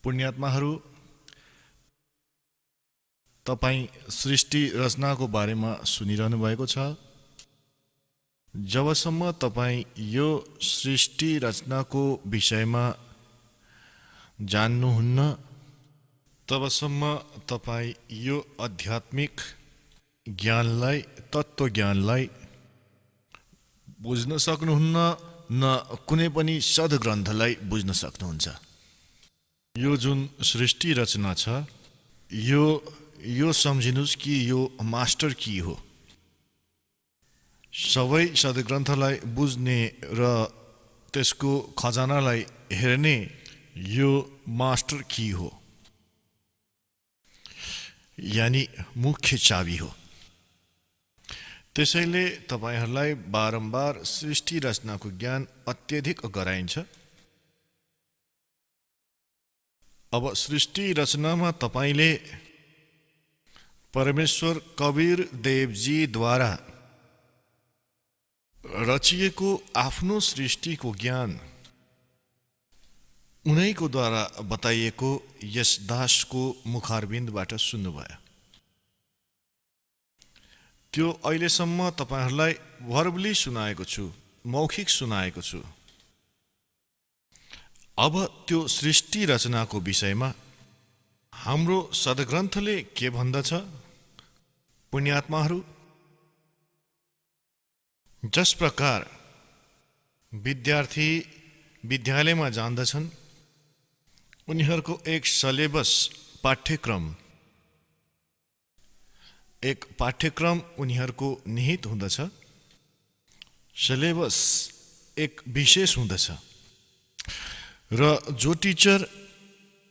पुण्यात्माहरू, तपाईँ सृष्टि रचनाको बारेमा सुनिरहनु भएको छ। जबसम्म तपाईँ यो सृष्टि रचनाको विषयमा जान्नुहुन्न, तबसम्म तपाईँ यो आध्यात्मिक ज्ञानलाई, तत्त्वज्ञानलाई बुझ्न सक्नुहुन्न, न कुनै पनि सद्ग्रन्थलाई बुझ्न सक्नुहुन्छ। यो जुन सृष्टि रचना छ, यो सम्झिनुस् कि यो मास्टर की हो। सबै सद्ग्रन्थलाई बुझ्ने र त्यसको खजानालाई हेर्ने यो मास्टर की हो, यानी मुख्य चाबी हो। त्यसैले तपाईहरूलाई बारम्बार सृष्टि रचनाको ज्ञान अत्यधिक गराइन्छ। अब सृष्टि रचनामा तपाईले परमेश्वर कबीर देवजीद्वारा रचिएको आफ्नो सृष्टिको ज्ञान उनैको द्वारा बताइएको यस दासको मुखारबिन्दबाट सुन्नुभयो। त्यो अहिलेसम्म तपाईहरूलाई भर्बली सुनाएको छु, मौखिक सुनाएको छु। अब त्यो सृष्टि रचनाको विषयमा हाम्रो सद्ग्रन्थले के भन्दछ? पुण्यात्माहरू, जस प्रकार विद्यार्थी विद्यालयमा जान्दछन्, उनीहरूको एक सिलेबस पाठ्यक्रम उनीहरूको निहित हुँदछ। सिलेबस एक विशेष हुँदछ र जो टिचर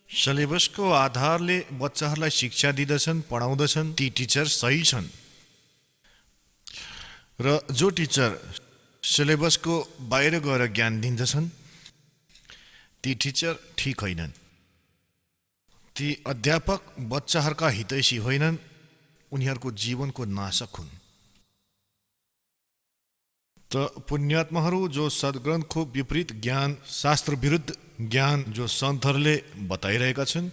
सिलेबसको आधारले बच्चाहरूलाई शिक्षा दिँदछन्, पढाउँदछन्, ती टिचर सही छन्। र जो टिचर सिलेबसको बाहिर गएर ज्ञान दिँदछन्, ती टिचर ठिक होइनन्। ती अध्यापक बच्चाहरूका हितैषी होइनन्, उनीहरूको जीवनको नाशक हुन्। त पुण्यात्माहरू, जो सद्ग्रन्थको विपरीत ज्ञान, शास्त्र विरुद्ध ज्ञान जो सन्तहरूले बताइरहेका छन्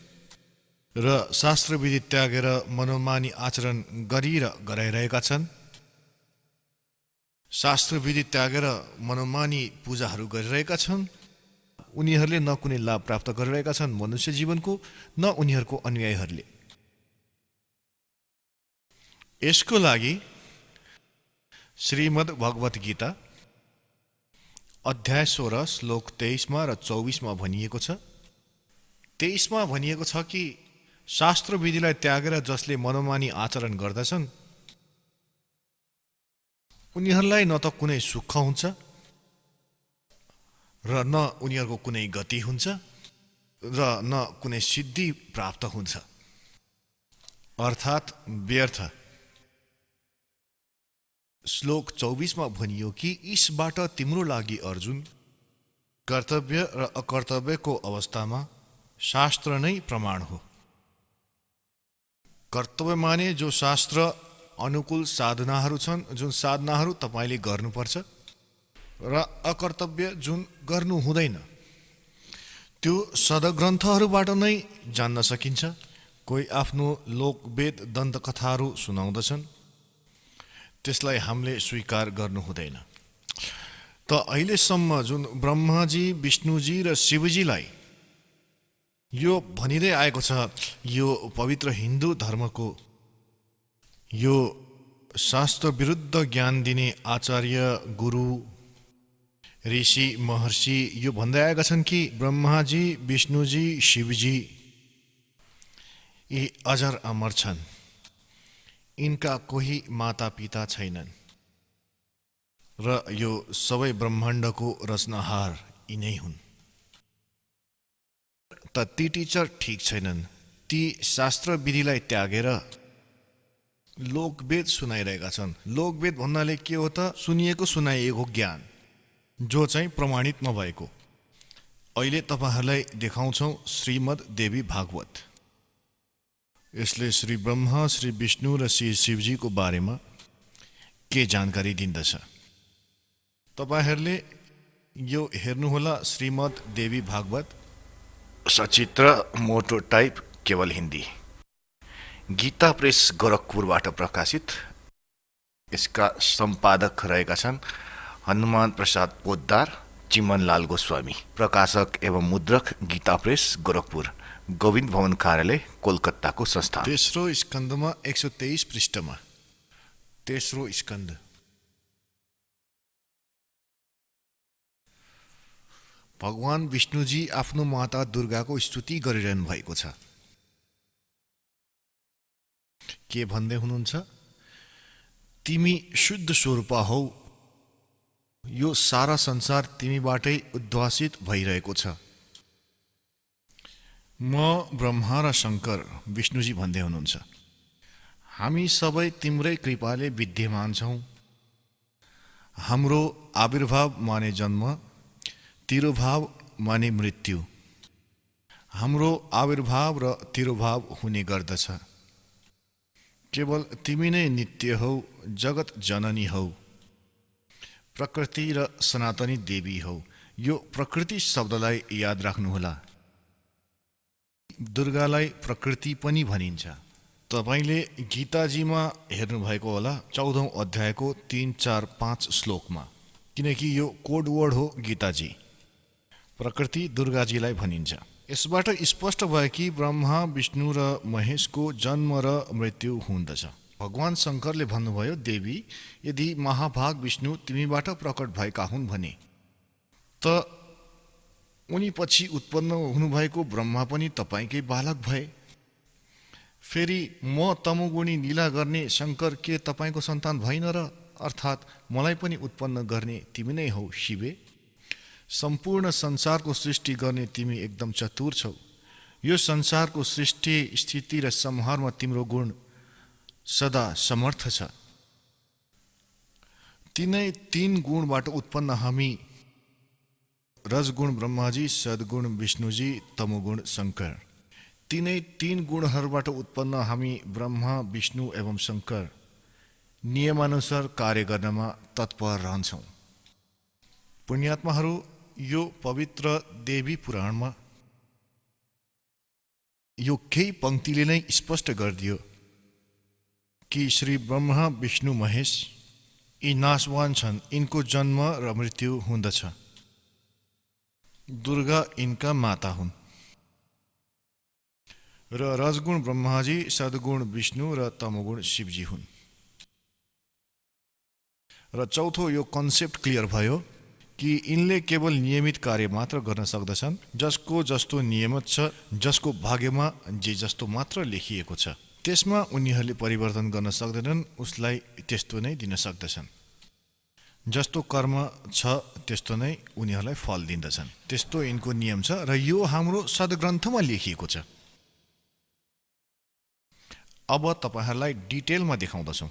र शास्त्रविधि त्यागेर मनोमानी आचरण गराइरहेका छन्, शास्त्रविधि त्यागेर मनोमानी पूजाहरू गरिरहेका छन्, उनीहरूले न कुनै लाभ प्राप्त गरिरहेका छन् मनुष्य जीवनको, न उनीहरूको अनुयायीहरूले। यसको लागि श्रीमद् भगवत गीता अध्याय 16 श्लोक 23 र 24 भनिएको छ। 23 भनिएको छ कि शास्त्र विधिलाई त्यागेर जसले मनोमानी आचरण गर्दछन्, उनीहरूलाई न त कुनै सुख हुन्छ र न उनीहरूको कुनै गति हुन्छ र न कुनै सिद्धि प्राप्त हुन्छ, अर्थात् व्यर्थ। श्लोक 24 भनियो कि इसबाट तिम्रो लागि अर्जुन, कर्तव्य र अकर्तव्यको अवस्थामा शास्त्र नै प्रमाण हो। कर्तव्य माने जो शास्त्र अनुकूल साधनाहरू छन्, जुन साधनाहरू तपाईँले गर्नुपर्छ, र अकर्तव्य जुन गर्नु हुँदैन, त्यो सद्ग्रन्थहरूबाट नै जान्न सकिन्छ। कोही आफ्नो लोकवेद दन्तकथाहरू सुनाउँदछन्, त्यसलाई हामीले स्वीकार गर्नु हुँदैन। त अहिलेसम्म जुन ब्रह्माजी, विष्णुजी र शिवजीलाई यो भनिँदै आएको छ, यो पवित्र हिन्दू धर्मको यो शास्त्र विरुद्ध ज्ञान दिने आचार्य, गुरु, ऋषि, महर्षि यो भन्दै आएका छन् कि ब्रह्माजी, विष्णुजी, शिवजी यी अजर अमर छन्, यिनका कोही माता पिता छैनन् र यो सबै ब्रह्माण्डको रचनाहार यिनै हुन्। त ती टिचर ठिक छैनन्, ती शास्त्र विधिलाई त्यागेर लोकवेद सुनाइरहेका छन्। लोकवेद भन्नाले के हो त? सुनिएको सुनाइएको ज्ञान जो चाहिँ प्रमाणित नभएको। अहिले तपाईहरूलाई देखाउँछौँ श्रीमद् देवी भागवत। यसले श्री ब्रह्मा, श्री विष्णु र श्री शिवजीको बारेमा के जानकारी दिँदछ। तपाईहरूले यो हेर्नुहोला श्रीमद् देवी भागवत सचित्र मोटो टाइप केवल हिन्दी। गीता प्रेस गोरखपुरबाट प्रकाशित। यसका सम्पादक रहेका छन् हनुमान प्रसाद पोद्दार, चिमनलाल गोस्वामी। प्रकाशक एवं मुद्रक गीता प्रेस गोरखपुर, गोविन्द भवन कार्यालय, कोलकाताको संस्थान। तेस्रो स्कन्धमा 123 पृष्ठमा तेस्रो स्कन्ध। भगवान विष्णुजी आफ्नो माता दुर्गाको स्तुति गरिरहनु भएको छ। के भन्दै हुनुहुन्छ? तिमी शुद्ध स्वरूपा हौ, यो सारा संसार तिमीबाटै उद्भासित भइरहेको छ। म ब्रह्मा र शङ्कर, विष्णुजी भन्दै हुनुहुन्छ, हामी सबै तिम्रै कृपाले विद्यमान छौँ। हाम्रो आविर्भाव माने जन्म, तिरोभाव माने मृत्यु। हाम्रो आविर्भाव र तिरोभाव हुने गर्दछ। केवल तिमी नै नित्य हौ, जगत जननी हौ, प्रकृति र सनातनी देवी हौ। यो प्रकृति शब्दलाई याद राख्नुहोला। दुर्गालाई प्रकृति पनि भनिन्छ। तपाईँले गीताजीमा हेर्नुभएको होला 14औं अध्यायको 3, 4, 5 श्लोकमा, किनकि यो कोड वर्ड हो गीताजी। प्रकृति दुर्गाजीलाई भनिन्छ। यसबाट स्पष्ट भयो कि ब्रह्मा, विष्णु र महेशको जन्म र मृत्यु हुँदछ। भगवान शङ्करले भन्नुभयो, देवी, यदि महाभाग विष्णु तिमीबाट प्रकट भएका हुन् भने त उनी पछि उत्पन्न हुनुभएको ब्रह्मा पनि तपाईँकै बालक भए। फेरि म तमोगुणी लीला गर्ने शङ्कर के तपाईँको सन्तान भइन र? अर्थात् मलाई पनि उत्पन्न गर्ने तिमी नै हौ शिवे। सम्पूर्ण संसारको सृष्टि गर्ने तिमी एकदम चतुर छौ। यो संसारको सृष्टि, स्थिति र संहारमा तिम्रो गुण सदा समर्थ छ। तिनै 3 गुणबाट उत्पन्न हामी, रजगुण ब्रह्माजी, सद्गुण विष्णुजी, तमोगुण शङ्कर। तिनै 3 गुणहरूबाट उत्पन्न हामी ब्रह्मा, विष्णु एवं शङ्कर नियमानुसार कार्य गर्नमा तत्पर रहन्छौँ। पुण्यात्माहरू, यो पवित्र देवी पुराणमा यो केही पंक्तिले नै स्पष्ट गरिदियो कि श्री ब्रह्मा, विष्णु, महेश यी नाशवान छन्। यिनको जन्म र मृत्यु हुँदछ। दुर्गा यिनका माता हुन् र रजगुण ब्रह्माजी, सद्गुण विष्णु र तमोगुण शिवजी हुन्। र चौथो यो कन्सेप्ट क्लियर भयो कि यिनले केवल नियमित कार्य मात्र गर्न सक्दछन्। जसको जस्तो नियमित छ, जसको भाग्यमा जे जस्तो मात्र लेखिएको छ, त्यसमा उनीहरूले परिवर्तन गर्न सक्दैनन्। उसलाई त्यस्तो नै दिन सक्दछन्। जस्तो कर्म छ त्यस्तो नै उनीहरूलाई फल दिन्दछन्। त्यस्तो यिनको नियम छ र यो हाम्रो सद्ग्रन्थमा लेखिएको छ। अब तपाईहरूलाई डिटेलमा देखाउँदछौँ।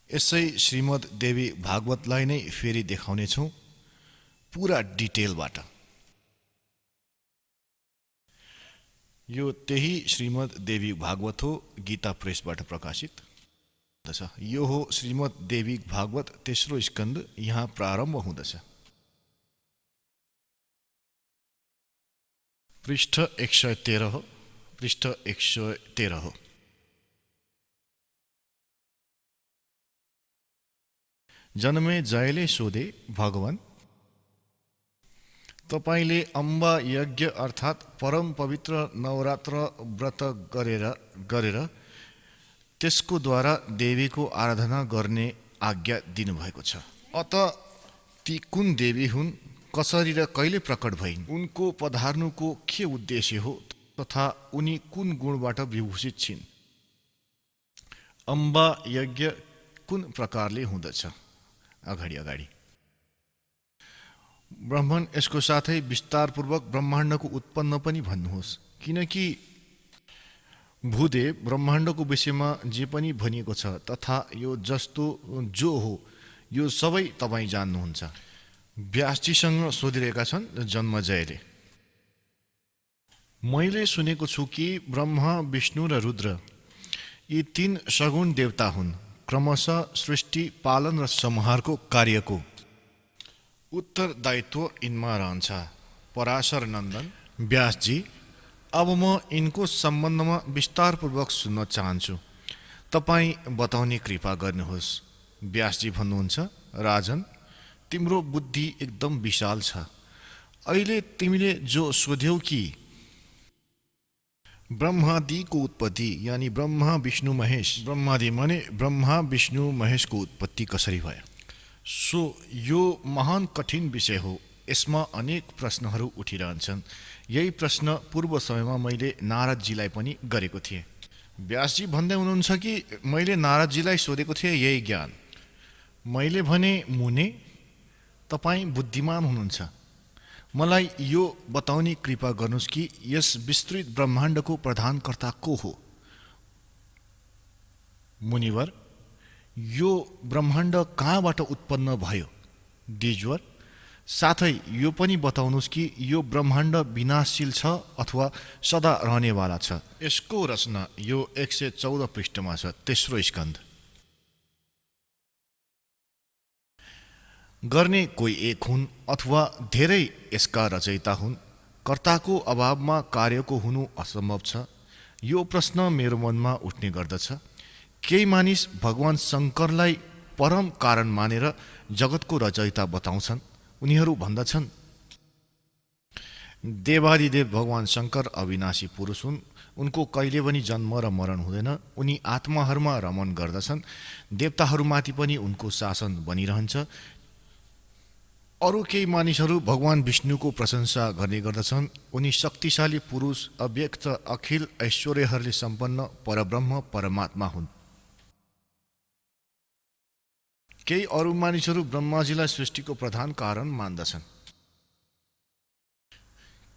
यसै श्रीमद् देवी भागवतलाई नै फेरि देखाउनेछौँ पुरा डिटेलबाट। यो त्यही श्रीमद् देवी भागवत हो, गीता प्रेसबाट प्रकाशित छ। यो हो श्रीमद् देवी भागवत तेस्रो स्कन्द। यहाँ प्रारम्भ हुँदछ। पृष्ठ 113 हो। पृष्ठ 113 हो। जन्मे जयले सोधे, भगवान, तपाईले अम्बा यज्ञ अर्थात् परम पवित्र नवरात्र व्रत गरेर त्यसको द्वारा देवीको आराधना गर्ने आज्ञा दिनुभएको छ। अत ती कुन देवी हुन्, कसरी र कहिले प्रकट भइन्, उनको पधार्नुको के उद्देश्य हो तथा उनी कुन गुणबाट विभूषित छिन्, अम्बा यज्ञ कुन प्रकारले हुँदछ। अगाडि ब्राह्मण, यसको साथै विस्तारपूर्वक ब्रह्माण्डको उत्पन्न पनि भन्नुहोस्, किनकि भूदेव ब्रह्माण्डको विषयमा जे पनि भनिएको छ तथा यो जस्तो जो हो यो सबै तपाईँ जान्नुहुन्छ। व्यासजीसँग सोधिरहेका छन् जन्मजयले। मैले सुनेको छु कि ब्रह्मा, विष्णु र रुद्र यी 3 सगुण देवता हुन्। क्रमशः सृष्टि, पालन र संहारको कार्यको उत्तरदायित्व यिनमा रहन्छ। पराशर नन्दन व्यासजी, अब म यिनको सम्बन्धमा विस्तारपूर्वक सुन्न चाहन्छु। तपाईँ बताउने कृपा गर्नुहोस्। व्यासजी भन्नुहुन्छ, राजन, तिम्रो बुद्धि एकदम विशाल छ। अहिले तिमीले जो सोध्यौ कि ब्रह्मादिको उत्पत्ति यानि ब्रह्मा विष्णु महेश, ब्रह्मादि माने ब्रह्मा विष्णु महेशको उत्पत्ति कसरी भयो, सो यो महान कठिन विषय हो। यसमा अनेक प्रश्नहरू उठिरहन्छन्। यही प्रश्न पूर्व समयमा मैले नारदजीलाई पनि गरेको थिएँ। व्यासजी भन्दै हुनुहुन्छ कि मैले नारदजीलाई सोधेको थिएँ यही ज्ञान। मैले भने, मुने, तपाईँ बुद्धिमान हुनुहुन्छ, मलाई यो बताउने कृपा गर्नुहोस् कि यस विस्तृत ब्रह्माण्डको प्रधानकर्ता को हो। मुनिवर, यो ब्रह्माण्ड कहाँबाट उत्पन्न भयो। द्विजवर, साथै यो पनि बताउनुहोस् कि यो ब्रह्माण्ड विनाशशील छ अथवा सदा रहनेवाला छ। यसको रचना यो 114 पृष्ठमा छ, तेस्रो स्कन्ध। गर्ने कोही एक हुन् अथवा धेरै यसका रचयिता हुन्। कर्ताको अभावमा कार्यको हुनु असम्भव छ। यो प्रश्न मेरो मनमा उठ्ने गर्दछ। केही मानिस भगवान शङ्करलाई परम कारण मानेर जगतको रचयिता बताउँछन्। उनीहरू भन्दछन्, देवादिदेव भगवान शङ्कर अविनाशी पुरुष हुन्। उनको कहिले पनि जन्म र मरण हुँदैन। उनी आत्माहरूमा रमण गर्दछन्। देवताहरूमाथि पनि उनको शासन बनिरहन्छ। अरू केही मानिसहरू भगवान विष्णुको प्रशंसा गर्ने गर्दछन्। उनी शक्तिशाली पुरुष, अव्यक्त, अखिल ऐश्वर्यहरूले सम्पन्न परब्रह्म परमात्मा हुन्। केही अरू मानिसहरू ब्रह्माजीलाई सृष्टिको प्रधान कारण मान्दछन्।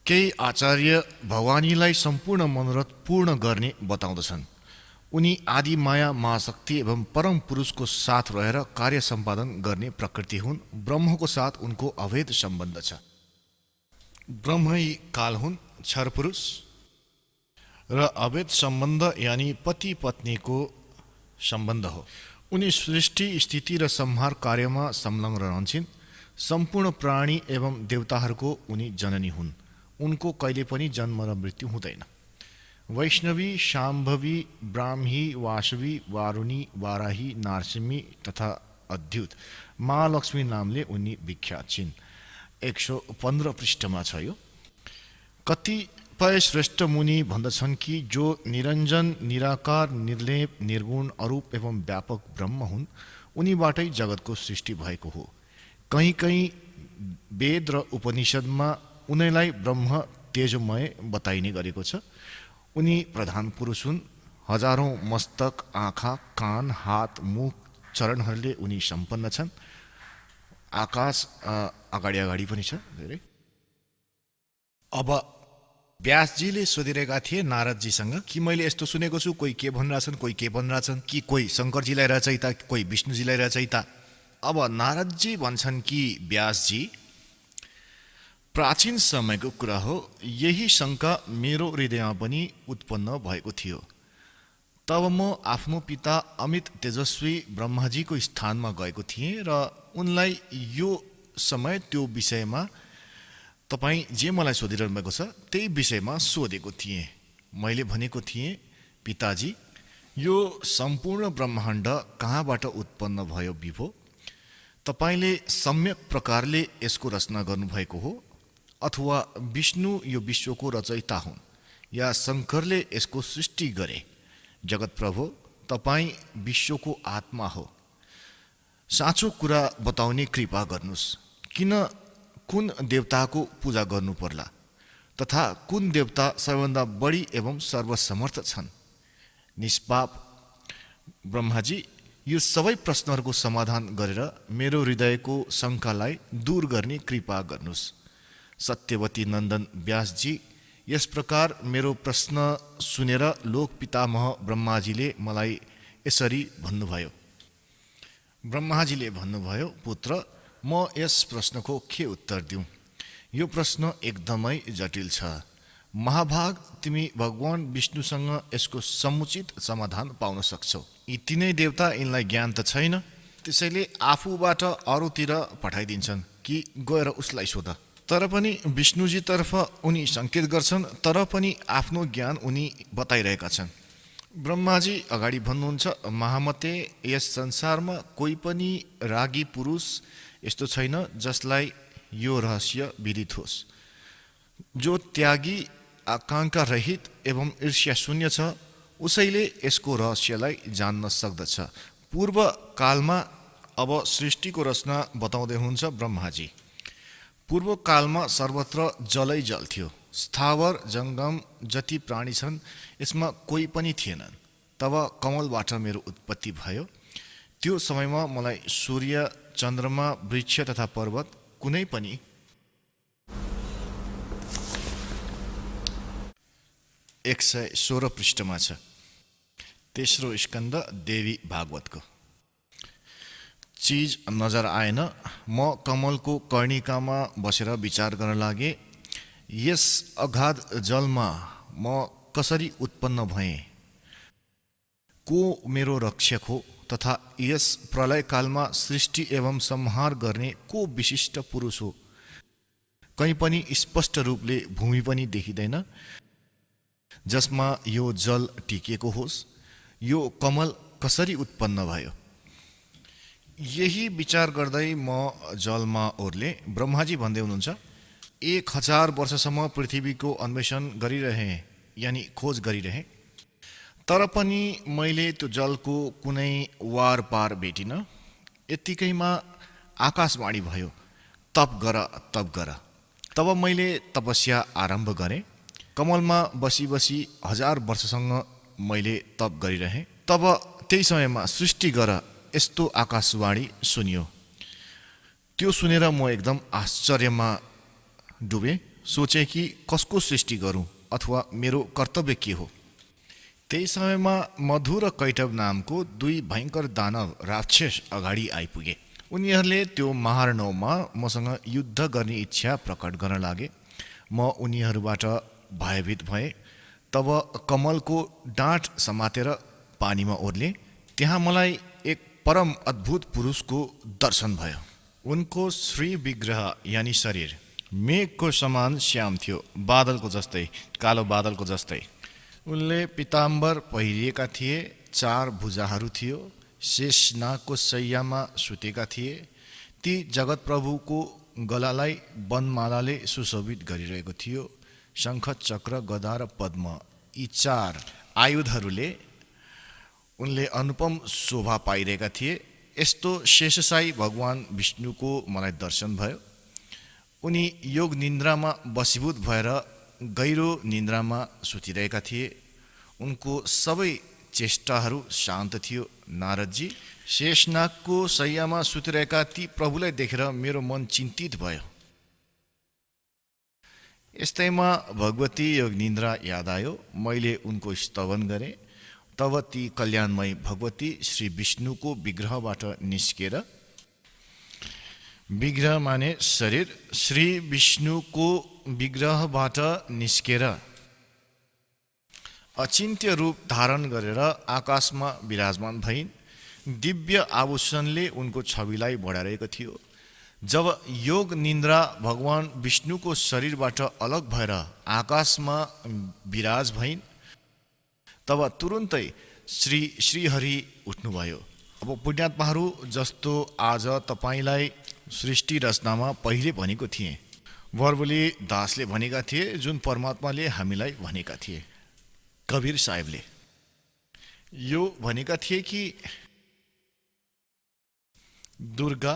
केही आचार्य भवानीलाई सम्पूर्ण मनोरथ पूर्ण गर्ने बताउँदछन्। उनी आदि माया महाशक्ति एवं परम पुरुषको साथ रहेर कार्य सम्पादन गर्ने प्रकृति हुन्। ब्रह्मको साथ उनको अभेद सम्बन्ध छ। ब्रह्मै काल हुन्, क्षर पुरुष, र अभेद सम्बन्ध यानि पति पत्नीको सम्बन्ध हो। उनी सृष्टि स्थिति र संहार कार्यमा संलग्न रहन्छन्। सम्पूर्ण प्राणी एवं देवताहरूको उनी जननी हुन्। उनको कहिले पनि जन्म र मृत्यु हुँदैन। वैष्णवी, शाम्भवी, ब्राह्मी, वासवी, वारुणी, वाराही, नारसिंही तथा अद्युत महालक्ष्मी नामले उनी विख्यात छिन्। 115 पृष्ठमा छ यो। कतिपय श्रेष्ठ मुनि भन्दछन् कि जो निरञ्जन, निराकार, निर्लेप, निर्गुण, अरूप एवं व्यापक ब्रह्म हुन्, उनीबाटै जगतको सृष्टि भएको हो। कहीँ कहीँ वेद र उपनिषदमा उनीलाई ब्रह्म तेजोमय बताइने गरेको छ। उनी प्रधान पुरुष हुन्। हजारौं मस्तक, आँखा, कान, हात, मुख, चरणहरूले उनी सम्पन्न छन्। आकाश अगाडि अगाडि पनि छ धेरै। अब व्यासजीले सोधिरहेका थिए नारदजीसँग कि मैले यस्तो सुनेको छु, कोही के भनिरहेछन्, कोही के भनिरहेछन्, कि कोही शङ्करजीलाई रचयिता, कोही विष्णुजीलाई रचयिता। अब नारदजी भन्छन् कि व्यासजी, प्राचीन समयको कुरा हो। यही शङ्का मेरो हृदयमा पनि उत्पन्न भएको थियो। तब म आफ्नो पिता अमित तेजस्वी ब्रह्माजीको स्थानमा गएको थिएँ र उनलाई यो समय त्यो विषयमा तपाईँ जे मलाई सोधिरहनु भएको छ त्यही विषयमा सोधेको थिएँ। मैले भनेको थिएँ, पिताजी, यो सम्पूर्ण ब्रह्माण्ड कहाँबाट उत्पन्न भयो विभो? तपाईँले सम्यक प्रकारले यसको रचना गर्नुभएको हो अथवा विष्णु यो विश्वको रचयिता हुन् या शङ्करले यसको सृष्टि गरे? जगत प्रभु, तपाईँ विश्वको आत्मा हो। साँचो कुरा बताउने कृपा गर्नुहोस्। कुन देवताको पूजा गर्नु पर्ला तथा कुन देवता सबैभन्दा बढी एवं सर्वसमर्थ छन्? निष्पाप ब्रह्माजी, यो सबै प्रश्नहरूको समाधान गरेर मेरो हृदयको शङ्कालाई दूर गर्ने कृपा गर्नुहोस्। सत्यवती नन्दन व्यासजी, यस प्रकार मेरो प्रश्न सुनेर लोक पितामह ब्रह्माजीले मलाई यसरी भन्नुभयो। ब्रह्माजीले भन्नुभयो, पुत्र, म यस प्रश्नको के उत्तर दिउँ? यो प्रश्न एकदमै जटिल छ। महाभाग, तिमी भगवान विष्णुसँग यसको समुचित समाधान पाउन सक्छौ। यी तीनै देवता, यिनलाई ज्ञान त छैन, त्यसैले आफूबाट अरूतिर पठाइदिन्छन् कि गएर उसलाई सोध। तर पनि विष्णुजीतर्फ उनी सङ्केत गर्छन्, तर पनि आफ्नो ज्ञान उनी बताइरहेका छन्। ब्रह्माजी अगाडि भन्नुहुन्छ, महामते यस संसारमा कोही पनि रागी पुरुष यस्तो छैन जसलाई यो रहस्य विदित होस्। जो त्यागी, आकाङ्क्षा रहित एवं ईर्ष्या शून्य छ, उसैले यसको रहस्यलाई जान्न सक्दछ। पूर्व कालमा अब सृष्टिको रचना बताउँदै हुनुहुन्छ ब्रह्माजी। पूर्व कालमा सर्वत्र जलै जल थियो। स्थावर जङ्गम जति प्राणी छन् यसमा कोही पनि थिएनन्। तब कमलबाट मेरो उत्पत्ति भयो। त्यो समयमा मलाई सूर्य, चन्द्रमा, वृक्ष तथा पर्वत कुनै पनि 116 पृष्ठमा छ। तेस्रो स्कन्द देवी भागवतको। चिज नजर आएन। म कमलको कर्णिकामा बसेर विचार गर्न लागे, यस अगाध जलमा म कसरी उत्पन्न भएँ, को मेरो रक्षक हो, तथा यस प्रलयकालमा सृष्टि एवं संहार गर्ने को विशिष्ट पुरुष हो। कहीँ पनि स्पष्ट रूपले भूमि पनि देखिँदैन जसमा यो जल टिकेको होस्। यो कमल कसरी उत्पन्न भयो? यही विचार गर्दै म जलमा ओर्ले। ब्रह्माजी भन्दै हुनुहुन्छ, 1000 वर्षसम्म पृथ्वीको अन्वेषण गरिरहे, यानि खोज गरिरहे, तर पनि मैले त्यो जलको कुनै वार पार भेटिन। यत्तिकैमा आकाशवाणी भयो, तप गर, तप गर। तब मैले तपस्या आरम्भ गरेँ। कमलमा बसी बसी 1000 वर्षसँग मैले तप गरिरहेँ। तब त्यही समयमा सृष्टि गर यस्तो आकाशवाणी सुनियो। त्यो सुनेर म एकदम आश्चर्यमा डुबेँ। सोचेँ कि कसको सृष्टि गरौँ अथवा मेरो कर्तव्य के हो। त्यही समयमा मधु र कैटभ नामको 2 भयङ्कर दानव राक्षस अगाडि आइपुगे। उनीहरूले त्यो महार्णवमा मसँग युद्ध गर्ने इच्छा प्रकट गर्न लागे। म उनीहरूबाट भयभीत भएँ। तब कमलको डाँठ समातेर पानीमा ओर्ले। त्यहाँ मलाई एक परम अद्भुत पुरुषको दर्शन भयो। उनको श्री विग्रह यानि शरीर मेघको समान श्याम थियो, बादलको जस्तै, कालो बादलको जस्तै। उनले पीताम्बर पहिरिएका थिए, 4 भुजाहरू थियो, शेषनागको शैयामा सुतेका थिए। ती जगत प्रभुको गलालाई वनमालाले सुशोभित गरिरहेको थियो। शङ्ख, चक्र, गदा र पद्म, यी 4 आयुधहरूले उनले अनुपम शोभा पाइरहेका थिए। यस्तो शेषशाही भगवान विष्णुको मलाई दर्शन भयो। उनी योग निन्द्रामा बसीभूत भएर गहिरो निन्द्रामा सुतिरहेका थिए। उनको सबै चेष्टाहरू शान्त थियो। नारदजी, शेषनागको शैयामा सुतिरहेका ती प्रभुलाई देखेर मेरो मन चिन्तित भयो। यस्तैमा भगवती योग निन्द्रा याद आयो। मैले उनको स्तवन गरेँ। तब ती कल्याणमय भगवती श्री विष्णुको विग्रहबाट निस्केर, विग्रह माने शरीर, श्री विष्णुको विग्रहबाट निस्केर अचिन्त्य रूप धारण गरेर आकाशमा विराजमान भइन्। दिव्य आभूषणले उनको छविलाई बढाइरहेको थियो। जब योग निन्द्रा भगवान विष्णुको शरीरबाट अलग भएर आकाशमा विराज भइन्, तब तुरुन्तै श्री श्रीहरि उठ्नुभयो। अब पुण्यात्माहरू, जस्तो आज तपाईँलाई सृष्टि रचनामा पहिले भनेको थिएँ, बरबुली दासले भनेका थिए, जुन परमात्माले हामीलाई भनेका थिए, कबीर साहेबले यो भनेका थिए कि दुर्गा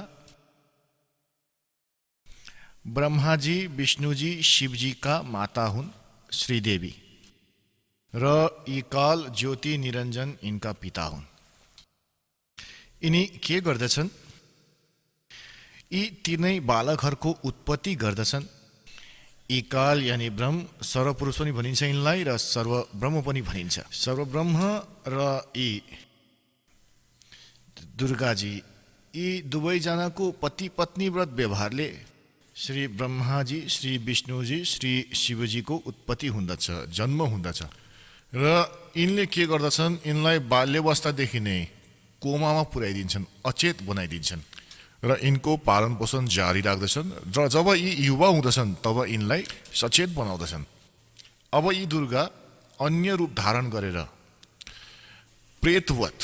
ब्रह्माजी, विष्णुजी, शिवजीका माता हुन् श्रीदेवी, र यी काल ज्योति निरञ्जन यिनका पिता हुन्। यिनी के गर्दछन्? यी तीनै बालकहरूको उत्पत्ति गर्दछन्। यी काल यानि ब्रह्म, सर्वपुरुष पनि भनिन्छ यिनलाई, र सर्वब्रह्म पनि भनिन्छ। सर्वब्रह्म र यी दुर्गाजी, यी दुवैजनाको पति पत्नी व्रत व्यवहारले श्री ब्रह्माजी, श्री विष्णुजी, श्री शिवजीको उत्पत्ति हुँदछ, जन्म हुँदछ। र यिनले के गर्दछन्? यिनलाई बाल्यवस्थादेखि नै कोमामा पुर्याइदिन्छन्, अचेत बनाइदिन्छन्, र यिनको पालन पोषण जारी राख्दछन् र जब यी युवा हुँदछन् तब यिनलाई सचेत बनाउँदछन्। अब यी दुर्गा अन्य रूप धारण गरेर प्रेतवत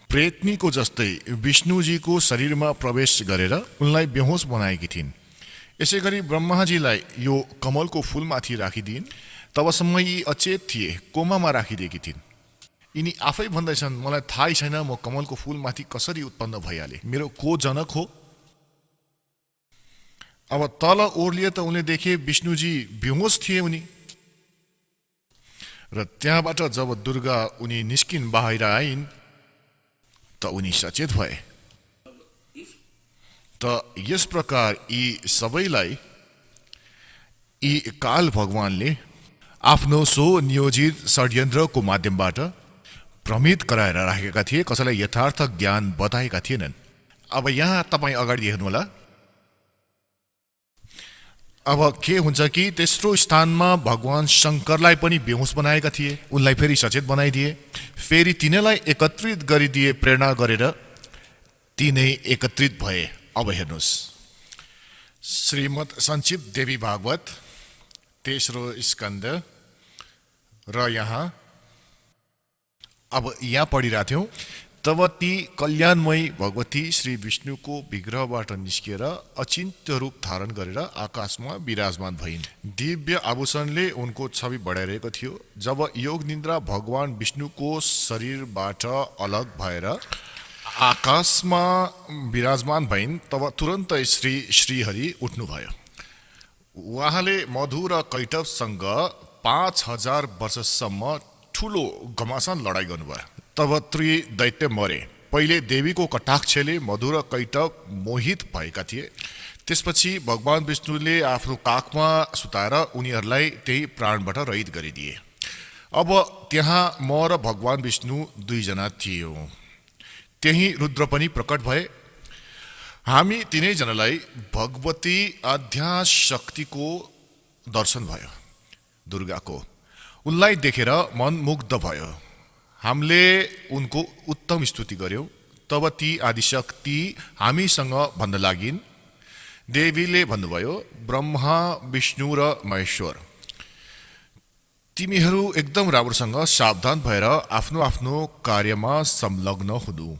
प्रेतनीको जस्तै विष्णुजीको शरीरमा प्रवेश गरेर उनलाई बेहोस बनाएकी थिइन्। यसै गरी ब्रह्माजीलाई यो कमलको फूलमाथि राखिदिइन्। तबसम्म यी अचेत थिए, कोमामा राखिदिएकी थिइन्। यिनी आफै भन्दैछन्, मलाई थाहै छैन म कमलको फूलमाथि कसरी उत्पन्न भइहाले, मेरो को जनक हो। अब तल ओर्लिए त उनले देखे विष्णुजी बेहोस थिए उनी। र त्यहाँबाट जब दुर्गा उनी निस्किन बाहिर आइन् त उनी सचेत भए। त यस प्रकार यी सबैलाई यी काल भगवानले आफ्नो सो नियोजित षड्यन्त्रको माध्यमबाट भ्रमित गराएर राखेका थिए, कसैलाई यथार्थ ज्ञान बताएका थिएनन्। अब यहाँ तपाईँ अगाडि हेर्नुहोला। अब के हुन्छ कि तेस्रो स्थानमा भगवान शङ्करलाई पनि बेहोस बनाएका थिए, उनलाई फेरि सचेत बनाइदिए, फेरि तिनैलाई एकत्रित गरिदिए प्रेरणा गरेर, तिनै एकत्रित भए। अब हेर्नुहोस्, श्रीमद् सञ्चित देवी भागवत तेस्रो स्कन्द र यहाँ अब यहाँ पढिरहेको थियौँ। तब ती कल्याणमयी भगवती श्री विष्णुको विग्रहबाट निस्किएर अचिन्त्य रूप धारण गरेर आकाशमा विराजमान भइन्। दिव्य आभूषणले उनको छवि बढाइरहेको थियो। जब योग निन्द्रा भगवान विष्णुको शरीरबाट अलग भएर आकाशमा विराजमान भइन्, तब तुरन्तै श्रीहरि उठ्नुभयो। उहाँले मधु र कैटवसँग 5000 वर्षसम्म ठुलो घमासान लडाइँ गर्नुभयो। तब त्रिदैत्य मरे। पहिले देवीको कटाक्षले मधु र कैटव मोहित भएका थिए। त्यसपछि भगवान विष्णुले आफ्नो काखमा सुताएर उनीहरूलाई त्यही प्राणबाट रहित गरिदिए। अब त्यहाँ म र भगवान विष्णु दुईजना थियौँ। त्यही रुद्र पनि प्रकट भए। हामी तिनैजनालाई भगवती आद्याशक्तिको दर्शन भयो, दुर्गाको। उनलाई देखेर मन मुग्ध भयो। हामीले उनको उत्तम स्तुति गर्यौं। तब ती आदिशक्ति हामीसँग भन्न लागिन्। देवीले भन्नुभयो, ब्रह्मा विष्णु र महेश्वर, तिमीहरू एकदम राम्रोसँग सावधान भएर आफ्नो आफ्नो कार्यमा संलग्न हुनु।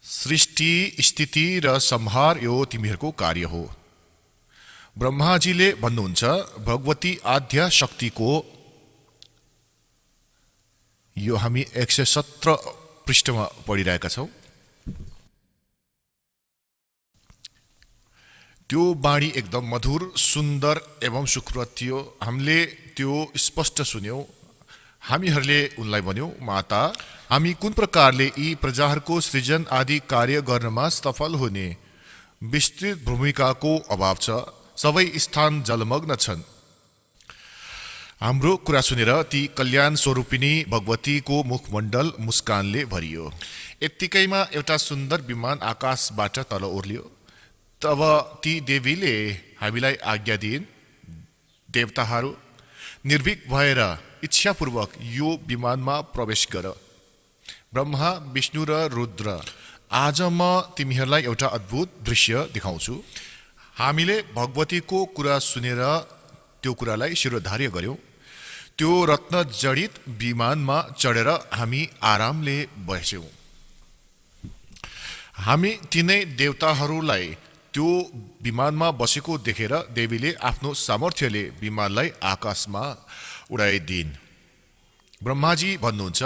सृष्टि स्थिति र संहार यो तिमीहरूको कार्य हो। ब्रह्माजीले भन्नुहुन्छ, भगवती आद्या शक्तिको, यो हामी 117 पृष्ठमा पढिरहेका छौँ। त्यो बाणी एकदम मधुर, सुन्दर एवं सुखप्रद थियो। हामीले त्यो स्पष्ट सुन्यौं। हामीहरूले उनलाई भन्यौं, माता, हामी कुन प्रकारले यी प्रजाहरूको सृजन आदि कार्य गर्नमा सफल हुने? विस्तृत भूमिकाको अभाव छ, सबै स्थान जलमग्न छन्। हाम्रो कुरा सुनेर ती कल्याण स्वरूपिणी भगवतीको मुखमण्डल मुस्कानले भरियो। यत्तिकैमा एउटा सुन्दर विमान आकाशबाट तल ओर्लियो। तब ती देवीले हामीलाई आज्ञा दिइन्, देवताहरू निर्भीक भएर इच्छापूर्वक यो विमानमा प्रवेश गर। ब्रह्मा विष्णु र रुद्र, आज म तिमीहरूलाई एउटा अद्भुत दृश्य देखाउँछु। हामीले भगवतीको कुरा सुनेर त्यो कुरालाई शिरोधार्य गर्यौं। त्यो रत्न जडित विमानमा चढेर हामी आरामले बस्यौं। हामी तिनै देवताहरूलाई त्यो विमानमा बसेको देखेर देवीले आफ्नो सामर्थ्यले विमानलाई आकाशमा उडाइदिन्। ब्रह्माजी भन्नुहुन्छ,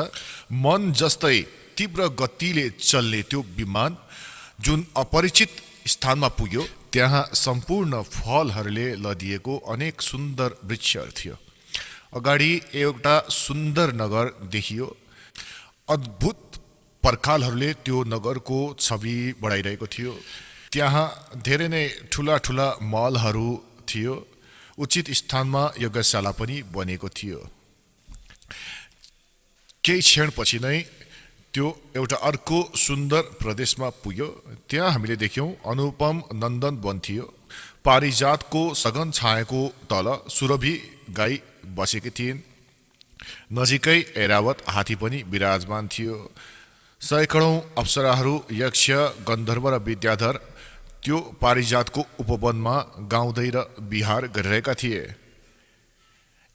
मन जस्तै तीव्र गतिले चल्ने त्यो विमान जुन अपरिचित स्थानमा पुग्यो, त्यहाँ सम्पूर्ण फलहरूले लदिएको अनेक सुन्दर वृक्षहरू थियो। अगाडि एउटा सुन्दर नगर देखियो। अद्भुत पर्खालहरूले त्यो नगरको छवि बढाइरहेको थियो। त्यहाँ धेरै नै ठुला ठुला महलहरू थियो। उचित स्थानमा यज्ञशाला पनि बनेको थियो। केही क्षणपछि नै त्यो एउटा अर्को सुन्दर प्रदेशमा पुग्यो। त्यहाँ हामीले देख्यौं अनुपम नन्दन वन थियो। पारिजातको सघन छायाको तल सुरभि गाई बसेकी थिइन्। नजिकै ऐरावत हात्ती पनि विराजमान थियो। सैकडौँ अप्सराहरू यक्ष गन्धर्व र विद्याधर त्यो पारिजातको उपवनमा गाउँदै र विहार गरिरहेका थिए।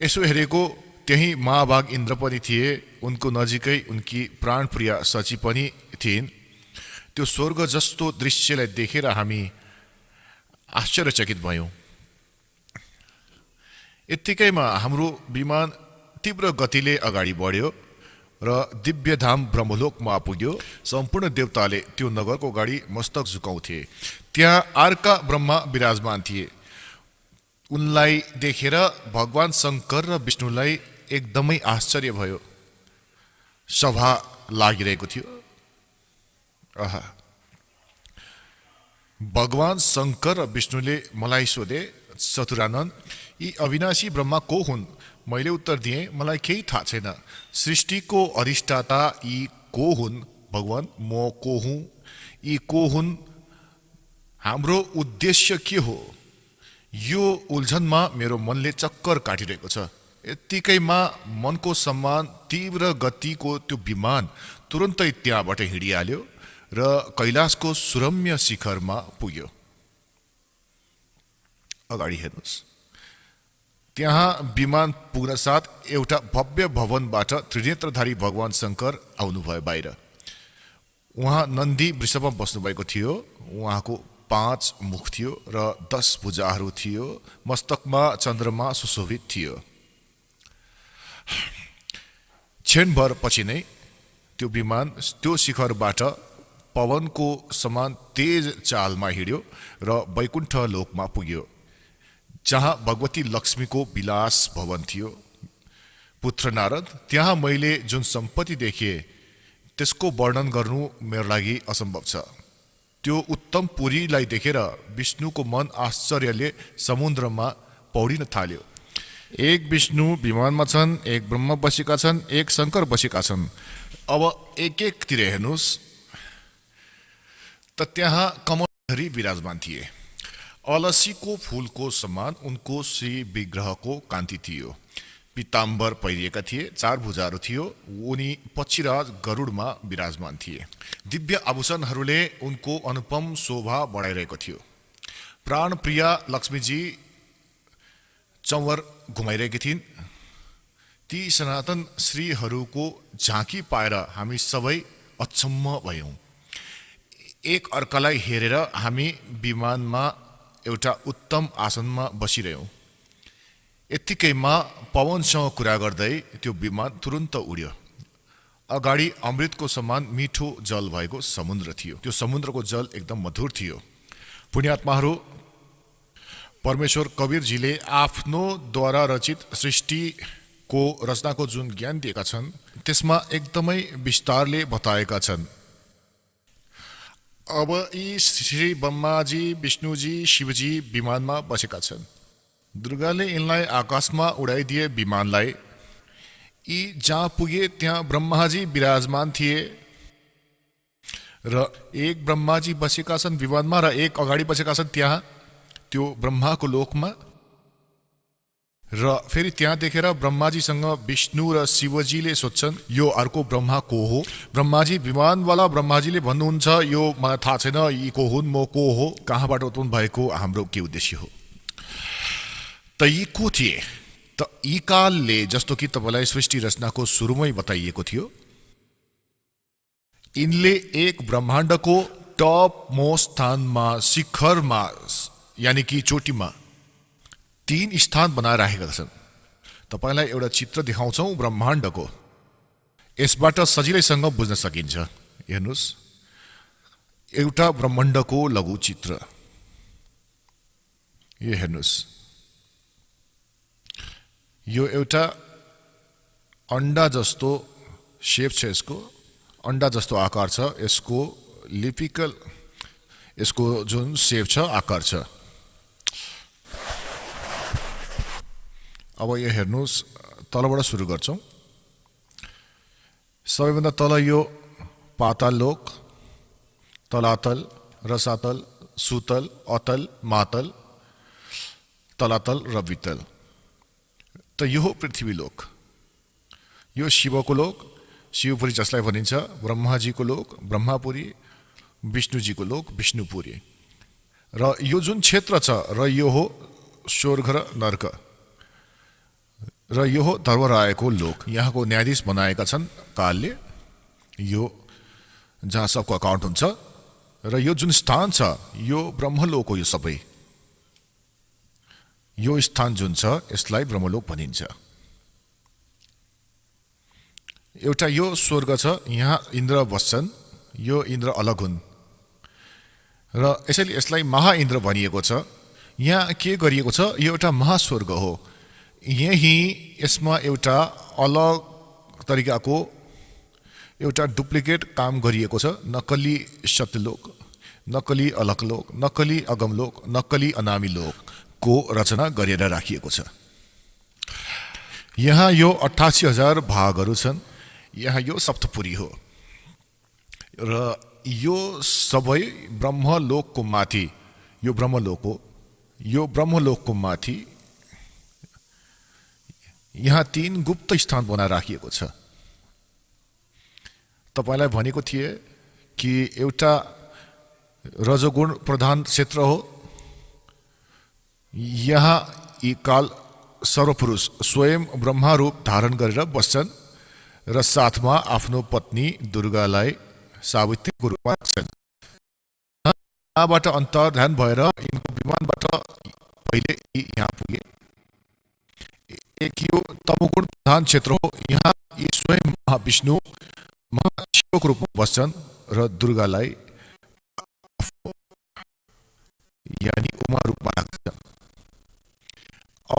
यसो हेरेको त्यही महाभाग इन्द्र पनि थिए। उनको नजिकै उनकी प्राणप्रिय सची पनि थिइन्। त्यो स्वर्ग जस्तो दृश्यलाई देखेर हामी आश्चर्यचकित भयौँ। यत्तिकैमा हाम्रो विमान तीव्र गतिले अगाडि बढ्यो र दिव्यधाम ब्रह्मलोकमा पुग्यो। सम्पूर्ण देवताले त्यो नगरको अगाडि मस्तक झुकाउँथे। त्यहाँ अर्का ब्रह्मा विराजमान थिए। उनलाई देखेर भगवान शङ्कर र विष्णुलाई एकदमै आश्चर्य भयो। सभा लागिरहेको थियो। भगवान शङ्कर र विष्णुले मलाई सोधे, चतुरानन, यी अविनाशी ब्रह्मा को हुन्? मैले उत्तर दिएँ, मलाई केही थाहा छैन। सृष्टिको अधिष्ठाता यी को हुन्? भगवान, म को हुँ? यी को हुन्? हाम्रो उद्देश्य के हो? यो उल्झनमा मेरो मनले चक्कर काटिरहेको छ। यत्तिकैमा मनको सम्मान तीव्र गतिको त्यो विमान तुरन्तै त्यहाँबाट हिँडिहाल्यो र कैलाशको सुरम्य शिखरमा पुग्यो। अगाडि हेर्नुहोस्, त्यहाँ विमान पुग्न साथ एउटा भव्य भवनबाट त्रिनेत्रधारी भगवान शङ्कर आउनुभयो बाहिर। उहाँ नन्दी वृषभमा बस्नुभएको थियो। उहाँको 5 मुख थियो र 10 भुजाहरू थियो। मस्तकमा चन्द्रमा सुशोभित थियो। क्षणभर पछि नै त्यो विमान त्यो शिखरबाट पवनको समान तेज चालमा हिँड्यो र वैकुण्ठ लोकमा पुग्यो, जहाँ भगवती लक्ष्मीको विलास भवन थियो। पुत्र नारद, त्यहाँ मैले जुन सम्पत्ति देखेँ त्यसको वर्णन गर्नु मेरो लागि असम्भव छ। त्यो उत्तम पुरीलाई देखेर विष्णुको मन आश्चर्यले समुद्रमा पौडिन थाल्यो। एक विष्णु विमानमा छन्, एक ब्रह्मा बसेका छन्, एक शङ्कर बसेका छन्। अब एक-एकतिर हेर्नुहोस् त त्यहाँ कमलधरी विराजमान थिए। अलसीको फूलको समान उनको श्री विग्रहको कान्ति थियो। पीताम्बर पहिरिएका थिए, 4 भुजाहरू थियो। उनी पक्षीराज गरुडमा विराजमान थिए। दिव्य आभूषणहरूले उनको अनुपम शोभा बढाइरहेको थियो। प्राणप्रिया लक्ष्मीजी चौवर घुमाइरहेकी थिइन्। ती सनातन श्रीहरूको झाँकी पाएर हामी सबै अचम्म भयौँ। एक अर्कालाई हेरेर हामी विमानमा एउटा उत्तम आसनमा बसिरह्यौँ। यत्तिकैमा पवनसँग कुरा गर्दै त्यो विमान तुरुन्त उड्यो। अगाडि अमृतको समान मिठो जल भएको समुद्र थियो। त्यो समुद्रको जल एकदम मधुर थियो। पुण्यात्माहरू, परमेश्वर कबीरजीले आफ्नो द्वारा रचित सृष्टिको रचनाको जुन ज्ञान दिएका छन् त्यसमा एकदमै विस्तारले बताएका छन्। अब यी श्री ब्रह्माजी, विष्णुजी, शिवजी विमानमा बसेका छन्। दुर्गाले यिनलाई आकाशमा उडाइदिए विमानलाई। यी जहाँ पुगे त्यहाँ ब्रह्माजी विराजमान थिए र एक ब्रह्माजी बसेका छन् विमानमा र एक अगाडि बसेका छन् त्यहाँ त्यो ब्रह्माको लोकमा। र फेरि त्यहाँ देखेर ब्रह्माजीसँग विष्णु र शिवजीले सोध्छन्, यो अर्को ब्रह्मा को हो? ब्रह्माजी विमानवाला ब्रह्माजीले भन्नुहुन्छ, यो मलाई थाहा छैन, यी को हुन्, म को हो, कहाँबाट उत्पन्न भएको, हाम्रो के उद्देश्य हो? त यी को थिए? त यी कालले, जस्तो कि तपाईँलाई सृष्टि रचनाको सुरुमै बताइएको थियो, यिनले एक ब्रह्माण्डको टप मोस्ट स्थानमा, शिखरमा, यानि कि चोटीमा 3 स्थान बनाएर राखेका छन्। तपाईँलाई एउटा चित्र देखाउँछौँ ब्रह्माण्डको। यसबाट सजिलैसँग बुझ्न सकिन्छ। हेर्नुहोस्, एउटा ब्रह्माण्डको लघु चित्र यो हेर्नुहोस्। यो एउटा अन्डा जस्तो शेप छ। यसको अन्डा जस्तो आकार छ। यसको लिपिकल, यसको जुन शेप छ, आकार छ। अब यो हेर्नुहोस्, तलबाट सुरु गर्छौँ। सबैभन्दा तल यो पाताल लोक, तलातल, रसातल, सुतल, अतल, मातल, तलातल र वितल। त यो हो पृथ्वी लोक। यो शिवको लोक। शिवपुरी जसलाई भनिन्छ, ब्रह्माजीको लोक ब्रह्मापुरी, विष्णुजीको लोक विष्णुपुरी। र यो जुन क्षेत्र छ र यो हो स्वर्ग र नर्क र यो हो धर्मरायको लोक। यहाँको न्यायाधीश बनाएका छन् कालले, यो जहाँ सबको अकाउन्ट हुन्छ। र यो जुन स्थान छ यो ब्रह्मलोक हो। यो सबै यो स्थान जुन छ यसलाई ब्रह्मलोक भनिन्छ। एउटा यो स्वर्ग छ, यहाँ इन्द्र बस्छन्, यो इन्द्र अलग हुन् र यसैले यसलाई महाइन्द्र भनिएको छ। यहाँ के गरिएको छ, यो एउटा महास्वर्ग हो। यही यसमा एउटा अलग तरिकाको एउटा डुप्लिकेट काम गरिएको छ। नक्कली सत्यलोक, नक्कली अलकलोक, नक्कली अगमलोक, नक्कली अनामी लोकको रचना गरेर राखिएको छ। यहाँ यो 88,000 भागहरू छन्। यहाँ यो सप्तपुरी हो र यो सबै ब्रह्मलोकको माथि, यो ब्रह्मलोक हो। यो ब्रह्मलोकको माथि यहाँ 3 गुप्त स्थान बनाएर राखिएको छ। तपाईलाई भनेको थिए कि एउटा रजोगुण प्रधान क्षेत्र हो। यहाँ यी काल सर्वपुरुष स्वयं ब्रह्मा रूप धारण गरेर बस्छन् र साथमा आफ्नो पत्नी दुर्गालाई सावित्रीको रूपमा राख्छन्। यहाँबाट अन्तर्धान भएर यिनको विमानबाट पहिले यहाँ पुगे। एक यो तमोगुण प्रधान क्षेत्र हो। यहाँ यी स्वयं महाविष्णु महाशिवको रूपमा बस्छन् र दुर्गालाई यानी उमा रूपमा राख्छन्।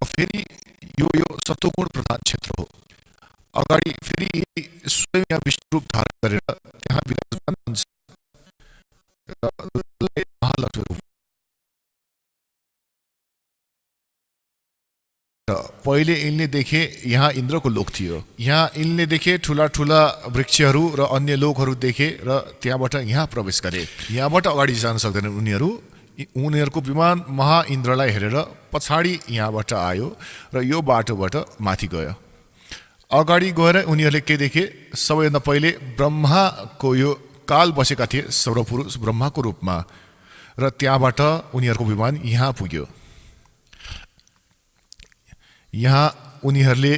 फेरि यो सत्वगुण प्रधान क्षेत्र हो। अगाडि फेरि स्वयं यहाँ विष्णु रूप धारण गरेर त्यहाँ विराजमान हुन्छ। पहिले यिनले देखे यहाँ इन्द्रको लोक थियो। यहाँ यिनले देखे ठुला ठुला वृक्षहरू र अन्य लोकहरू देखे र त्यहाँबाट यहाँ प्रवेश गरे। यहाँबाट अगाडि जान सक्दैनन् उनीहरू। उनीहरूको विमान महाइन्द्रलाई हेरेर पछाडि यहाँबाट आयो र यो बाटोबाट माथि गयो। अगाडि गएर उनीहरूले के देखे, सबैभन्दा पहिले ब्रह्माको यो काल बसेका थिए सर्वपुरुष ब्रह्माको रूपमा र त्यहाँबाट उनीहरूको विमान यहाँ पुग्यो। यहाँ उनीहरूले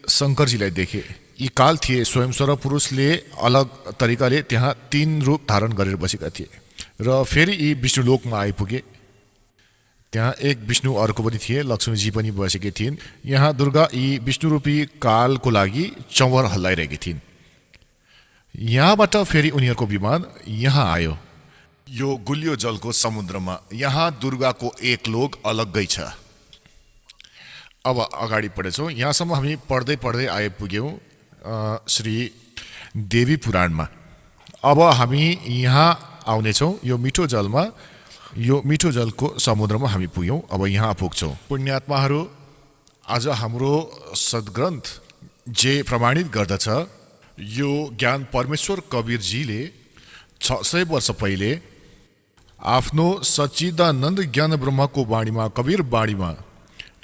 शङ्करजीलाई देखे। यी काल थिए, स्वयं सर्वपुरुषले अलग तरिकाले त्यहाँ 3 रूप धारण गरेर बसेका थिए र फेरि यी विष्णुलोकमा आइपुगे। त्यहाँ एक विष्णु अर्को पनि थिए, लक्ष्मीजी पनि बसेकी थिइन्। यहाँ दुर्गा यी विष्णुरूपी कालको लागि चौवर हल्लाइरहेकी थिइन्। यहाँबाट फेरि उनीहरूको विमान यहाँ आयो, यो गुलियो जलको समुद्रमा। यहाँ दुर्गाको एक लोक अलग्गै छ। अब अगाडि बढेछौँ। यहाँसम्म हामी पढ्दै पढ्दै आइपुग्यौँ श्री देवी पुराणमा। अब हामी यहाँ आउनेछौँ यो मिठो जलमा। यो मिठो जलको समुद्रमा हामी पुग्यौँ। अब यहाँ पुग्छौँ। पुण्यात्माहरू, आज हाम्रो सद्ग्रन्थ जे प्रमाणित गर्दछ, यो ज्ञान परमेश्वर कवीरजीले 600 वर्ष पहिले आफ्नो सच्चिदानन्द ज्ञान ब्रह्मको बाणीमा, कवीर बाणीमा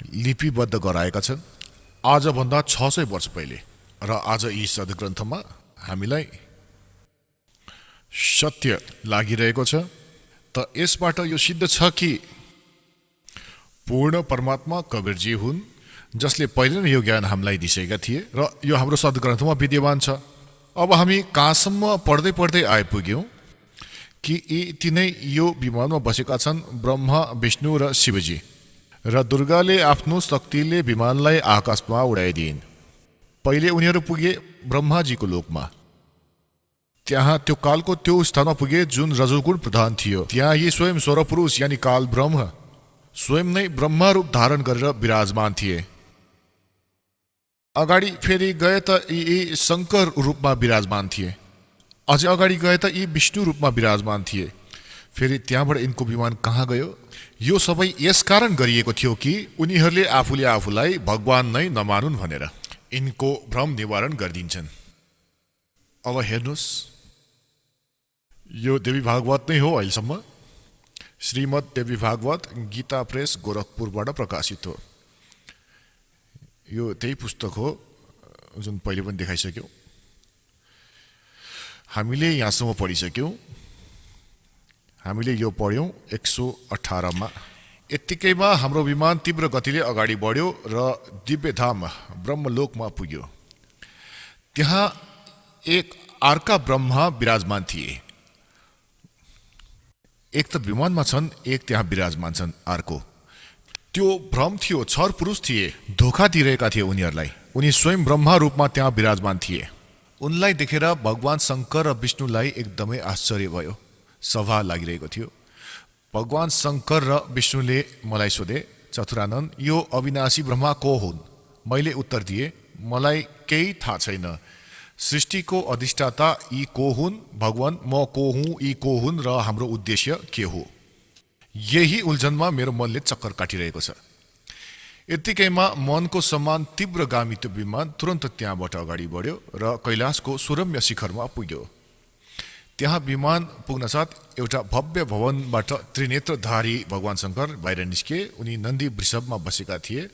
लिपिबद्ध गराएका छन्। आजभन्दा 600 वर्ष पहिले। र आज यी सद्ग्रन्थमा हामीलाई सत्य लागिरहेको छ। त यसबाट यो सिद्ध छ कि पूर्ण परमात्मा कवीरजी हुन्, जसले पहिले नै यो ज्ञान हामीलाई दिएका थिए र यो हाम्रो सद्ग्रन्थमा विद्यमान छ। अब हामी कहाँसम्म पढ्दै पढ्दै आइपुग्यौँ कि यी तिनै यो विमानमा बसेका छन् ब्रह्मा, विष्णु र शिवजी। र दुर्गाले आफ्नो शक्तिले विमानलाई आकाशमा उडाइदिइन्। पहिले उनीहरू पुगे ब्रह्माजीको लोकमा। त्यहाँ त्यो कालको त्यो स्थानमा पुगे जुन रजोगुण प्रधान थियो। त्यहाँ यी स्वयं सर्वपुरुष यानी काल ब्रह्म स्वयं नै ब्रह्मा रूप धारण गरेर विराजमान थिए। अगाडि फेरि गए त यी शङ्कर रूपमा विराजमान थिए। अझै अगाडि गए त यी विष्णु रूपमा विराजमान थिए। फेरि त्यहाँबाट यिनको विमान कहाँ गयो? यो सबै यसकारण गरिएको थियो कि उनीहरूले आफूले आफूलाई भगवान नै नमानुन् भनेर यिनको भ्रम निवारण गरिदिन्छन्। अब हेर्नुहोस्, यो देवी भागवत नै हो। अहिलेसम्म श्रीमद् देवी भागवत गीता प्रेस गोरखपुरबाट प्रकाशित हो। यो त्यही पुस्तक हो जुन पहिले पनि देखाइसक्यो। हामीले यहाँसम्म पढिसक्यौँ। हामीले यो पढ्यौँ 118 मा। यत्तिकैमा हाम्रो विमान तीव्र गतिले अगाडि बढ्यो र दिव्यधाम ब्रह्मलोकमा पुग्यो। त्यहाँ एक अर्का ब्रह्मा विराजमान थिए। एक त विमानमा छन्, एक त्यहाँ विराजमान छन् अर्को। त्यो भ्रम थियो, छर पुरुष थिए, धोका दिइरहेका थिए उनीहरूलाई। उनी स्वयं ब्रह्मा रूपमा त्यहाँ विराजमान थिए। उनलाई देखेर भगवान शङ्कर र विष्णुलाई एकदमै आश्चर्य भयो। सभा लागिरहेको थियो। भगवान शङ्कर र विष्णुले मलाई सोधे, चतुरानन्द, यो अविनाशी ब्रह्मा को हुन्? मैले उत्तर दिए, मलाई केही थाहा छैन। सृष्टिको अधिष्ठाता यी को हुन्? भगवान म को हुँ? यी को हुन्? र हाम्रो उद्देश्य के हो? यही उल्झनमा मेरो मनले चक्कर काटिरहेको छ। यत्तिकैमा मनको समान तीव्रगामी त्यो विमान तुरन्त त्यहाँबाट अगाडि बढ्यो र कैलाशको सुरम्य शिखरमा पुग्यो। त्यहाँ विमान पुग्न साथ एउटा भव्य भवनबाट त्रिनेत्रधारी भगवान शङ्कर बाहिर निस्के। उनी नन्दी वृषभमा बसेका थिए।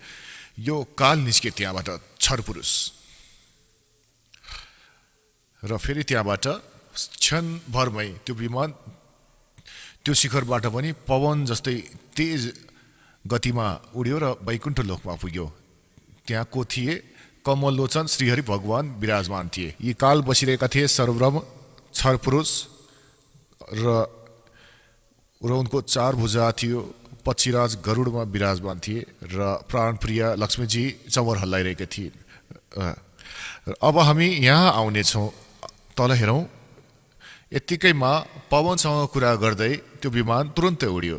यो काल निस्के त्यहाँबाट, छरपुरुष। र फेरि त्यहाँबाट क्षणभरमै त्यो विमान त्यो शिखरबाट पनि पवन जस्तै तेज गतिमा उड्यो र वैकुण्ठ लोकमा पुग्यो। त्यहाँ को थिए? कमलोचन श्रीहरि भगवान विराजमान थिए। यी काल बसिरहेका थिए सर्वब्रह्म, छरपुरुष र उनको 4 भुजा थियो। पक्षीराज गरुडमा विराजमान थिए र प्राणप्रिय लक्ष्मीजी चमर हल्लाइरहेका थिए। अब हामी यहाँ आउनेछौँ। तल हेरौँ। यत्तिकैमा पवनसँग कुरा गर्दै त्यो विमान तुरन्तै उड्यो।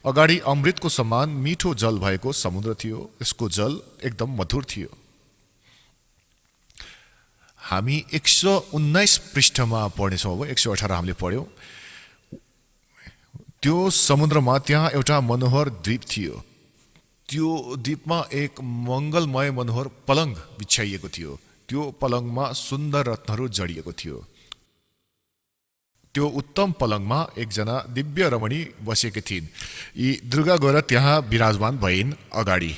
अगाडि अमृतको समान मिठो जल भएको समुद्र थियो। यसको जल एकदम मधुर थियो। हामी 119 पृष्ठमा पढ्नेछौँ। अब 118 हामीले पढ्यौँ। त्यो समुद्रमा त्यहाँ एउटा मनोहर द्वीप थियो। त्यो द्वीपमा एक मङ्गलमय मनोहर पलङ बिछाइएको थियो। त्यो पलङमा सुन्दर रत्नहरू जडिएको थियो। त्यो उत्तम पलङमा एकजना दिव्य रमणी बसेकी थिइन्। यी दुर्गा गएर त्यहाँ विराजमान भइन् अगाडि।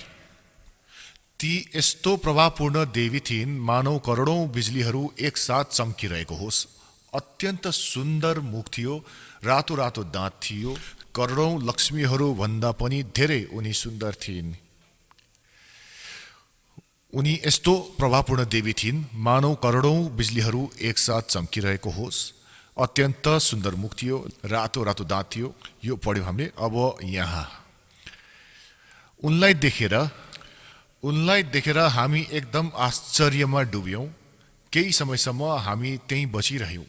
ती यस्तो प्रभावपूर्ण देवी थिइन्, मानव करोडौँ बिजुलीहरू एकसाथ चम्किरहेको होस्। अत्यन्त सुन्दर मुख थियो, रातो रातो दाँत थियो। करोडौँ लक्ष्मीहरू भन्दा पनि धेरै उनी सुन्दर थिइन्। उनी यस्तो प्रभावपूर्ण देवी थिइन्, मानव करोडौँ बिजुलीहरू एकसाथ चम्किरहेको होस्। अत्यन्त सुन्दर मुख थियो, रातो रातो दाँत थियो। यो पढ्यौँ हामीले। अब यहाँ उनलाई देखेर हामी एकदम आश्चर्यमा डुब्यौँ। केही समयसम्म हामी त्यहीँ बसिरह्यौँ।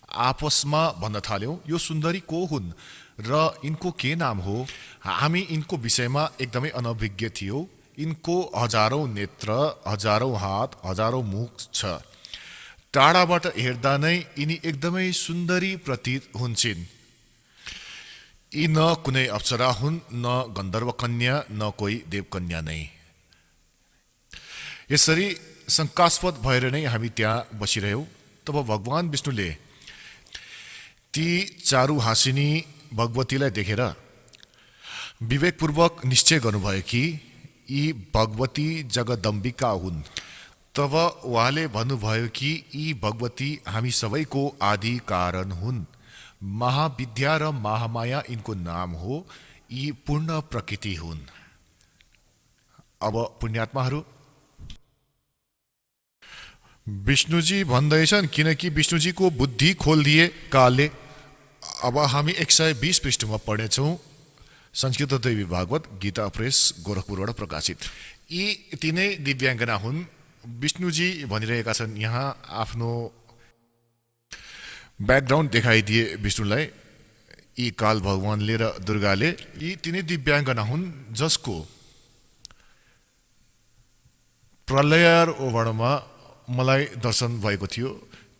आपसमा भन्न थाल्यौँ, यो सुन्दरी को हुन् र यिनको के नाम हो? हामी यिनको विषयमा एकदमै अनभिज्ञ थियौँ। यिनको हजारौँ नेत्र, हजारौँ हात, हजारौँ मुख छ। टाढाबाट हेर्दा नै यिनी एकदमै सुन्दरी प्रतीत हुन्छन्। यी न कुनै अप्सरा हुन्, न गन्धर्व कन्या, न कोही देवकन्या नै। यसरी शङ्कास्पद भएर नै हामी त्यहाँ बसिरह्यौँ। तब भगवान विष्णुले ती चारुहासिनी भगवतीलाई देखेर विवेकपूर्वक निश्चय गर्नुभयो कि यी भगवती जगदम्बिका हुन्। तब उहाँले भन्नुभयो कि यी भगवती हामी सबैको आदि कारण हुन्। महाविद्या र महामाया यिनको नाम हो। यी पूर्ण प्रकृति हुन्। अब पुण्यात्माहरू, विष्णुजी भन्दैछन् किनकि विष्णुजीको बुद्धि खोलिदिए कालले। अब हामी 120 पृष्ठमा पढ्नेछौँ। संस्कृत देवी भागवत, गीता प्रेस, गोरखपुरबाट प्रकाशित। यी तिनै दिव्याङ्गना हुन्। विष्णुजी भनिरहेका छन् यहाँ आफ्नो ब्याकग्राउन्ड देखाइदिए विष्णुलाई। यी काल भगवानले र दुर्गाले। यी तिनै दिव्याङ्गना हुन् जसको प्रलयारोहणमा मलाई दर्शन भएको थियो।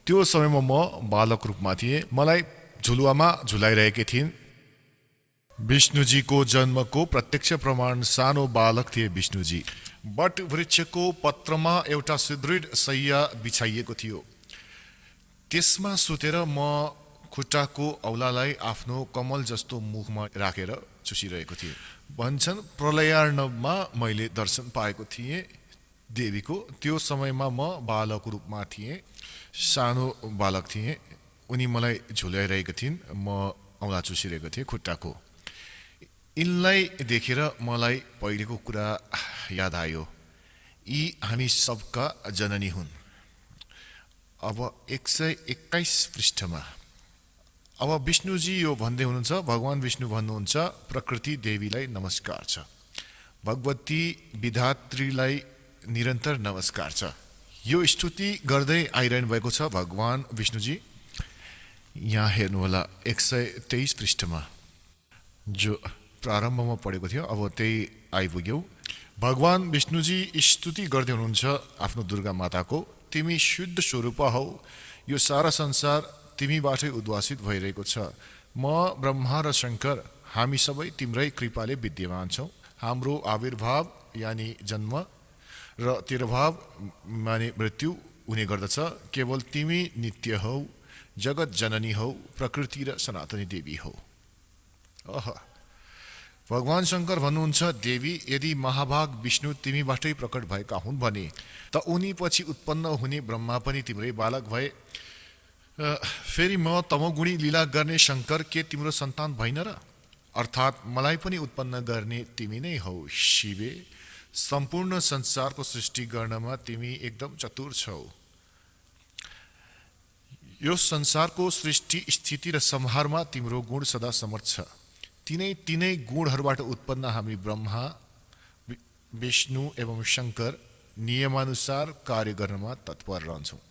त्यो समयमा म बालक रूपमा थिएँ। मलाई झुलुवामा झुलाइरहेकी थिइन्। विष्णुजीको जन्मको प्रत्यक्ष प्रमाण सानो बालक थिए विष्णुजी। बट वृक्षको पत्रमा एउटा सुदृढ शय्या बिछाइएको थियो। त्यसमा सुतेर म खुट्टाको औलालाई आफ्नो कमल जस्तो मुखमा राखेर चुसिरहेको थिएँ। भन्छन् प्रलयार्णवमा मैले दर्शन पाएको थिएँ देवीको। त्यो समयमा म बालक रूपमा थिएँ, सानो बालक थिएँ। उनी मलाई झुल्याइरहेका थिइन्, म औँला चुसिरहेको थिएँ खुट्टाको। यिनलाई देखेर मलाई पहिलेको कुरा याद आयो। यी हामी सबका जननी हुन्। अब 121 पृष्ठमा अब विष्णुजी यो भन्दै हुनुहुन्छ, भगवान विष्णु भन्नुहुन्छ, प्रकृति देवीलाई नमस्कार छ, भगवती विधात्रीलाई निरन्तर नमस्कार छ। यो स्तुति गर्दै आइरहनु भएको छ भगवान विष्णुजी। यहाँ हेर्नुहोला 123 पृष्ठमा जो प्रारम्भमा पढेको थियो, अब त्यही आइपुग्यौ। भगवान विष्णुजी स्तुति गर्दै हुनुहुन्छ आफ्नो दुर्गा माताको। तिमी शुद्ध स्वरूप हौ, यो सारा संसार तिमीबाटै उद्भासित भइरहेको छ। म ब्रह्मा र शङ्कर हामी सबै तिम्रै कृपाले विद्यमान छौँ। हाम्रो आविर्भाव यानि जन्म र तिरोभाव माने मृत्यु हुने गर्दछ। केवल तिमी नित्य हौ, जगत जननी हौ, प्रकृति र सनातनी देवी हौ। भगवान शङ्कर भन्नुहुन्छ, देवी यदि महाभाग विष्णु तिमीबाटै प्रकट भएका हुन् भने त उनी पछि उत्पन्न हुने ब्रह्मा पनि तिम्रै बालक भए। फेरि म तमोगुणी लीला गर्ने शङ्कर के तिम्रो सन्तान भइन र? अर्थात् मलाई पनि उत्पन्न गर्ने तिमी नै हौ शिवे। सम्पूर्ण संसारको सृष्टि गर्नमा तिमी एकदम चतुर छौ। यो संसारको सृष्टि स्थिति र संहारमा तिम्रो गुण सदा समर्थ छ। तिनै गुणहरूबाट उत्पन्न हामी ब्रह्मा विष्णु एवं शङ्कर नियमानुसार कार्य गर्नमा तत्पर रहन्छौँ।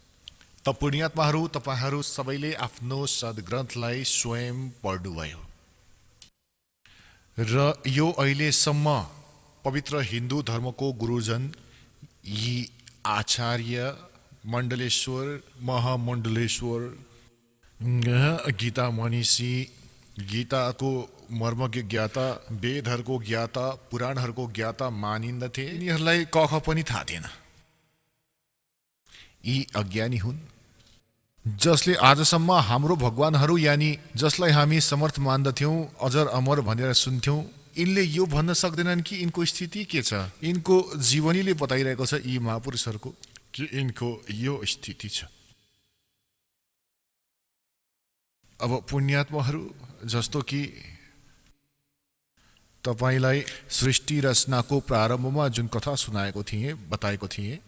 त पुण्यात्माहरू, तपाईहरू सबैले आफ्नो सद्ग्रन्थलाई स्वयं पढ्नुभयो र यो अहिलेसम्म पवित्र हिन्दू धर्मको गुरुजन यी आचार्य मण्डलेश्वर, महामण्डलेश्वर, गीता मनीषी, गीताको मर्मज्ञ ज्ञाता, वेदहरूको ज्ञाता, पुराणहरूको ज्ञाता मानिन्दथे। यिनीहरूलाई कख पनि थाहा थिएन। यी अज्ञानी हुन् जसले आजसम्म हाम्रो भगवानहरू यानि जसलाई हामी समर्थ मान्दथ्यौँ, अजर अमर भनेर सुन्थ्यौँ, यिनले यो भन्न सक्दैनन् कि यिनको स्थिति के छ। यिनको जीवनीले बताइरहेको छ यी महापुरुषहरूको कि यिनको यो स्थिति छ। अब पुण्यात्माहरू, जस्तो कि तपाईलाई सृष्टि रचनाको प्रारम्भमा जुन कथा सुनाएको थिएँ, बताएको थिएँ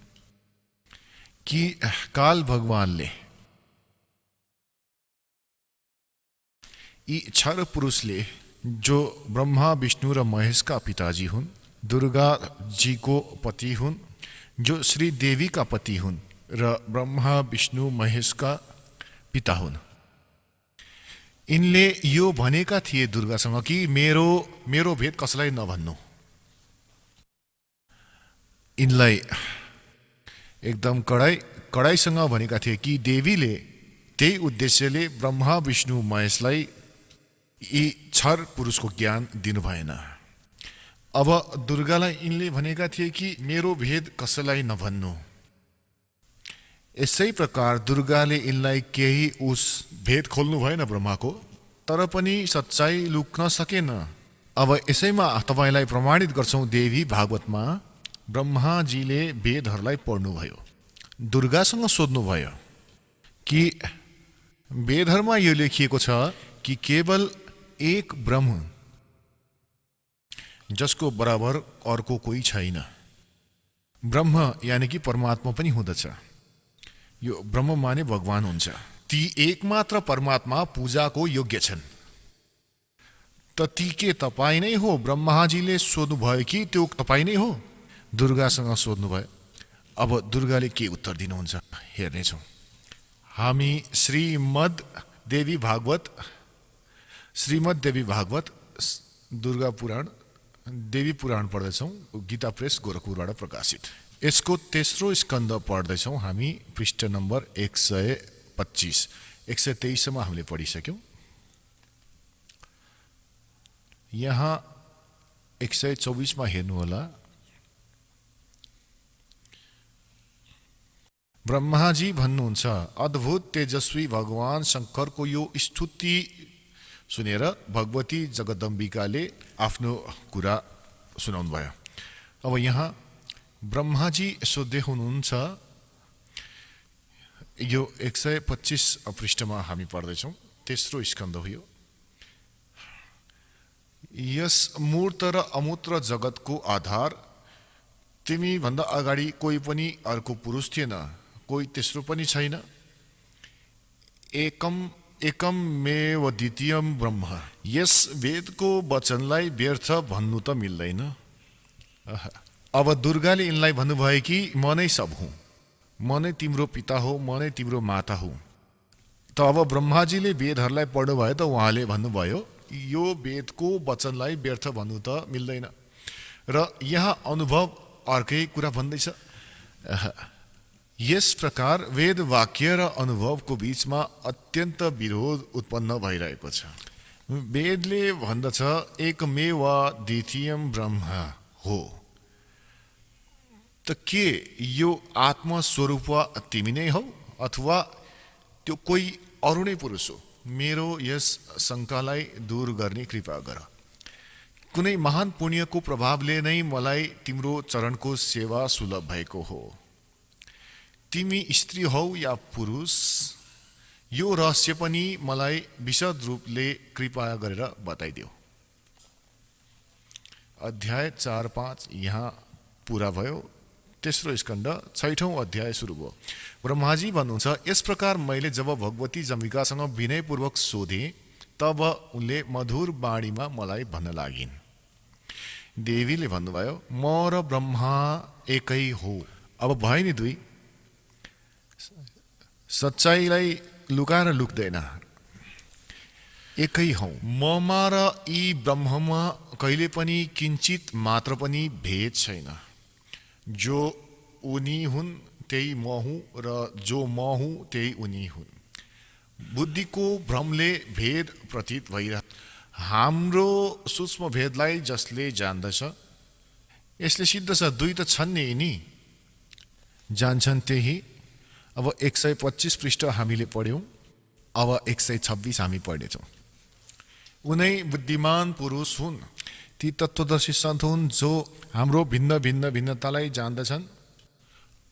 कि काल भगवानले यी क्षर पुरुषले जो ब्रह्मा विष्णु र महेशका पिताजी हुन्, दुर्गा जीको पति हुन्, जो श्री देवीका पति हुन् र ब्रह्मा विष्णु महेशका पिता हुन्, यिनले यो भनेका थिए दुर्गासँग कि मेरो भेद कसैलाई नभन्नु। यिनलाई एकदम कडाइसँग भनेका थिए कि देवीले त्यही उद्देश्यले ब्रह्मा विष्णु महेशलाई यी क्षर पुरुषको ज्ञान दिनु भएन। अब दुर्गालाई यिनले भनेका थिए कि मेरो भेद कसैलाई नभन्नु। यसै प्रकार दुर्गाले यिनलाई केही उस भेद खोल्नु भएन ब्रह्माको, तर पनि सच्चाइ लुक्न सकेन। अब यसैमा तपाईलाई प्रमाणित गर्छौं, देवी भागवतमा ब्रह्माजीले वेदहरूलाई पढ्नुभयो, दुर्गासँग सोध्नुभयो कि वेदहरूमा यो लेखिएको छ कि केवल एक ब्रह्म जसको बराबर अर्को कोही छैन। ब्रह्म यानि कि परमात्मा पनि हुँदछ। यो ब्रह्म माने भगवान हुन्छ। ती एकमात्र परमात्मा पूजाको योग्य छन्। त ती के तपाईँ नै हो? ब्रह्माजीले सोध्नुभयो कि त्यो तपाईँ नै हो? दुर्गासँग सोध्नुभयो। अब दुर्गाले के उत्तर दिनुहुन्छ हेर्नेछौँ। हामी श्रीमद् देवी भागवत दुर्गा पुराण देवी पुराण पढ्दैछौँ, गीता प्रेस गोरखपुरबाट प्रकाशित। यसको तेस्रो स्कन्द पढ्दैछौँ हामी, पृष्ठ नम्बर 125। 123सम्म हामीले पढिसक्यौँ। यहाँ 124मा हेर्नुहोला। ब्रह्माजी भन्नुहुन्छ, अद्भुत तेजस्वी भगवान शङ्करको यो स्तुति सुनेर भगवती जगदम्बिकाले आफ्नो कुरा सुनाउनु भयो। अब यहाँ ब्रह्माजी सोध्दै हुनुहुन्छ, यो 125 पृष्ठमा हामी पढ्दैछौँ। तेस्रो स्कन्द हो यो। यस मूर्त र अमूर्त जगतको आधार तिमी भन्दा अगाडि कोही पनि अर्को पुरुष थिएन, कोही तेस्रो पनि छैन। एकमेव द्वितीयम ब्रह्म। यस वेदको वचनलाई व्यर्थ भन्नु त मिल्दैन। अब दुर्गाले यिनलाई भन्नुभयो कि म नै सब हुँ, म नै तिम्रो पिता हो, म नै तिम्रो माता हुँ। त अब ब्रह्माजीले वेदहरूलाई पढ्नुभयो त उहाँले भन्नुभयो यो वेदको वचनलाई व्यर्थ भन्नु त मिल्दैन। र यहाँ अनुभव अर्कै कुरा भन्दैछ। यस प्रकार वेद वाक्य र अनुभवको बीचमा अत्यन्त विरोध उत्पन्न भइरहेको छ। वेदले भन्दछ एकमेव द्वितीयम ब्रह्म हो, त के यो आत्मस्वरूप तिमी नै हौ अथवा त्यो कोही अरू नै पुरुष हो? मेरो यस शङ्कालाई दूर गर्ने कृपा गर। कुनै महान पुण्यको प्रभावले नै मलाई तिम्रो चरणको सेवा सुलभ भएको हो। तिमी स्त्री हौ या पुरुष, यो रहस्य पनि मलाई विशद रूपले कृपा गरेर बताइदेऊ। अध्याय 4-5 यहाँ पुरा भयो। तेस्रो स्कन्द 6औं अध्याय सुरु भयो। ब्रह्माजी भन्नुहुन्छ यस प्रकार मैले जब भगवती जम्बिकासँग विनयपूर्वक सोधेँ तब उनले मधुर बाणीमा मलाई भन्न लागिन्। देवीले भन्नुभयो म र ब्रह्मा एकै हो। अब भयो नि दुई। सच्चाइलाई लुकाएर लुक्दैन, एकै हौ। ममा र यी ब्रह्ममा कहिले पनि किञ्चित मात्र पनि भेद छैन। जो उनी हुन् त्यही म हुँ र जो म हुँ त्यही उनी हुन्। बुद्धिको भ्रमले भेद प्रतीत भइरह। हाम्रो सूक्ष्म भेदलाई जसले जान्दछ यसले सिद्ध छ दुई त छन् नि यिनी, जान्छन् त्यही। अब 125 पृष्ठ हामीले पढ्यौँ। अब 126 हामी पढ्नेछौँ। उनै बुद्धिमान पुरुष हुन्, ती तत्त्वदर्शी सन्त हुन् जो हाम्रो भिन्न भिन्न भिन्नतालाई जान्दछन्।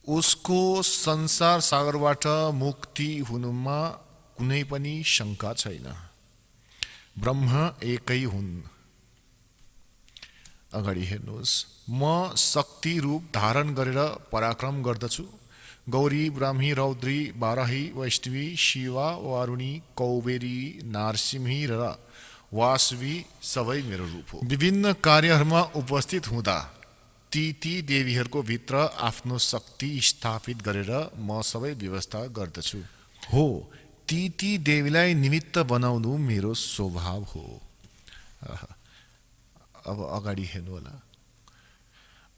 उसको संसार सागरबाट मुक्ति हुनुमा कुनै पनि शङ्का छैन। ब्रह्म एकै हुन्। अगाडि हेर्नुहोस्, म शक्ति रूप धारण गरेर पराक्रम गर्दछु। गौरी, ब्राह्मी, रौद्री, बाराही, वैष्णवी, शिवा, वारुणी, कौबेरी, नारसिंही र वासवी सबै मेरो रूप हो। विभिन्न कार्यहरूमा उपस्थित हुँदा ती देवीहरूको भित्र आफ्नो शक्ति स्थापित गरेर म सबै व्यवस्था गर्दछु। हो, ती देवीलाई निमित्त बनाउनु मेरो स्वभाव हो। अब अगाडि हेर्नु होला।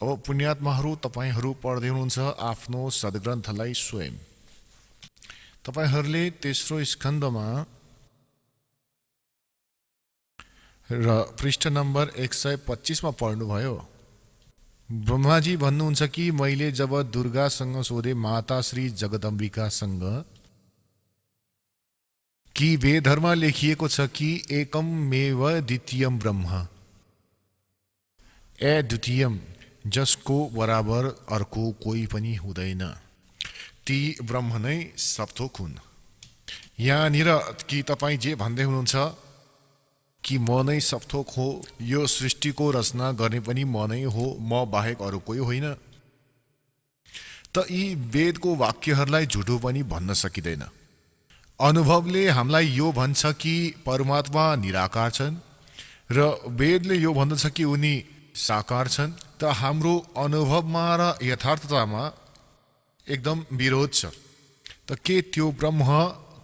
अब पुण्यात्माहरू तपाईहरू पढ्दै हुनुहुन्छ आफ्नो सद्ग्रन्थलाई स्वयं। तपाईहरूले तेस्रो स्कन्दमा र पृष्ठ नम्बर 125 पढ्नुभयो। ब्रह्माजी भन्नुहुन्छ कि मैले जब दुर्गासँग सोधे माता श्री जगदम्बिकासँग कि वेदहरूमा लेखिएको छ कि एकमेव द्वितीयम ब्रह्म, अद्वितीयम, जसको बराबर अर्को कोही पनि हुँदैन, ती ब्रह्म नै सपथोक हुन्। यहाँनिर कि तपाईँ जे भन्दै हुनुहुन्छ कि म नै सपथोक हो, यो सृष्टिको रचना गर्ने पनि म नै हो, म बाहेक अरू कोही होइन, त यी वेदको वाक्यहरूलाई झुटो पनि भन्न सकिँदैन। अनुभवले हामीलाई यो भन्छ कि परमात्मा निराकार छन् र वेदले यो भन्दछ कि उनी साकार छन्। त हाम्रो अनुभवमा र यथार्थतामा एकदम विरोध छ। त के त्यो ब्रह्म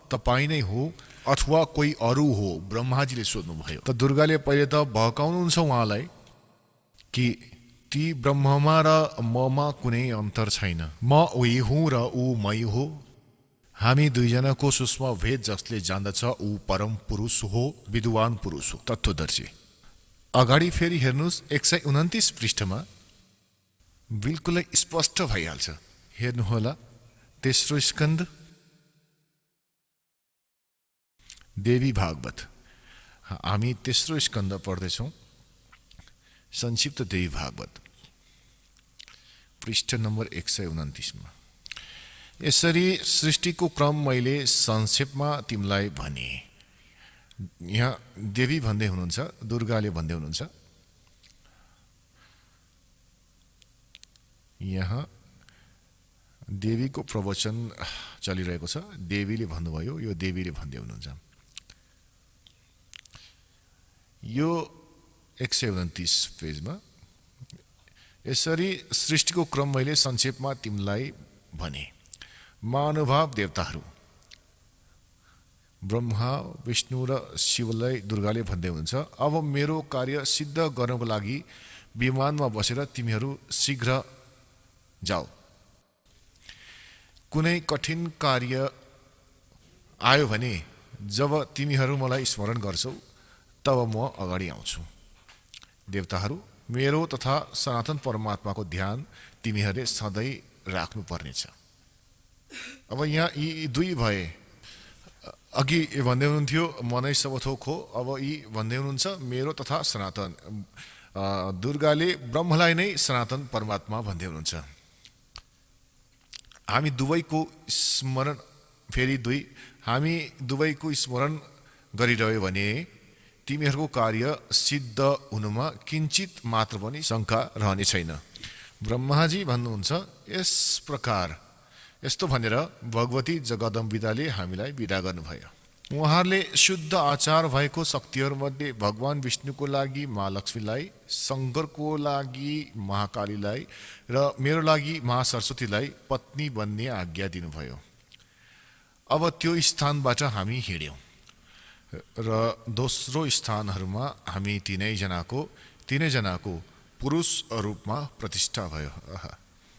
तपाईँ नै हो अथवा कोही अरू हो? ब्रह्माजीले सोध्नुभयो। त दुर्गाले पहिले त भकाउनुहुन्छ उहाँलाई कि ती ब्रह्ममा र ममा कुनै अन्तर छैन। म उही हुँ र ऊ मै हो। हामी दुईजनाको सूक्ष्म भेद जसले जान्दछ ऊ परम पुरुष हो, विद्वान पुरुष हो, तत्त्वदर्शी। अगाडि फेरि हेर्नुहोस् 129 पृष्ठमा बिल्कुलै स्पष्ट भइहाल्छ। हेर्नुहोला तेस्रो स्कन्द देवी भागवत। हामी तेस्रो स्कन्द पढ्दैछौँ। संक्षिप्त देवी भागवत पृष्ठ नम्बर 129 मा यसरी सृष्टिको क्रम मैले संक्षेपमा तिमीलाई भने। यहाँ देवी भन्दै हुनुहुन्छ, दुर्गाले भन्दै हुनुहुन्छ। यहाँ देवीको प्रवचन चलिरहेको छ, देवीले भन्नुभयो, यो देवीले भन्दै हुनुहुन्छ। यो 129 पेजमा यसरी सृष्टिको क्रम मैले संक्षेपमा तिमीलाई भने। महानुभाव देवताहरू ब्रह्मा, विष्णु र शिवलाई दुर्गाले भन्दै हुन्छ, अब मेरो कार्य सिद्ध गर्नको लागि विमानमा बसेर तिमीहरू शीघ्र जाऊ। कुनै कठिन कार्य आयो भने जब तिमीहरू मलाई स्मरण गर्छौ तब म अगाडि आउँछु। देवताहरू, मेरो तथा सनातन परमात्माको ध्यान तिमीहरूले सधैँ राख्नु पर्नेछ। अब यहाँ यी दुई भए। अघि भन्दै हुनुहुन्थ्यो मनै सबथोक हो, अब यी भन्दै हुनुहुन्छ मेरो तथा सनातन। दुर्गाले ब्रह्मलाई नै सनातन परमात्मा भन्दै हुनुहुन्छ। हामी दुवैको स्मरण, फेरि दुई, हामी दुवैको स्मरण गरिरह्यो भने तिमीहरूको कार्य सिद्ध हुनुमा किञ्चित मात्र पनि शङ्का रहने छैन। ब्रह्माजी भन्नुहुन्छ, यस प्रकार यस्तो भनेर भगवती जगदम्बिताले हामीलाई विदा गर्नुभयो। उहाँहरूले शुद्ध आचार भएको शक्तिहरूमध्ये भगवान विष्णुको लागि महालक्ष्मीलाई, शङ्करको लागि महाकालीलाई र मेरो लागि महासरस्वतीलाई पत्नी बन्ने आज्ञा दिनुभयो। अब त्यो स्थानबाट हामी हिँड्यौँ र दोस्रो स्थानहरूमा हामी तिनैजनाको पुरुष रूपमा प्रतिष्ठा भयो।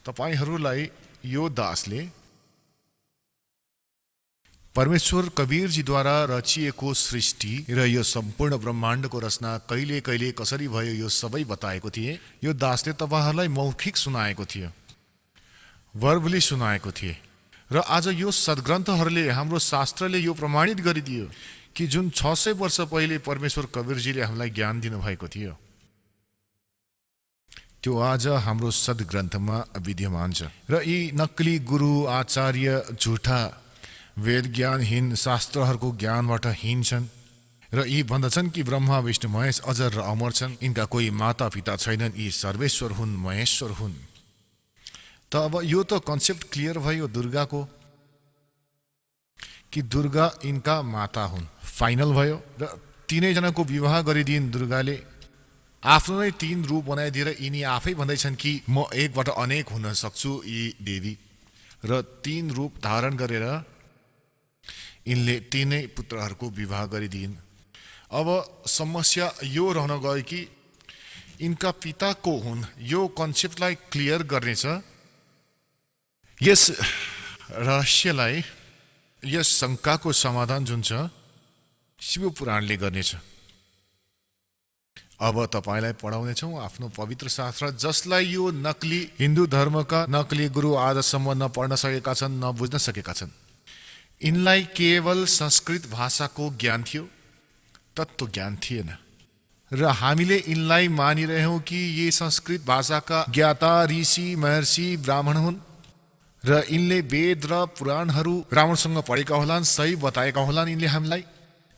तपाईहरूलाई यो दासले परमेश्वर कवीरजीद्वारा रचिएको सृष्टि र यो सम्पूर्ण ब्रह्माण्डको रचना कहिले कहिले कसरी भयो यो सबै बताएको थिए। यो दासले तपाईहरूलाई मौखिक सुनाएको थियो, वर्बली सुनाएको थिए। र आज यो सद्ग्रन्थहरूले, हाम्रो शास्त्रले यो प्रमाणित गरिदियो कि जुन 600 वर्ष पहिले परमेश्वर कवीरजीले हामीलाई ज्ञान दिनुभएको थियो त्यो आज हाम्रो सद्ग्रन्थमा विद्यमान छ। र यी नक्कली गुरु आचार्य झुठा वेद ज्ञानहीन शास्त्रहरूको ज्ञानबाट हीन छन् र यी भन्दछन् कि ब्रह्मा विष्णु महेश अजर र अमर छन्, यिनका कोही माता पिता छैनन्, यी सर्वेश्वर हुन्, महेश्वर हुन्। त अब यो त कन्सेप्ट क्लियर भयो दुर्गाको कि दुर्गा यिनका माता हुन्, फाइनल भयो। र तिनैजनाको विवाह गरिदिइन् दुर्गाले, आफ्नो नै 3 रूप बनाइदिएर यिनी आफै भन्दैछन् कि म एकबाट अनेक हुन सक्छु यी देवी, र 3 रूप धारण गरेर यिनले 3 पुत्रहरूको विवाह गरिदिइन्। अब समस्या यो रहन गयो कि यिनका पिता को हुन्, यो कन्सेप्टलाई क्लियर गर्नेछ। यस रहस्यलाई, यस शङ्काको समाधान जुन छ शिवपुराणले गर्नेछ। अब तपाईलाई पढाउनेछौँ आफ्नो पवित्र शास्त्र, जसलाई यो नकली हिन्दू धर्मका नकली गुरु आजसम्म न पढ्न सकेका छन्, न बुझ्न सकेका छन्। यिनलाई केवल संस्कृत भाषाको ज्ञान थियो, तत्त्व ज्ञान थिएन। र हामीले यिनलाई मानिरहेौँ कि ये संस्कृत भाषाका ज्ञाता ऋषि महर्षि ब्राह्मण हुन् र यिनले वेद र पुराणहरू राम्रोसँग पढेका होलान्, सही बताएका होलान् यिनले हामीलाई।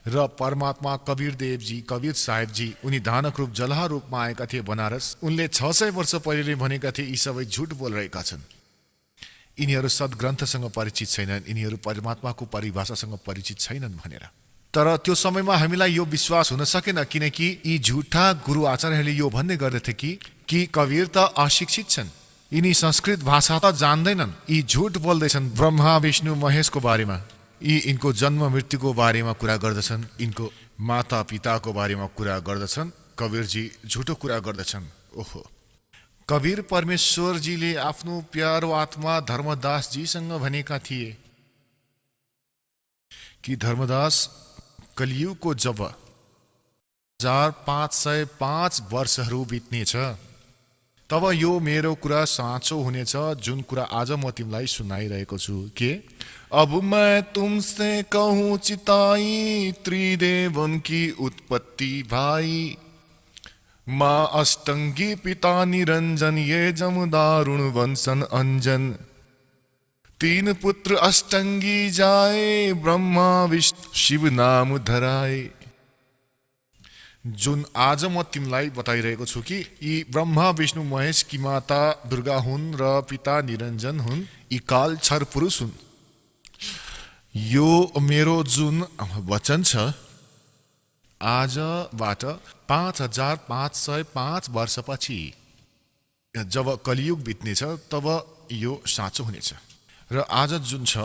र परमात्मा कवीर देवजी, कवीर साहेबजी, उनी धानक रूप जलहा रूपमा आएका थिए बनारस। उनले 600 वर्ष पहिले भनेका थिए यी सबै झुट बोलिरहेका छन्, यिनीहरू सद्ग्रन्थसँग परिचित छैनन्, यिनीहरू परमात्माको परिभाषासँग परिचित छैनन् भनेर। तर त्यो समयमा हामीलाई यो विश्वास हुन सकेन, किनकि यी झुठा गुरु आचार्यहरूले यो भन्ने गर्दथे कि कवीर त अशिक्षित छन्, यिनी संस्कृत भाषा त जान्दैनन्, यी झुट बोल्दैछन् ब्रह्मा विष्णु महेशको बारेमा, यी यिनको जन्म मृत्युको बारेमा कुरा गर्दछन्, यिनको माता पिताको बारेमा कुरा गर्दछन्। कवीरजी झुटो कुरा गर्दछन्। ओहो, कवीर परमेश्वरजीले आफ्नो प्यारो आत्मा धर्मदासजीसँग भनेका थिए कि धर्मदास, कलियुगको जब 1505 वर्षहरू बित्नेछ तब यो मेरो कुरा साँचो हुनेछ, जुन कुरा आज म तिमीलाई सुनाइरहेको छु। के अब मैं तुमसे कहूँ चिताई, त्रिदेवन की उत्पत्ति भाई, माँ अष्टंगी पिता निरंजन, ये जमदारुण वंशन अंजन। तीन पुत्र अष्टंगी जाए, ब्रह्मा विष्णु शिव नाम धराए। जुन आज म तिमीलाई बताइरहेको छु कि यी ब्रह्मा विष्णु महेश की माता दुर्गा हुन् र पिता निरञ्जन हुन्, यी काल छर पुरुष हुन्। यो मेरो जुन वचन छ, आजबाट 5505 वर्षपछि जब कलियुग बित्नेछ तब यो साँचो हुनेछ। र आज जुन छ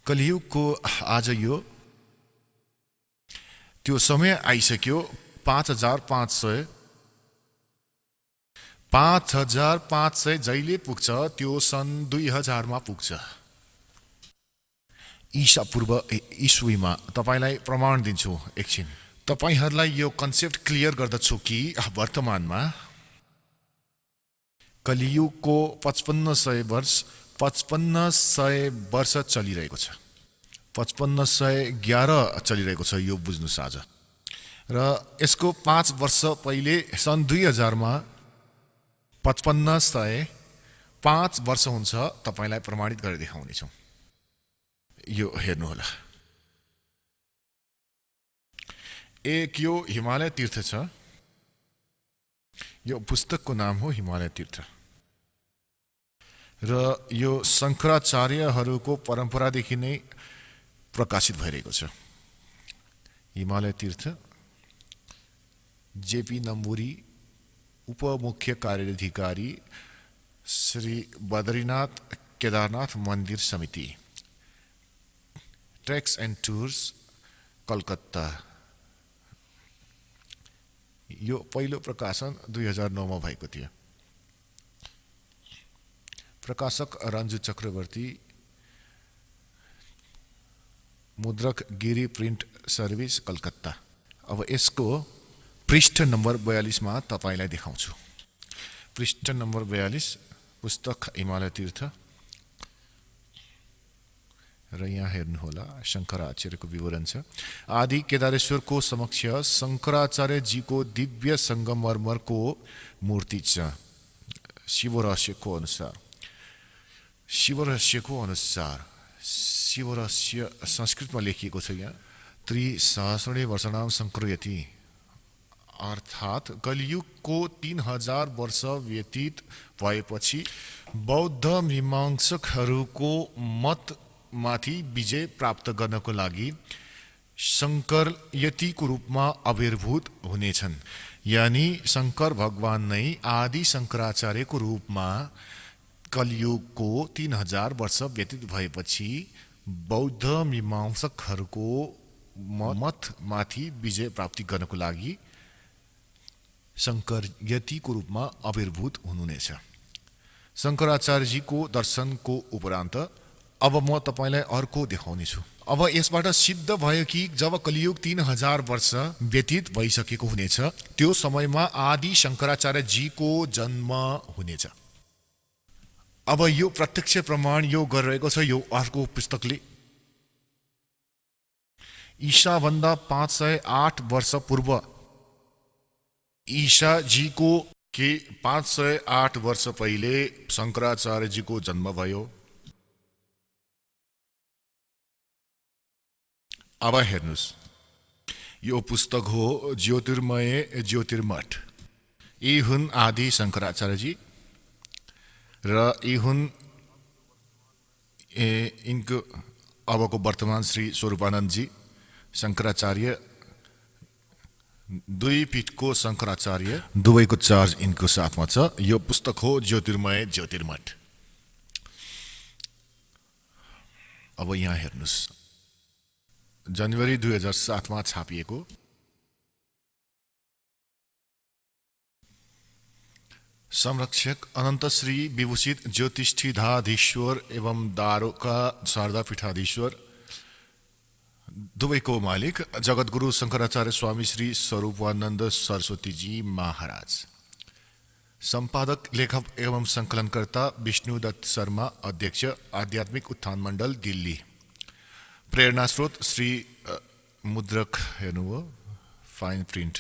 कलियुगको आज यो त्यो समय आइसक्यो। 5500 जहिले पुग्छ त्यो सन् 2000 मा पुग्छ। ईसा पूर्व ईस्वीमा। तपाईलाई प्रमाण दिन्छु एकछिन। तपाईहरूलाई यो कन्सेप्ट क्लियर गर्दछु कि वर्तमानमा कलियुगको 5500 वर्ष चलिरहेको छ। 5511 चलिरहेको छ, यो बुझ्नुस् आज। र यसको 5 वर्ष पहिले सन् 2000 मा 5505 वर्ष हुन्छ। तपाईलाई प्रमाणित गरेर देखाउनेछौँ। यो हेर्नुहोला। एक यो हिमालय तीर्थ छ। यो पुस्तकको नाम हो हिमालय तीर्थ। र यो शङ्कराचार्यहरूको परम्परादेखि नै प्रकाशित भइरहेको छ। हिमालय तीर्थ, जेपी नम्बुरी, उपमुख्य कार्याधिकारी, श्री बद्रीनाथ केदारनाथ मन्दिर समिति, ट्रेक्स एन्ड टुर्स, कलकत्ता। यो पहिलो प्रकाशन 2009 मा भएको थियो। प्रकाशक रञ्जु चक्रवर्ती, मुद्रक गिरी प्रिन्ट सर्भिस, कलकत्ता। अब यसको पृष्ठ नम्बर 42 मा तपाईलाई देखाउँछु। पृष्ठ नम्बर 42, पुस्तक हिमालय तीर्थ। र यहाँ हेर्नुहोला, शङ्कराचार्यको विवरण छ। आदि केदारेश्वरको समक्ष शङ्कराचार्यजीको दिव्य संगमरमरको मूर्ति छ। शिवरहस्यको शिवरहस्य संस्कृतमा लेखिएको छ। यहाँ त्रिसहस्रणे वर्षनाम शङ्करयति, अर्थात् कलियुगको 3000 वर्ष व्यतीत भएपछि बौद्ध मीमांसकहरूको मतमाथि विजय प्राप्त गर्नको लागि शङ्कर यतिको रूपमा आविर्भूत हुनेछन्। यानी शङ्कर भगवान नै आदि शङ्कराचार्यको रूपमा कलियुगको 3000 वर्ष व्यतीत भएपछि बौद्ध मीमांसकहरूको मतमाथि विजय प्राप्ति गर्नको लागि शङ्कर यतिको रूपमा आविर्भूत हुनुहुनेछ। शङ्कराचार्यजीको दर्शनको उपरान्त अब म तपाईलाई अर्को देखाउनेछु। अब यसबाट सिद्ध भयो कि जब कलियुग 3000 वर्ष व्यतीत भइसकेको हुनेछ, त्यो समयमा आदि शङ्कराचार्यजीको जन्म हुनेछ। अब यो प्रत्यक्ष प्रमाण यो गरिरहेको छ यो अर्को पुस्तकले। ईसाभन्दा 508 वर्ष पूर्व ईसाजीको 508 वर्ष पहिले शङ्कराचार्यजीको जन्म भयो। अब हेर्नुस्, यो पुस्तक हो ज्योतिर्मय ज्योतिर्मठ। यी हुन् आदि शङ्कराचार्यजी र यी हुन् यिनको अबको वर्तमान श्री स्वरूपानन्दजी शङ्कराचार्य। दुई पीठको शङ्कराचार्य, दुवैको चार्ज यिनको साथमा छ। यो पुस्तक हो ज्योतिर्मय ज्योतिर्मठ। अब यहाँ हेर्नुस्, जनवरी 2007 मा छापिएको। संरक्षक अनन्त श्री विभूषित ज्योतिष्ठिधाधीश्वर एवं दारोका शारदा पीठाधीश्वर, दुवैको मालिक जगद्गुरु शङ्कराचार्य स्वामी श्री स्वरूपानन्द सरस्वतीजी महाराज। सम्पादक, लेखक एवं सङ्कलनकर्ता विष्णुदत्त शर्मा, अध्यक्ष, आध्यात्मिक उत्थान मण्डल, दिल्ली। प्रेरणा स्रोत श्री मुद्रक हेर्नुभयो, फाइन प्रिन्ट,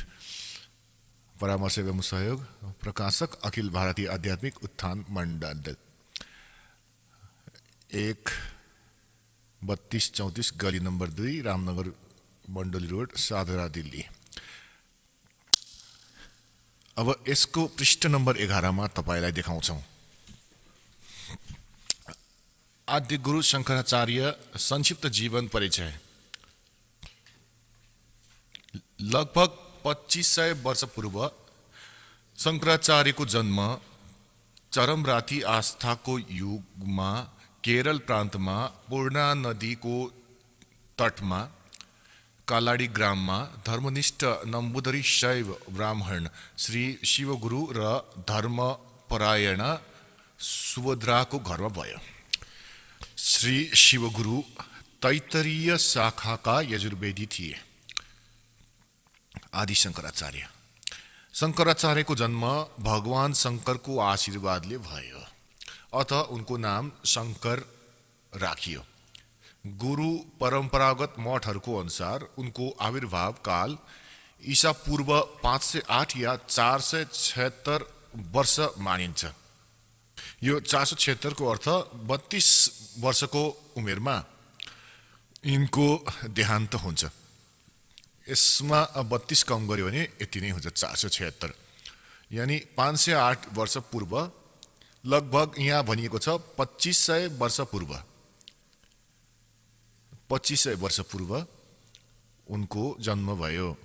परामर्श एवं सहयोग प्रकाशक अखिल भारतीय आध्यात्मिक उत्थान मण्डल 1-32-34 गली नम्बर 2 रामनगर मण्डली रोड साधरा दिल्ली। अब यसको पृष्ठ नम्बर 11 मा तपाईलाई देखाउँछौं। आद्य गुरु शंकराचार्य संक्षिप्त जीवन परिचय। लगभग 2500 वर्ष पूर्व शंकराचार्यको जन्म चरमराती आस्थाको युगमा केरल प्रान्तमा पूर्णा नदीको तटमा कालाडी ग्राममा धर्मनिष्ठ नम्बुदरी शैव ब्राह्मण श्री शिवगुरु र धर्मपरायण सुभद्राको घरमा भयो। श्री शिवगुरु तैत्तरीय शाखाका यजुर्वेदी थिए। आदि शंकराचार्यको जन्म भगवान शंकरको आशीर्वादले भयो, अत उनको नाम शंकर राखियो। गुरु परम्परागत मठहरूको अनुसार उनको आविर्भाव काल ईसा पूर्व 508 या 476 वर्ष मानिन्छ। यो 476 को अर्थ 32 वर्षको उमेरमा यिनको देहान्त हुन्छ। यसमा 32 कम गर्यो भने यति नै हुन्छ 476, यानी 508 वर्ष पूर्व, लगभग यहाँ भनिएको छ 2500 वर्ष पूर्व। 2500 वर्ष पूर्व उनको जन्म भयो।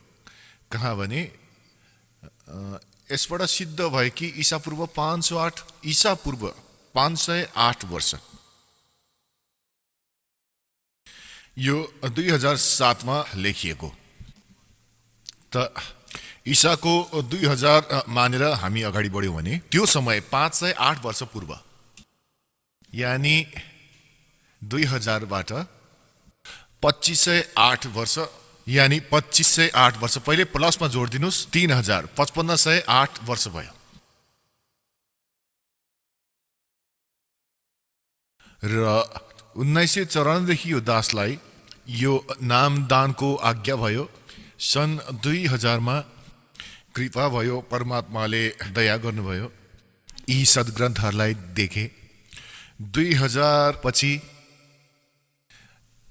कहाँ भने यसबाट सिद्ध भयो कि ईसा पूर्व 508 वर्ष। यो 2007 मा लेखिएको। त ईसाको 2000 मानेर हामी अगाडि बढ्यौं भने त्यो समय 508 वर्ष पूर्व, यानी 2000 बाट 2508 वर्ष, यानी 2508 वर्ष पहिले प्लसमा जोडिदिनुस् 3000, 5508 वर्ष भयो। र 1994 देखि यो दासलाई यो नामदानको आज्ञा भयो। सन् 2000 मा कृपा भयो, परमात्माले दया गर्नुभयो, यी सद्ग्रन्थहरूलाई देखे। 2000 पछि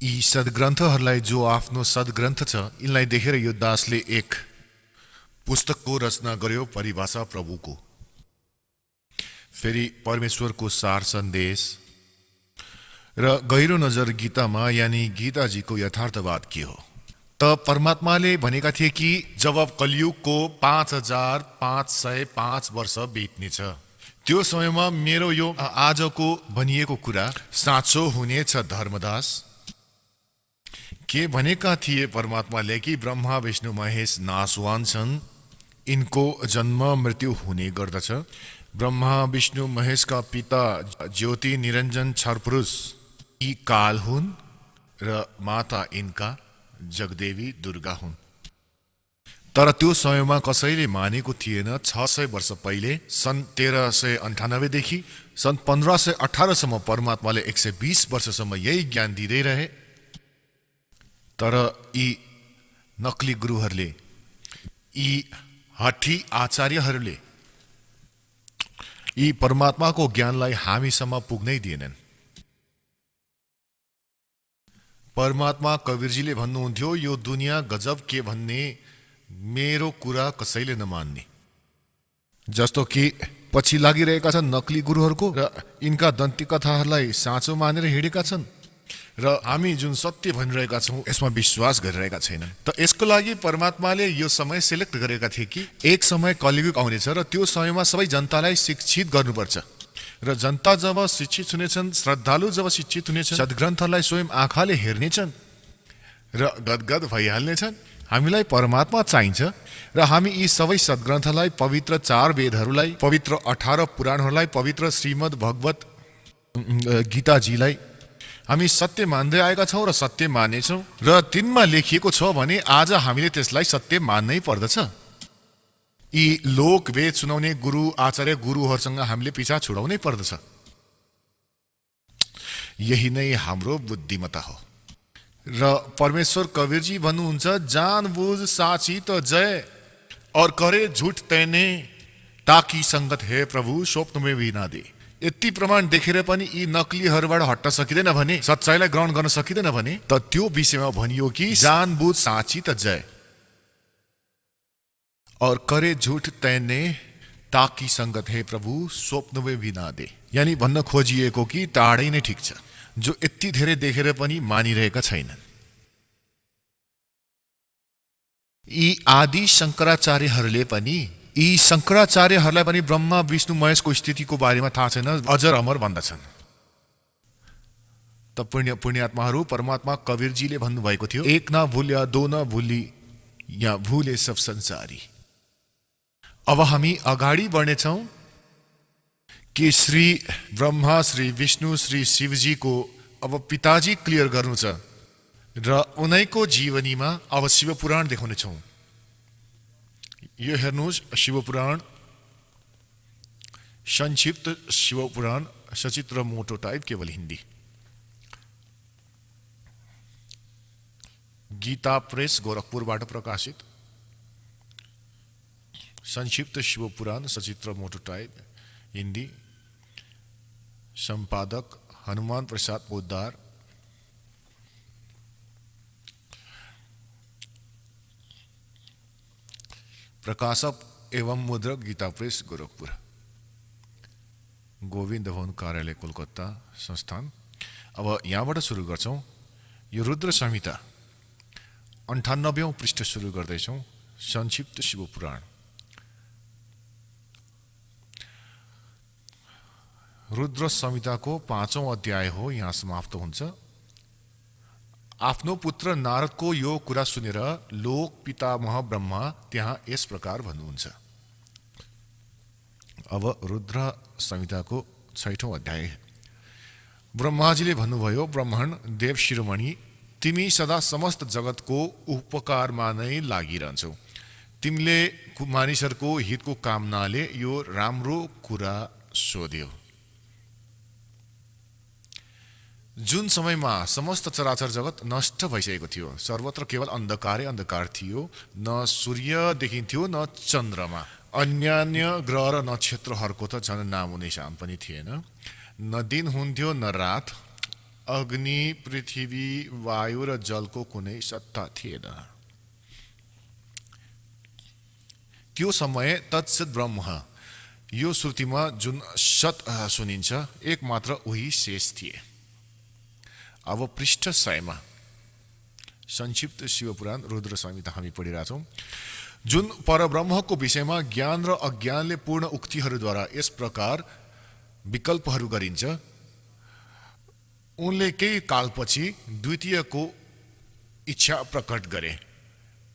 यी सद्ग्रन्थहरूलाई, जो आफ्नो सद्ग्रन्थ छ, यिनलाई देखेर यो दासले एक पुस्तकको रचना गर्यो, परिभाषा प्रभुको। फेरि परमेश्वरको सार सन्देश र गहिरो नजर गीतामा, यानी गीताजीको यथार्थवाद के हो। त परमात्माले भनेका थिए कि जब कलियुगको 5505 वर्ष बित्नेछ, त्यो समयमा मेरो यो आजको भनिएको कुरा साँचो हुनेछ। धर्मदास के भनेका थिए परमात्माले कि ब्रह्मा विष्णु महेश नाशवान छन्, यिनको जन्म मृत्यु हुने गर्दछ। ब्रह्मा विष्णु महेशका पिता ज्योति निरञ्जन क्षरपुरुष यी काल हुन् र माता यिनका जगदेवी दुर्गा हुन्। तर त्यो समयमा कसैले मानेको थिएन। 600 वर्ष पहिले सन् 1398 देखि सन् 1518 सम्म परमात्माले 120 वर्षसम्म यही ज्ञान दिँदै रहे। तर यी नकली गुरुहरूले, यी हठी आचार्यहरूले यी परमात्माको ज्ञानलाई हामीसम्म पुग्नै दिएनन्। परमात्मा कवीरजीले भन्नुहुन्थ्यो, यो दुनियाँ गजब के भन्ने, मेरो कुरा कसैले नमान्ने। जस्तो कि पछि लागिरहेका छन् नकली गुरुहरूको र यिनका दन्ती कथाहरूलाई साँचो मानेर हिँडेका छन्, र हामी जुन सत्य भनिरहेका छौँ यसमा विश्वास गरिरहेका छैनन्। त यसको लागि परमात्माले यो समय सिलेक्ट गरेका थिए कि एक समय कलियुग आउनेछ र त्यो समयमा सबै जनतालाई शिक्षित गर्नुपर्छ। र जनता जब शिक्षित हुनेछन्, श्रद्धालु जब शिक्षित हुनेछन्, सद्ग्रन्थलाई स्वयं आँखाले हेर्नेछन् र गदगद भइहाल्नेछन्। हामीलाई परमात्मा चाहिन्छ र हामी यी सबै सद्ग्रन्थलाई, पवित्र 4 वेदहरूलाई, पवित्र 18 पुराणहरूलाई, पवित्र श्रीमद् भगवत गीताजीलाई हामी सत्य मान्दै आएका छौँ र सत्य मानेछौँ, र तिनमा लेखिएको छ भने आज हामीले त्यसलाई सत्य मान्नै पर्दछ। यी लोक वेद सुनाउने गुरु आचार्य गुरुहरूसँग हामीले पिछा छुडाउनै पर्दछ। यही नै हाम्रो बुद्धिमत्ता हो। र परमेश्वर कवीरजी भन्नुहुन्छ, जान बुझ साची त जय, और करे झुट तैने ताकि संगत हे प्रभु स्वप्नमै भी नदे। यति प्रमाण देखेर पनि यी नक्लीहरूबाट हट्न सकिँदैन भने, सच्चाइलाई ग्रहण गर्न सकिँदैन भने, त त्यो विषयमा भनियो कि जानबुझ साँची त जय। और करे झुट तैने ताकि संगत हे प्रभु स्वप्नमै भी नदे। यानी भन्न खोजिएको कि टाढै नै ठिक छ, जो यति धेरै देखेर पनि मानिरहेका छैनन्। यी आदि शंकराचार्यहरूले पनि ब्रह्मा विष्णु महेशको स्थितिको बारेमा थाहा छैन, अजर अमर भन्दछन्। त पुण्यात्माहरू, परमात्मा कबीरजीले भन्नुभएको थियो, एक न भूल्या दो न भूली या भूले सब संसारी। अब हामी अगाडि बढ्नेछौँ कि श्री ब्रह्मा, श्री विष्णु, श्री शिवजीको अब पिताजी क्लियर गर्नु छ र उनैको जीवनीमा अब शिवपुराण देखाउनेछौँ। यो हेर्नुहोस्, शिवपुराण, संक्षिप्त शिवपुराण, सचित्र मोटो टाइप, केवल हिन्दी। गीता प्रेस गोरखपुरबाट प्रकाशित संक्षिप्त शिवपुराण, सचित्र मोटो टाइप, हिन्दी। संपादक हनुमान प्रसाद पोद्दार। प्रकाशक एवं मुद्रक गीता प्रेस गोरखपुर, गोविन्द भवन कार्यालय कोलकाता संस्थान। अब यहाँबाट सुरु गर्छौँ। यो रुद्र संहिता 98औं पृष्ठ सुरु गर्दैछौँ। संक्षिप्त शिवपुराण। रुद्र संहिताको 5औं अध्याय हो, यहाँ समाप्त हुन्छ। आफ्नो पुत्र नारदको यो कुरा सुनेर लोक पितामह ब्रह्मा त्यहाँ यस प्रकार भन्नुहुन्छ। अब रुद्र संहिताको 6औं अध्याय। ब्रह्माजीले भन्नुभयो, ब्राह्मण देव शिरोमणि, तिमी सदा समस्त जगतको उपकारमा नै लागिरहन्छौ। तिमीले मानिसहरूको हितको कामनाले यो राम्रो कुरा सोध्यो। जुन समयमा समस्त चराचर जगत नष्ट भइसकेको थियो, सर्वत्र केवल अन्धकारै अन्धकार थियो, न सूर्य देखिन्थ्यो न चन्द्रमा, अन्यान्य ग्रह र नक्षत्रहरूको त झन् नामो निशान पनि थिएन, न दिन हुन्थ्यो न रात, अग्नि, पृथ्वी, वायु र जलको कुनै सत्ता थिएन। त्यो समय तत्सत ब्रह्म, यो श्रुतिमा जुन सत सुनिन्छ, एकमात्र उही शेष थिए। अब पृष्ठ 100मा संक्षिप्त शिवपुराण रुद्र संहिता हामी पढिरहेछौँ। जुन परब्रह्मको विषयमा ज्ञान र अज्ञानले पूर्ण उक्तिहरूद्वारा यस प्रकार विकल्पहरू गरिन्छ, उनले केही कालपछि द्वितीयको इच्छा प्रकट गरे।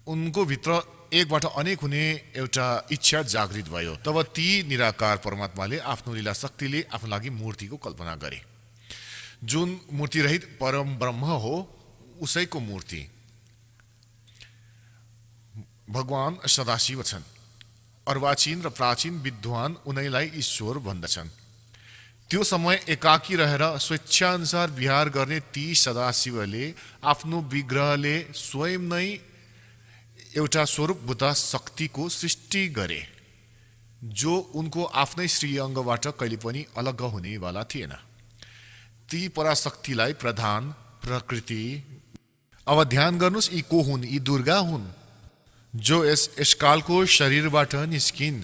उनको भित्र एकबाट अनेक हुने एउटा इच्छा जागृत भयो। तब ती निराकार परमात्माले आफ्नो लीला शक्तिले आफ्नो लागि मूर्तिको कल्पना गरे। जुन मूर्ति रहित परम ब्रह्म हो, उसैको मूर्ति भगवान सदाशिव छन्। अर्वाचीन र प्राचीन विद्वान उनैलाई ईश्वर भन्दछन्। त्यो समय एकाकी रहेर स्वेच्छाअनुसार विहार गर्ने ती सदाशिवले आफ्नो विग्रहले स्वयं नै एउटा स्वरूपभूत शक्तिको सृष्टि गरे, जो उनको आफ्नै श्रीअङ्गबाट कहिले पनि अलग हुनेवाला थिएन। ती पराशक्तिलाई प्रधान प्रकृति। अब ध्यान गर्नुस्, यी को हुन्? यी दुर्गा हुन्, जो यस कालको शरीरबाट निस्किन्।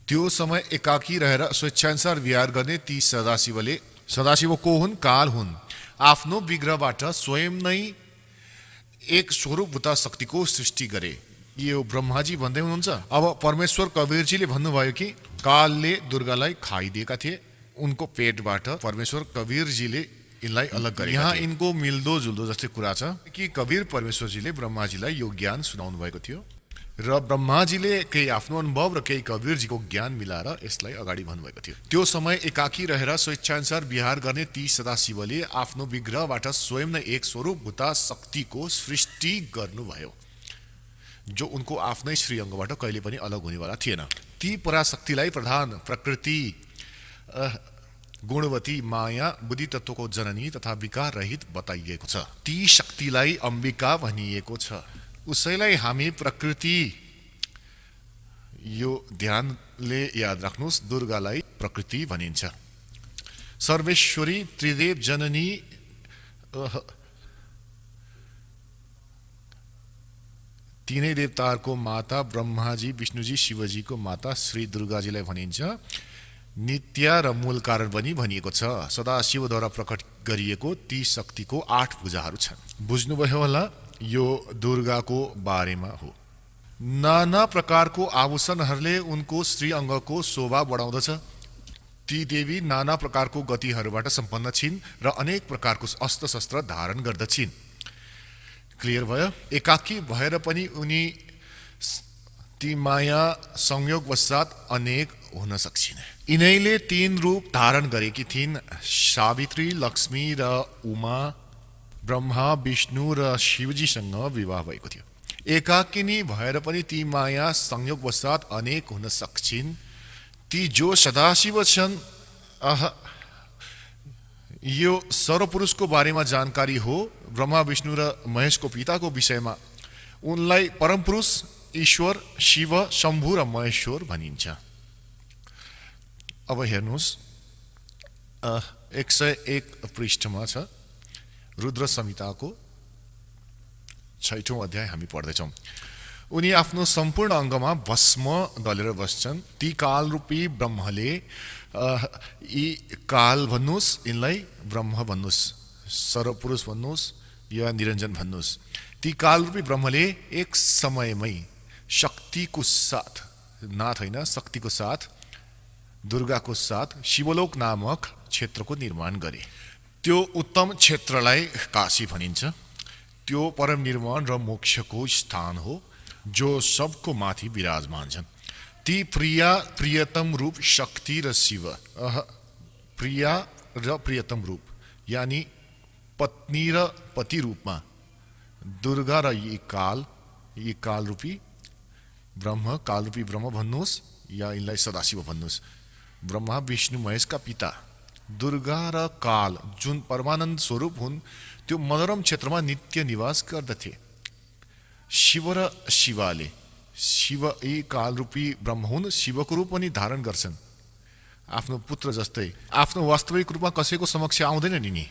त्यो समय एकाकी रहेर स्वेच्छाअनुसार विहार गर्ने ती सदाशिव को हुन्? काल हुन्। आफ्नो विग्रहबाट स्वयं नै एक स्वरूपभूत शक्तिको सृष्टि गरे। यो ब्रह्माजी भन्दै हुनुहुन्छ। अब परमेश्वर कबीरजीले भन्नुभयो कि कालले दुर्गालाई खाइदिएका थिए। उनको पेटबाट परमेश्वर कबीरजीले यिनलाई अलग गरे। यहाँ यिनको मिल्दो जुल्दो जस्तै कुरा छ कि कबीर परमेश्वरजीले ब्रह्माजीलाई यो ज्ञान सुनाउनु भएको थियो र ब्रह्माजीले केही आफ्नो अनुभव र केही कबीरजीको ज्ञान मिलाएर यसलाई अगाडि भन्नुभएको थियो। त्यो समय एकाकी रहेर स्वेच्छाअनुसार विहार गर्ने ती सदाशिवले आफ्नो विग्रहबाट स्वयं नै एक स्वरूपभूत शक्तिको सृष्टि गर्नुभयो, जो उनको आफ्नै श्रीअङ्गबाट कहिले पनि अलग हुनेवाला थिएन। ती पराशक्तिलाई प्रधान प्रकृति, गुणवती, माया, बुद्धि तत्वको जननी तथा विकार रहित बताइएको छ। ती शक्तिलाई अम्बिका भनिएको छ। उसैलाई हामी प्रकृति यो ध्यानले याद राख्नुहोस्, दुर्गालाई प्रकृति भनिन्छ। सर्वेश्वरी, त्रिदेव जननी, तीनै देवताहरूको माता ब्रह्माजी, विष्णुजी, शिवजीको माता श्री दुर्गाजीलाई भनिन्छ। नित्य र मूल कारण पनि भनिएको छ। सदाशिवद्वारा प्रकट गरिएको ती शक्तिको 8 भुजाहरू छन्। बुझ्नुभयो होला, यो दुर्गाको बारेमा हो। नाना प्रकारको आभूषणहरूले उनको श्री अङ्गको शोभा बढाउँदछ। ती देवी नाना प्रकारको गतिहरूबाट सम्पन्न छिन् र अनेक प्रकारको अस्त्र शस्त्र धारण गर्दछिन्। क्लियर भयो? एकाकी भएर पनि उनी ती माया संयोगवशात अनेक हुन सक्छिन्। यिनैले 3 रूप धारण गरेकी थिइन्। सावित्री, लक्ष्मी र उमा। ब्रह्मा, विष्णु र शिवजीसँग विवाह भएको थियो। एकाकिनी भएर पनि ती माया संयोगवशात अनेक हुन सक्छिन्। ती जो सदाशिव छन्, यो सर्वपुरुषको बारेमा जानकारी हो। ब्रह्मा, विष्णु र महेशको पिताको विषयमा उनलाई परमपुरुष, ईश्वर, शिव, शम्भु र महेश्वर भनिन्छ। अब हेर्नुहोस्, 101 पृष्ठमा छ रुद्र संहिताको 6औं अध्याय हामी पढ्दैछौँ। उनी आफ्नो सम्पूर्ण अङ्गमा भस्म दलेर बस्छन्। ती कालरूपी ब्रह्मले, यी काल भन्नुहोस्, यिनलाई ब्रह्म भन्नुहोस्, सर्वपुरुष भन्नुहोस् या निरञ्जन भन्नुहोस्। ती कालरूपी ब्रह्मले एक समयमै शक्तिको साथ, नाथ होइन, शक्तिको साथ, दुर्गाको साथ शिवलोक नामक क्षेत्रको निर्माण गरे। त्यो उत्तम क्षेत्रलाई काशी भनिन्छ। त्यो परम निर्वाण र मोक्षको स्थान हो, जो सबको माथि विराजमान छन्। ती प्रिया, प्रियतम रूप शक्ति र शिव, प्रिया र प्रियतम रूप यानी पत्नी र पति रूपमा दुर्गा र यी कालरूपी ब्रह्म, कालरूपी ब्रह्म भन्नुहोस् या यिनलाई सदाशिव भन्नुहोस्। ब्रह्मा, विष्णु, महेशका पिता दुर्गा र काल जुन परमानन्द स्वरूप हुन्, त्यो मनोरम क्षेत्रमा नित्य निवास गर्दथे। शिव र शिवाले, शिव यी कालरूपी ब्रह्म हुन्, शिवको रूप पनि धारण गर्छन्। आफ्नो पुत्र जस्तै आफ्नो वास्तविक रूपमा कसैको समक्ष आउँदैनन् यिनी।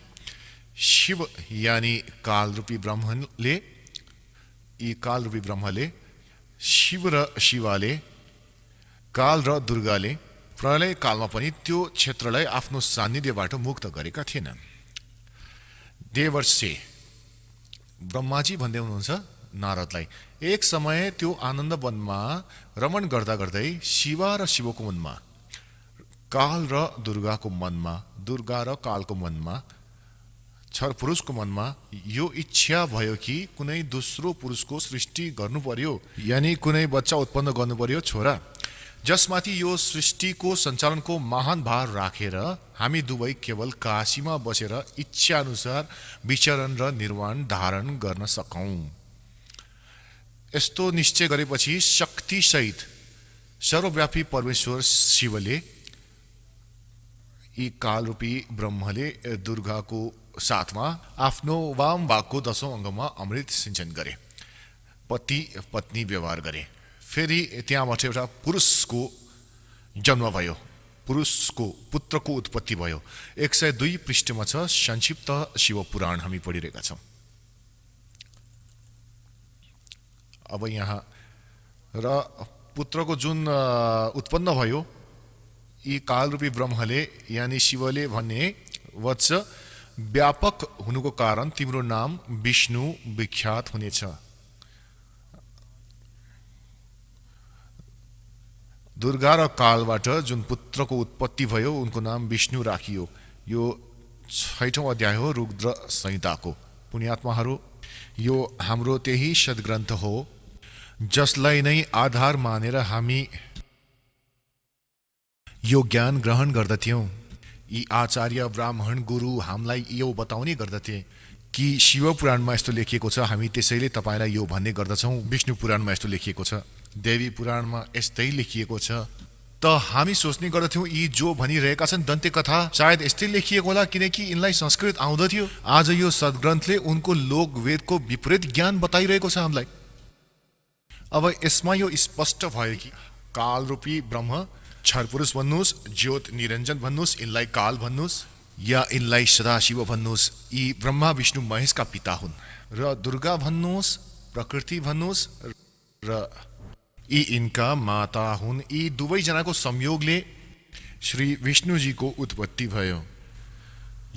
शिव यानी कालरूपी ब्रह्मले, यी कालरूपी ब्रह्मले, शिव र शिवाले, काल र दुर्गाले प्रलय कालमा पनि त्यो क्षेत्रलाई आफ्नो सान्निध्यबाट मुक्त गरेका थिएनन्। देवर्षि ब्रह्माजी भन्दै हुनुहुन्छ नारदलाई, एक समय त्यो आनन्द वनमा रमण गर्दा गर्दै शिवा र शिवको मनमा, काल र दुर्गाको मनमा, दुर्गा र कालको मनमा, छर पुरुषको मनमा यो इच्छा भयो कि कुनै दोस्रो पुरुषको सृष्टि गर्नु पर्यो, यानी कुनै बच्चा उत्पन्न गर्नु पर्यो, छोरा, जसमाथि यो सृष्टिको सञ्चालनको महान भार राखेर हामी दुवै केवल काशीमा बसेर इच्छा अनुसार विचरण र निर्वाण धारण गर्न सकौं। यस्तो निश्चय गरेपछि शक्तिसहित सर्वव्यापी परमेश्वर शिवले, यी कालरूपी ब्रह्मले दुर्गाको साथमा आफ्नो वाम भागको 10औं अङ्गमा अमृत सिञ्चन गरे। पति पत्नी व्यवहार गरे। फेरि त्यहाँबाट एउटा पुरुषको जन्म भयो, पुरुषको पुत्रको उत्पत्ति भयो। 102 पृष्ठमा छ संक्षिप्त शिवपुराण हामी पढिरहेका छौँ। अब यहाँ र पुत्रको जुन उत्पन्न भयो, यी कालरूपी ब्रह्मले यानी शिवले भन्ने, वत्स व्यापक हुनुको कारण तिम्रो नाम विष्णु विख्यात हुनेछ। दुर्गा र कालबाट जुन पुत्रको उत्पत्ति भयो, उनको नाम विष्णु राखियो। यो 6औं अध्याय हो रुद्र संहिताको। पुण्यात्माहरू, यो हाम्रो त्यही सद्ग्रन्थ हो जसलाई नै आधार मानेर हामी यो ज्ञान ग्रहण गर्दथ्यौं। यी आचार्य, ब्राह्मण, गुरु हामीलाई यो बताउने गर्दथे कि शिव पुराणमा यस्तो लेखिएको छ, हामी त्यसैले तपाईँलाई यो भन्ने गर्दछौँ। विष्णु पुराणमा यस्तो लेखिएको छ, देवी पुराणमा यस्तै लेखिएको छ। त हामी सोच्ने गर्दथ्यौँ यी जो भनिरहेका छन् दन्ते कथा सायद यस्तै लेखिएको होला, किनकि यिनलाई संस्कृत आउँदथ्यो। आज यो सद्ग्रन्थले उनको लोक वेदको विपरीत ज्ञान बताइरहेको छ हामीलाई। अब यसमा यो स्पष्ट भयो कि काल रूपी ब्रह्म, क्षरपुरुष भन्नुहोस्, ज्योत निरञ्जन भन्नुहोस्, यिनलाई काल भन्नुहोस् या यिनलाई सदाशिव भन्नुहोस्, यी ब्रह्मा विष्णु महेशका पिता हुन्। र दुर्गा भन्नुहोस्, प्रकृति भन्नुहोस् र यी यिनका माता हुन्। यी दुवैजनाको संयोगले श्री विष्णुजीको उत्पत्ति भयो।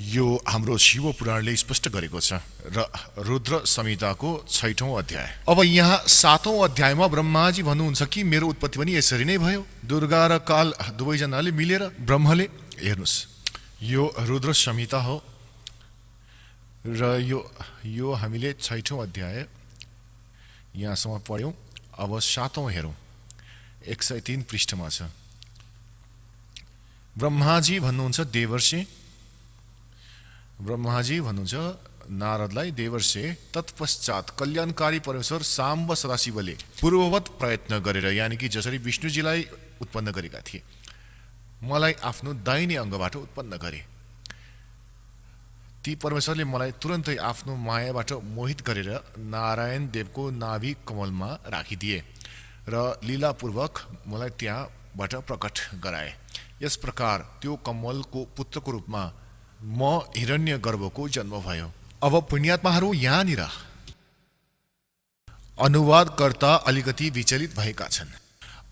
यो हाम्रो शिव पुराणले स्पष्ट गरेको छ। र रुद्र संहिताको 6औं अध्याय। अब यहाँ 7औं अध्यायमा ब्रह्माजी भन्नुहुन्छ कि मेरो उत्पत्ति पनि यसरी नै भयो। दुर्गा र काल दुवैजनाले मिलेर ब्रह्मले, हेर्नुहोस् यो रुद्र संहिता हो र यो हामीले 6औं अध्याय यहाँसम्म पढ्यौं। अब 7औं हेरौं, 103 पृष्ठमा छ। ब्रह्माजी भन्नुहुन्छ देवर्षि, ब्रह्माजी भन्नुहुन्छ नारदलाई देवर्षि, तत्पश्चात कल्याणकारी परमेश्वर साम्ब सदाशिवले पूर्ववत प्रयत्न गरेर, यानि कि जसरी विष्णुजीलाई उत्पन्न गरेका थिए, मलाई आफ्नो दाहिने अङ्गबाट उत्पन्न गरे। ती परमेश्वरले मलाई तुरन्तै आफ्नो मायाबाट मोहित गरेर नारायण देवको नाभि कमलमा राखिदिए र लीलापूर्वक मलाई त्यहाँबाट प्रकट गराए। यस प्रकार त्यो कमलको पुत्रको रूपमा म हिरण्य गर्भको जन्म भयो। अब पुण्यात्माहरू यहाँनिर अनुवादकर्ता अलिकति विचलित भएका छन्।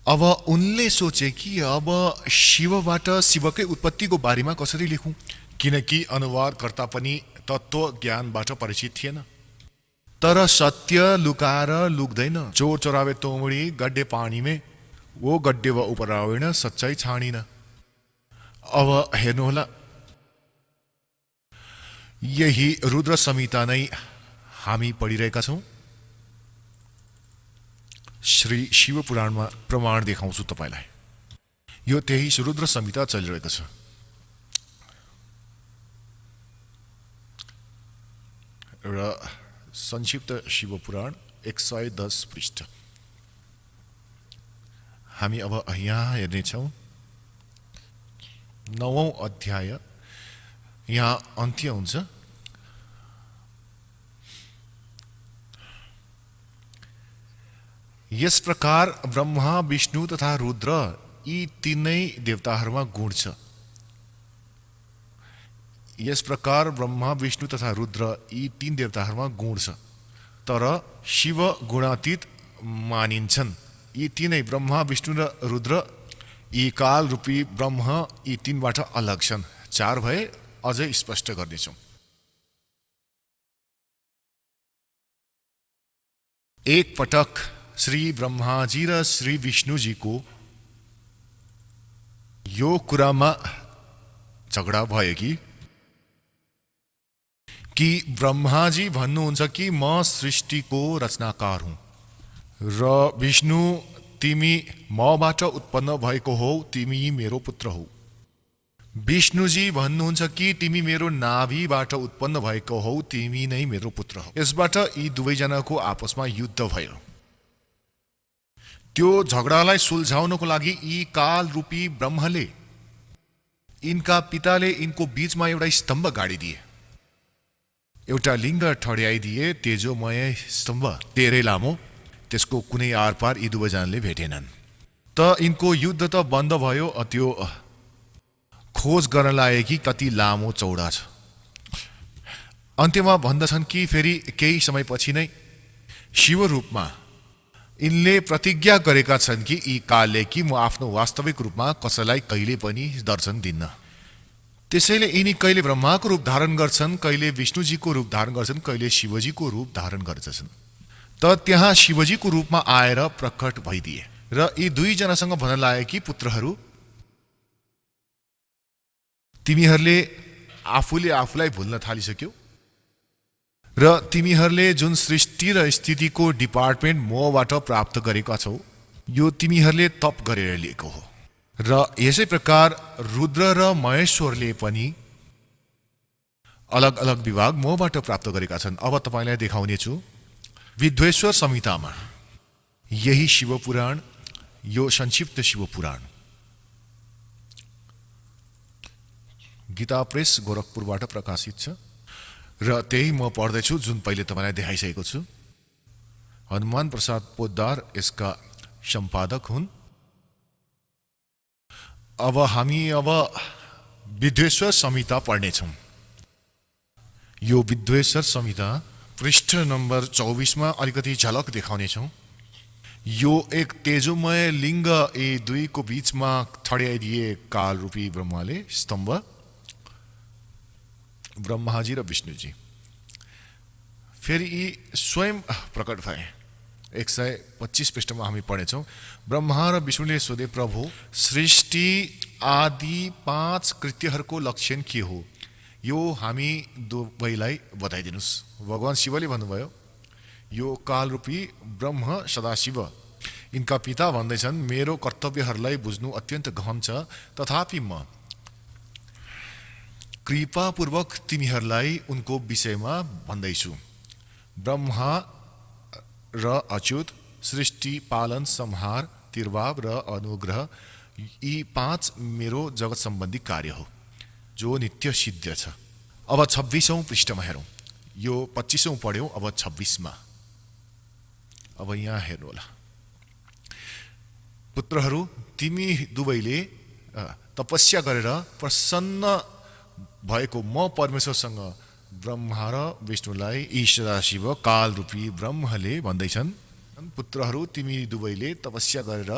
अब उनले सोचे कि अब शिवबाट शिवकै उत्पत्तिको बारेमा कसरी लेखौं, किनकि अनुवादकर्ता पनि तत्त्व ज्ञानबाट परिचित थिएन। तर सत्य लुकाएर लुक्दैन। चोर चोरावे तोमड़ी गड्डे पानी में, वो गड्डे व उपरावेण सच्चाई छानिन। अब हेर्नुहोला, यही रुद्र संहिता नै हामी पढिरहेका छौं। श्री शिव पुराणमा प्रमाण देखाउँछु तपाईलाई। यो त्यही रुद्र संहिता चलिरहेको छ। र संक्षिप्त शिव पुराण 110 पृष्ठ हामी अब यहाँ हेर्नेछौँ। 9औं अध्याय यहाँ अन्त्य हुन्छ। यस प्रकार ब्रह्मा विष्णु तथा रुद्र यी तीनै देवताहरूमा गुण छ। यस प्रकार ब्रह्मा विष्णु तथा रुद्र यी तीन देवताहरूमा गुण छ, तर शिव गुणातीत मानिन्छन्। यी तीनै ब्रह्मा विष्णु र रुद्र यी काल रूपी ब्रह्म यी तीनबाट अलग छन्। 4 भए, अझै स्पष्ट गर्नेछौं। एक पटक श्री ब्रह्माजी र श्री विष्णुजीको यो कुरामा झगडा भयो कि ब्रह्माजी भन्नुहुन्छ कि म सृष्टिको रचनाकार हुँ र विष्णु तिमी मबाट उत्पन्न भएको हौ, तिमी मेरो पुत्र हौ। विष्णुजी भन्नुहुन्छ कि तिमी मेरो नाभिबाट उत्पन्न भएको हौ, तिमी नै मेरो पुत्र हौ। यसबाट यी दुवैजनाको आपसमा युद्ध भयो। त्यो झगडालाई सुल्झाउनको लागि यी काल रूपी ब्रह्मले, यिनका पिताले यिनको बीचमा एउटा स्तम्भ गाडिदिए, एउटा लिङ्ग ठड्याइदिए, तेजोमय स्तम्भ, धेरै लामो। त्यसको कुनै आरपार यी दुवैजनाले भेटेनन्। त यिनको युद्ध त बन्द भयो। त्यो खोज गर्न लागे कि कति लामो चौडा छ। अन्त्यमा भन्दछन् कि फेरि केही समयपछि नै शिव रूपमा यिनले प्रतिज्ञा गरेका छन् कि यी कालले कि म आफ्नो वास्तविक रूपमा कसैलाई कहिले पनि दर्शन दिन्न। त्यसैले यिनी कहिले ब्रह्माको रूप धारण गर्छन्, कहिले विष्णुजीको रूप धारण गर्छन्, कहिले शिवजीको रूप धारण गर्छन्। त त्यहाँ शिवजीको रूपमा आएर प्रकट भइदिए र यी दुईजनासँग भन्न लागे कि पुत्रहरू, तिमीहरूले आफूले आफूलाई भुल्न थालिसक्यौ र तिमीहरूले जुन सृष्टि र स्थितिको डिपार्टमेन्ट मबाट प्राप्त गरेका छौ, यो तिमीहरूले तप गरेर लिएको हो। र यसै प्रकार रुद्र र महेश्वरले पनि अलग अलग विभाग मबाट प्राप्त गरेका छन्। अब तपाईलाई देखाउने छु विद्वेश्वर संहितामा यही शिव पुराण, यो संक्षिप्त शिव पुराण गीता प्रेस गोरखपुरबाट प्रकाशित छ र त्यही म पढ्दैछु, जुन पहिले तपाईलाई देखाइसकेको छु। हनुमान प्रसाद पोद्दार यसका सम्पादक हुन् अब हामी विद्वेश्वर संहिता पढ्नेछौँ। यो विद्वेश्वर संहिता पृष्ठ नम्बर 24मा अलिकति झलक देखाउनेछौँ। यो एक तेजोमय लिङ्ग ए दुईको बीचमा ठड्याइदिए कालरूपी ब्रह्मले स्तम्भ, ब्रह्माजी र विष्णुजी फेरि यी स्वयं प्रकट भए। 125 पृष्ठमा हामी पढ्नेछौँ। ब्रह्मा र विष्णुले सोधे, प्रभु सृष्टि आदि 5 कृत्यहरूको लक्षण के हो? यो हामी दुवैलाई बताइदिनुहोस्। भगवान शिवले भन्नुभयो, यो कालरूपी ब्रह्म सदाशिव यिनका पिता भन्दैछन्, मेरो कर्तव्यहरूलाई बुझ्नु अत्यन्त गहन छ, तथापि म कृपापूर्वक तिमीहरूलाई उनको विषयमा भन्दैछु। ब्रह्मा र अच्युत, सृष्टि, पालन, संहार, तिर्भाव र अनुग्रह, यी 5 मेरो जगत सम्बन्धी कार्य हो जो नित्य सिद्ध छ। अब 26औं पृष्ठमा हेरौँ। यो 25औं पढ्यौँ, अब 26मा। अब यहाँ हेर्नु होला। पुत्रहरू, तिमी दुवैले तपस्या गरेर प्रसन्न भएको म परमेश्वरसँग ब्रह्मा र विष्णुलाई यी सदाशिव कालरूपी ब्रह्मले भन्दैछन्, पुत्रहरू तिमी दुवैले तपस्या गरेर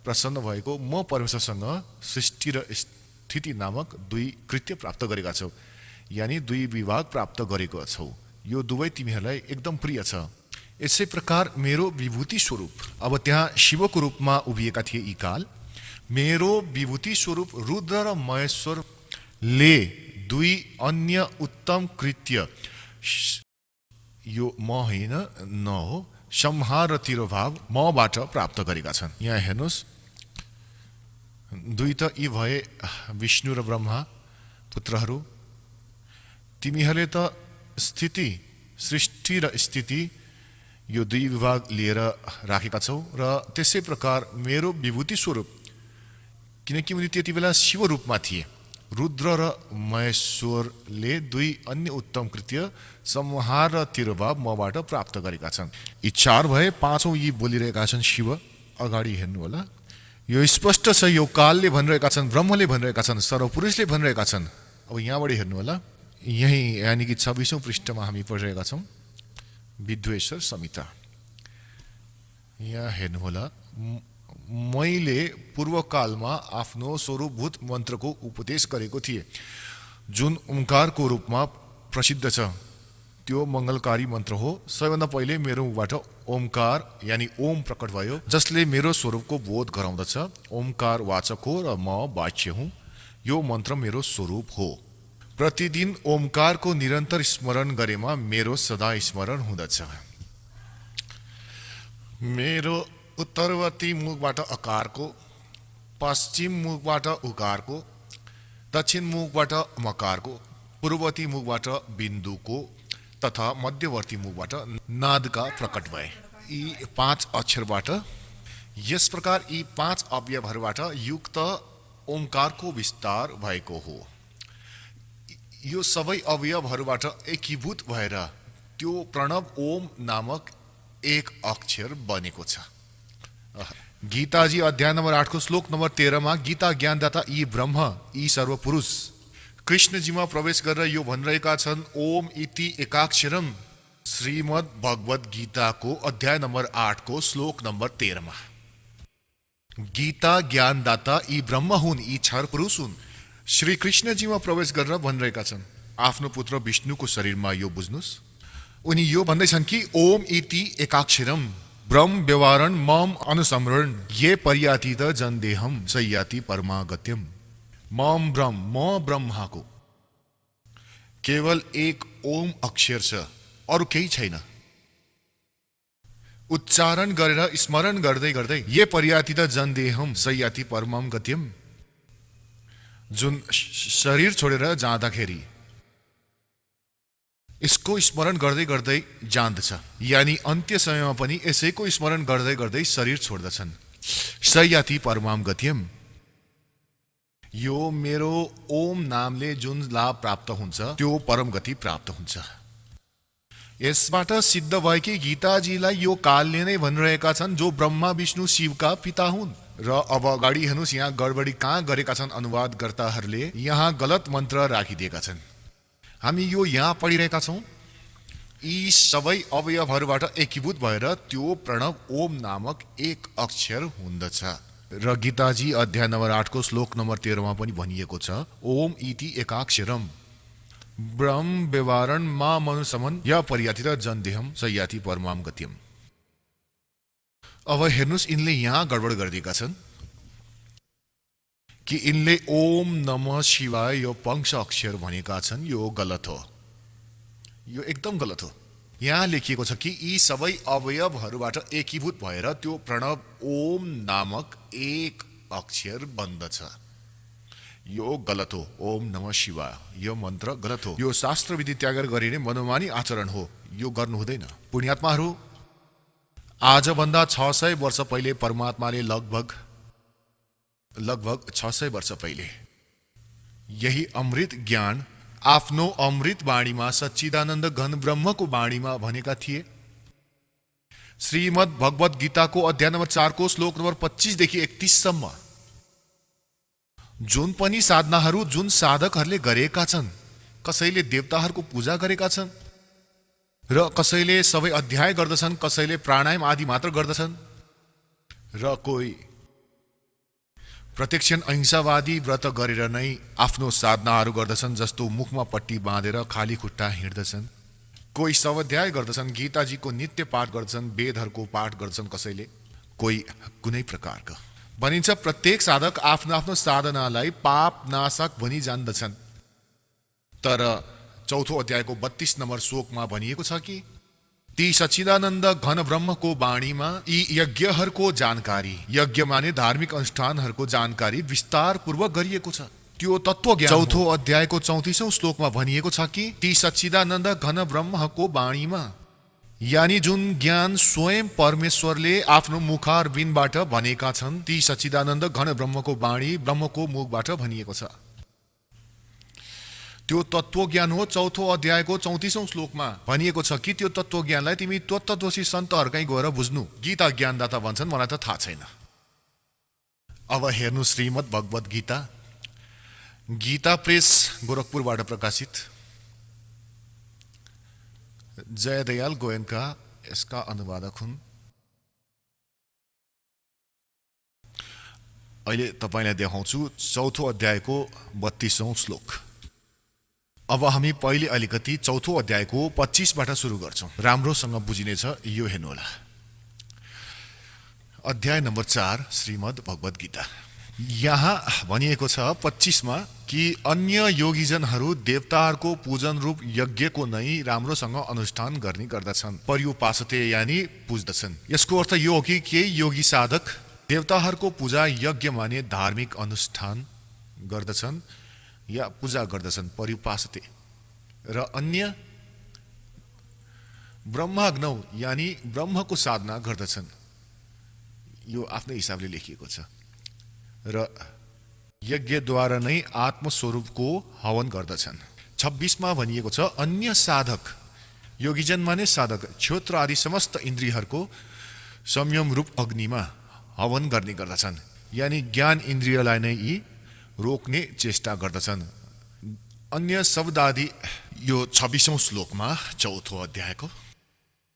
प्रसन्न भएको म परमेश्वरसँग सृष्टि र स्थिति नामक 2 कृत्य प्राप्त गरेका छौ, यानि 2 विभाग प्राप्त गरेको छौ। यो दुवै तिमीहरूलाई एकदम प्रिय छ। यसै प्रकार मेरो विभूति स्वरूप, अब त्यहाँ शिवको रूपमा उभिएका थिए यी काल, मेरो विभूति स्वरूप रुद्र र महेश्वरले 2 अन्य उत्तम कृत्य, यो म होइन न हो, संहार र तिरोभाव मबाट प्राप्त गरेका छन्। यहाँ हेर्नुहोस्, 2 त यी भए विष्णु र ब्रह्मा पुत्रहरू। तिमीहरूले त स्थिति, सृष्टि र स्थिति यो 2 विभाग लिएर राखेका छौ, र त्यसै प्रकार मेरो विभूति स्वरूप, किनकि उनी त्यति बेला शिव रूपमा थिए, रुद्र र महेश्वरले 2 अन्य उत्तम कृत्य संहार र तिरोभाव मबाट प्राप्त गरेका छन्। यी 4 भए, 5औं यी बोलिरहेका छन् शिव। अगाडि हेर्नु होला। यो स्पष्ट छ, यो कालले भनिरहेका छन्, ब्रह्मले भनिरहेका छन्, सर्वपुरुषले भनिरहेका छन्। अब यहाँबाट हेर्नु होला। यही यानि कि 26औं पृष्ठमा हामी पढिरहेका छौँ विद्वेश्वर संहिता। यहाँ हेर्नु होला। मैले पूर्वकालमा आफ्नो स्वरूपभूत मन्त्रको उपदेश गरेको थिएँ, जुन ओमकारको रूपमा प्रसिद्ध छ। त्यो मङ्गलकारी मन्त्र हो। सबैभन्दा पहिले मेरो मुखबाट ओमकार यानि ओम प्रकट भयो, जसले मेरो स्वरूपको बोध गराउँदछ। ओमकार वाचक हो र म वाच्य हुँ। यो मन्त्र मेरो स्वरूप हो। प्रतिदिन ओमकारको निरन्तर स्मरण गरेमा मेरो सदा स्मरण हुँदछ। मेरो उत्तरवर्ती मुखबाट अकारको, पश्चिम मुखबाट उकारको, दक्षिण मुखबाट मकारको, पूर्ववर्ती मुखबाट बिन्दुको तथा मध्यवर्ती मुखबाट नादका प्रकट भए। यी 5 अक्षरबाट, यस प्रकार यी 5 अवयवहरूबाट युक्त ओमकारको विस्तार भएको हो। यो सबै अवयवहरूबाट एकीभूत भएर त्यो प्रणव ओम नामक एक अक्षर बनेको छ। गीताजी अध्याय नम्बर 8 को श्लोक नम्बर 13मा गीता ज्ञानदाता यी ब्रह्म, यी सर्वपुरुष कृष्णजीमा प्रवेश गरेर यो भनिरहेका छन्, ओम इति एकाक्षरम। श्रीमद् भगवत गीताको अध्याय नम्बर 8 को श्लोक नम्बर 13मा गीता ज्ञानदाता यी ब्रह्म हुन्, यी क्षर पुरुष हुन्। श्री कृष्णजीमा प्रवेश गरेर भनिरहेका छन्, आफ्नो पुत्र विष्णुको शरीरमा यो बुझ्नुहोस्। उनी यो भन्दैछन् कि ओम इति एकाक्षरम ब्रह्म व्यवहारण मम अनुसमरण ये पर्यातीत जनदेहम सयाति परमागत्यम। मम ब्रह्म, म ब्रह्माको केवल एक ओम अक्षर छ, अरु केही छैन। उच्चारण गरेर स्मरण गर्दै गर्दै ये पर्यातीत जनदेहम सयाति परमम गत्यम, जुन शरीर छोडेर जाँदाखेरि यसको स्मरण गर्दै गर्दै जान्दछ, यानी अन्त्य समयमा पनि यसैको स्मरण गर्दै गर्दै शरीर छोड्दछन्। सयाति परमाम गत्यम, यो मेरो ओम नामले जुन लाभ प्राप्त हुन्छ त्यो परम गति प्राप्त हुन्छ। यसबाट सिद्ध भयो कि गीताजीलाई यो कालले नै भनिरहेका छन्, जो ब्रह्मा विष्णु शिवका पिता हुन्। र अब अगाडि हेर्नुहोस्, यहाँ गडबडी कहाँ गरेका छन् अनुवादकर्ताहरूले, यहाँ गलत मन्त्र राखिदिएका छन्। हामी यो यहाँ पढिरहेका छौँ, यी सबै अवयवहरूबाट एकीभूत भएर त्यो प्रणव ओम नामक एक अक्षर हुँदछ। र गीताजी अध्याय नम्बर 8 को श्लोक नम्बर 13 मा पनि भनिएको छ, ओम इति एकाक्षरम ब्रह्म व्यवहारण मा मनुसमन या पर्याति र जनदेहम सयाति परमाम गत्यम। अब हेर्नुहोस्, यिनले यहाँ गडबड गरिदिएका छन् कि यिनले ओम नमः शिवाय यो पंक्ष अक्षर भनेका छन्। यो गलत हो, यो एकदम गलत हो। यहाँ लेखिएको छ कि यी सबै अवयवहरूबाट एकीभूत भएर त्यो प्रणव ओम नामक एक अक्षर बन्दछ। यो गलत हो। ओम नमः शिवाय यो मन्त्र गलत हो। यो शास्त्र विधि त्यागेर गरिने मनोमानी आचरण हो। यो गर्नु हुँदैन। पुण्यात्माहरू, आजभन्दा 600 वर्ष पहिले परमात्माले लगभग 600 वर्ष पहिले यही अमृत ज्ञान आफ्नो अमृत वाणीमा सच्चिदानन्द घन ब्रह्मको वाणीमा भनेका थिए। श्रीमद् भगवत गीताको अध्याय नम्बर 4 को श्लोक नम्बर 25 देखि 31 सम्म जुन पनि साधनाहरू जुन साधकहरूले गरेका छन्, कसैले देवताहरूको पूजा गरेका छन् र कसैले सबै अध्याय गर्दछन्, कसैले प्राणायाम आदि मात्र गर्दछन् र कोही प्रत्यक्षण अहिंसावादी व्रत गरेर नै आफ्नो साधनाहरू गर्दछन्, जस्तो मुखमा पट्टी बाँधेर खाली खुट्टा हिँड्दछन्। कोही स्वाध्याय गर्दछन्, गीताजीको नित्य पाठ गर्दछन्, वेदहरूको पाठ गर्दछन्, कसैले कोही कुनै प्रकारका। भनिन्छ प्रत्येक साधक आफ्नो आफ्नो साधनालाई पाप नाशक भनी जान्दछन्। तर 4औं अध्यायको 32 नम्बर श्लोकमा भनिएको छ कि ती सच्चिदानन्द घन ब्रह्मको वाणीमा यी यज्ञहरूको जानकारी, यज्ञ माने धार्मिक अनुष्ठानहरूको जानकारी विस्तार पूर्वक गरिएको छ। त्यो तत्त्वज्ञान 4औं अध्यायको 34औं श्लोकमा भनिएको छ कि ती सच्चिदानन्द घन ब्रह्मको वाणीमा, यानी जुन ज्ञान स्वयं परमेश्वरले आफ्नो मुखारविन्दबाट भनेका छन्, ती सच्चिदानन्द घन ब्रह्मको वाणी ब्रह्मको मुखबाट भनिएको छ। त्यो तत्त्वज्ञान हो। 4औं अध्यायको 34औं श्लोकमा भनिएको छ कि त्यो तत्त्वज्ञानलाई तिमी तत्त्वदोषी सन्तहरूकै गएर बुझ्नु। गीता ज्ञानदाता भन्छन्, मलाई त थाहा छैन। अब हेर्नु श्रीमद् भगवत गीता, गीता प्रेस गोरखपुरबाट प्रकाशित, जयदयाल गोयनका यसका अनुवादक हुन्। अहिले तपाईलाई देखाउँछु 4औं अध्यायको 32औं श्लोक। अब हामी पहिले अलिकति 4औं अध्यायको 25बाट सुरु गर्छौं। राम्रोसँग बुझिनेछ, यो हेर्नुहोला। अध्याय नम्बर 4 श्रीमद् भगवत गीता। यहाँ भनिएको छ 25 मा कि अन्य योगीजनहरू देवताहरूको पूजन रूप यज्ञको नै राम्रोसँग अनुष्ठान गर्ने गर्दछन्। पर्युपासते यानी पुज्दछन्। यसको अर्थ यो हो कि केही योगी साधक देवताहरूको पूजा यज्ञ माने धार्मिक अनुष्ठान गर्दछन् या पूजा गर्दछन्, पर्युपासते। र अन्य ब्रह्माग्नौ यानी ब्रह्मको साधना गर्दछन्। यो आफ्नै हिसाबले लेखिएको छ। र यज्ञद्वारा नै आत्मस्वरूपको हवन गर्दछन्। 26 मा भनिएको छ अन्य साधक, योगीजन माने साधक, क्षोत्र आदि समस्त इन्द्रियहरूको संयम रूप अग्निमा हवन गर्ने गर्दछन्। यानी ज्ञान इन्द्रियलाई नै यी रोक्ने चेष्टा गर्दछन्। अन्य शब्द आदि यो 26औं श्लोकमा 4औं अध्यायको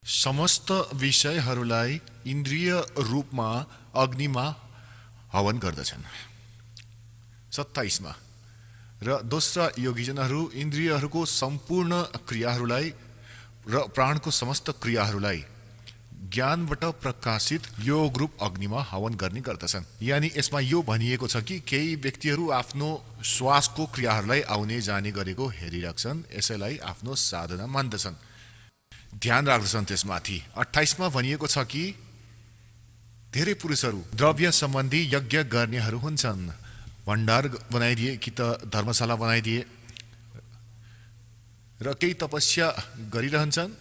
समस्त विषयहरूलाई इन्द्रिय रूपमा अग्निमा हवन गर्दछन्। 27 मा र दोस्रा योगीजनहरू इन्द्रियहरूको सम्पूर्ण क्रियाहरूलाई र प्राणको समस्त क्रियाहरूलाई ज्ञानबाट प्रकाशित योग रूप अग्निमा हवन गर्ने गर्दछन्। यानी यसमा यो भनिएको छ कि केही व्यक्तिहरू आफ्नो श्वासको क्रियाहरूलाई आउने जाने गरेको हेरिराख्छन्, यसैलाई आफ्नो साधना मान्दछन्, ध्यान राख्दछन् त्यसमाथि। 28 मा भनिएको छ कि धेरै पुरुषहरू द्रव्य सम्बन्धी यज्ञ गर्नेहरू हुन्छन्। भण्डार बनाइदिए कि त धर्मशाला बनाइदिए र केही तपस्या गरिरहन्छन्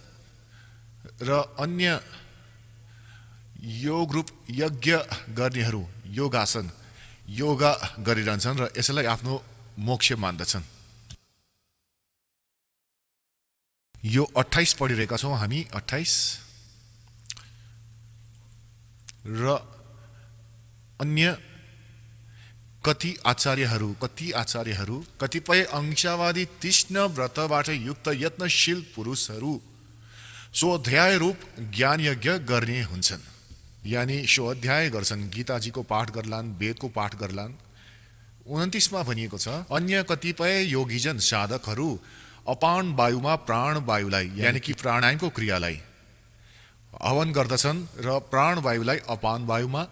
र अन्य योग रूप यज्ञ गर्नेहरू योगासन योगा गरिरहन्छन् र यसैलाई आफ्नो मोक्ष मान्दछन्। यो 28 पढिरहेका छौँ हामी। 28 र अन्य कति आचार्यहरू कतिपय अंशवादी तीक्ष्ण व्रतबाट युक्त यत्नशील पुरुषहरू स्वाध्याय रूप ज्ञान यज्ञ गर्ने हुन्छन्। यानी स्वाध्याय गर्छन्, गीताजीको पाठ गर्लान्, वेदको पाठ गर्लान्। 29 भनिएको छ, अन्य कतिपय योगीजन साधकहरू अपान वायुमा प्राण वायुलाई यानी कि प्राणायामको क्रियालाई हवन गर्दछन् र प्राण वायुलाई अपान वायुमा,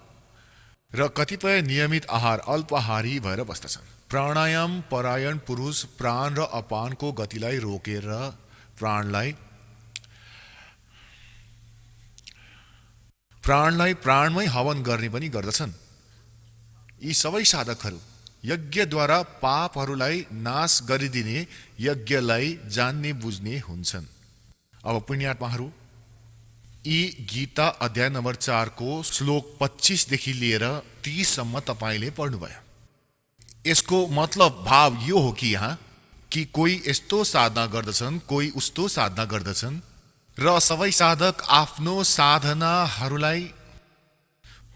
र कतिपय नियमित आहार अल्पाहारी भएर बस्दछन्। प्राणायाम परायण पुरुष प्राण र अपानको गतिलाई रोकेर प्राणलाई प्राणमै हवन गर्ने पनि गर्दछन्। यी सबै साधकहरू यज्ञद्वारा पापहरूलाई नाश गरिदिने यज्ञलाई जान्ने बुझ्ने हुन्छन्। अब पुण्यात्माहरू, यी गीता अध्याय नम्बर 4 को श्लोक 25 देखि लिएर 30 सम्म तपाईले पढ्नुभयो। यसको मतलब भाव यो हो कि यहाँ कि कोही यस्तो साधना गर्दछन्, कोही उस्तो साधना गर्दछन् र सबै साधक आफ्नो साधनाहरूलाई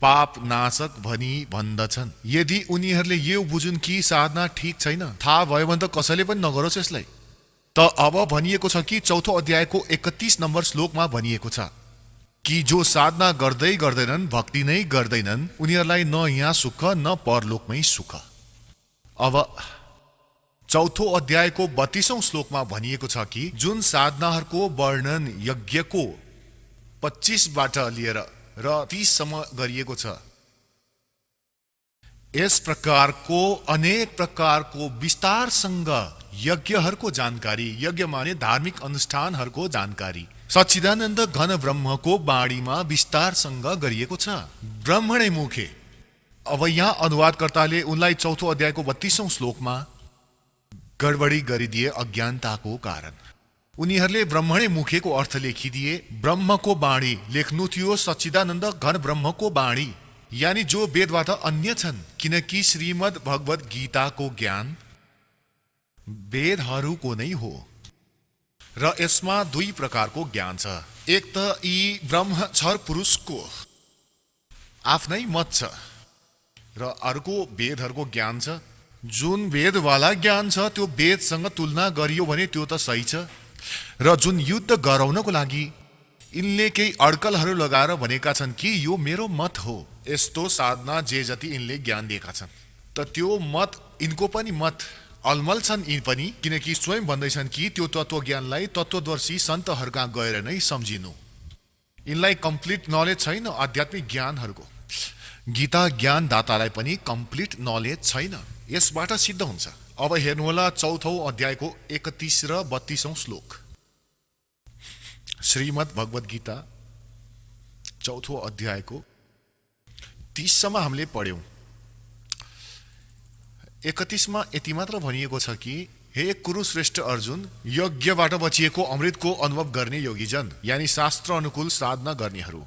पाप नाशक भनी भन्दछन्। यदि उनीहरूले यो बुझुन् कि साधना ठीक छैन, थाहा भयो भने त कसैले पनि नगरोस् यसलाई। त अब भनिएको छ कि चौथो अध्यायको 31 नम्बर श्लोकमा भनिएको छ कि जो साधना गर्दै गर्दैनन्, भक्ति नै गर्दैनन्, उनीहरूलाई न यहाँ सुख न परलोकमै सुख। अब चौथो अध्यायको 32औं श्लोकमा भनिएको छ कि जुन साधनाहरूको वर्णन यज्ञको 25 बाट लिएर र 30 सम्म गरिएको छ, यस प्रकारको अनेक प्रकारको विस्तारसँग यज्ञहरूको जानकारी, यज्ञ माने धार्मिक अनुष्ठानहरूको जानकारी सच्चिदानन्द घन ब्रह्मको बाणीमा विस्तारसँग गरिएको छ। ब्रह्मणे मुखे। अब यहाँ अनुवादकर्ताले उनलाई चौथो अध्यायको 32औं श्लोकमा गडबडी गरिदिए अज्ञानताको कारण। उनीहरूले ब्रह्मणे मुखेको अर्थ लेखिदिए ब्रह्मको बाणी लेख्नु थियो सच्चिदानन्द घन ब्रह्मको बाणी, यानी जो वेदबाट अन्य छन्। किनकि श्रीमद् भगवत गीताको ज्ञान वेदहरूको नै हो र यसमा दुई प्रकारको ज्ञान छ। एक त यी ब्रह्मक्षर पुरुषको आफ्नै मत छ र अर्को वेदहरूको ज्ञान छ। जुन वेदवाला ज्ञान छ त्यो वेदसँग तुलना गरियो भने त्यो त सही छ, र जुन युद्ध गराउनको लागि यिनले केही अड्कलहरू लगाएर भनेका छन् कि यो मेरो मत हो, यस्तो साधना जे जति यिनले ज्ञान दिएका छन्, त त्यो मत यिनको पनि मत अलमल छन् यी पनि। किनकि स्वयं भन्दैछन् कि त्यो तत्त्व ज्ञानलाई तत्त्वदर्शी सन्तहरूका गएर नै सम्झिनु। यिनलाई कम्प्लिट नलेज छैन आध्यात्मिक ज्ञानहरूको। गीता ज्ञानदातालाई पनि कम्प्लिट नलेज छैन, यसबाट सिद्ध हुन्छ। अब हेर्नुहोला चौथो अध्यायको 31 र 32औं श्लोक। श्रीमद् भगवत गीता चौथो अध्यायको 30 सम्म हामीले पढ्यौं। 31 मा यति मात्र भनिएको छ कि हे कुरुश्रेष्ठ अर्जुन, यज्ञबाट बचिएको अमृतको अनुभव गर्ने योगीजन, यानी शास्त्र अनुकूल साधना गर्नेहरू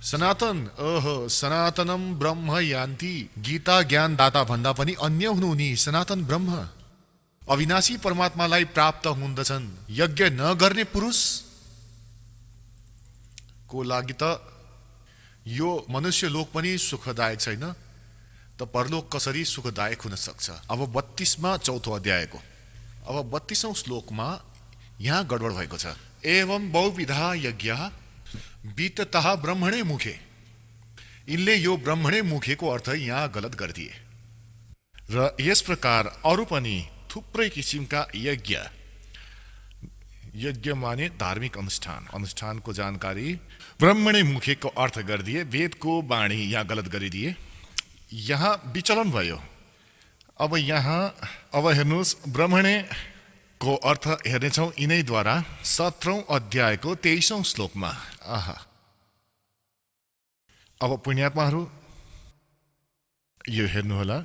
सनातनम ब्रह्म यान्ति। गीता ज्ञानदाता भन्दा पनि अन्य हुनुहुने सनातन ब्रह्म अविनाशी परमात्मालाई प्राप्त हुँदछन्। यज्ञ नगर्ने पुरुष को लागि त यो मनुष्य लोक पनि सुखदायक छैन, त परलोक कसरी सुखदायक हुन सक्छ। अब 32 मा चौथो अध्यायको अब 32औं श्लोकमा यहाँ गडबड भएको छ। एवं बहुविधा यज्ञ विततः ब्रह्मणे मुखे। इनले यो ब्रह्मणे मुखेको अर्थ यहाँ गलत गरिदिए र यस प्रकार अरू पनि थुप्रै किसिमका यज्ञ माने धार्मिक अनुष्ठानको जानकारी ब्रह्मणे मुखेको अर्थ गरिदिए, वेदको बाणी यहाँ गलत गरिदिए। यहाँ विचलन भयो। अब हेर्नुहोस्, ब्रह्मणे को अर्थ हेर्नेछौँ यिनैद्वारा 17औं अध्यायको 23औं श्लोकमा। अब पुण्यात्माहरू यो हेर्नुहोला,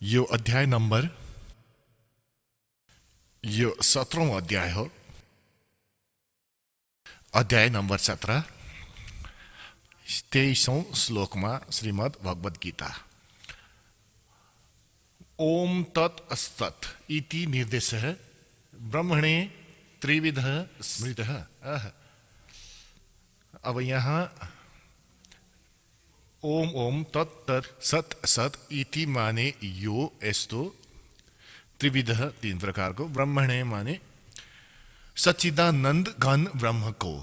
यो अध्याय नम्बर 17औं अध्याय हो। अध्याय नम्बर 17 23औं श्लोकमा श्रीमद् भगवत गीता। ओम तत् असत् इति निर्देशः ब्रह्मणे त्रिविधः स्मृतः। अब यहाँ ओम ओम तत् तत् सत सत इति माने यो यस्तो, त्रिविध तीन प्रकारको, ब्रह्मणे माने सच्चिदानन्द घन ब्रह्मको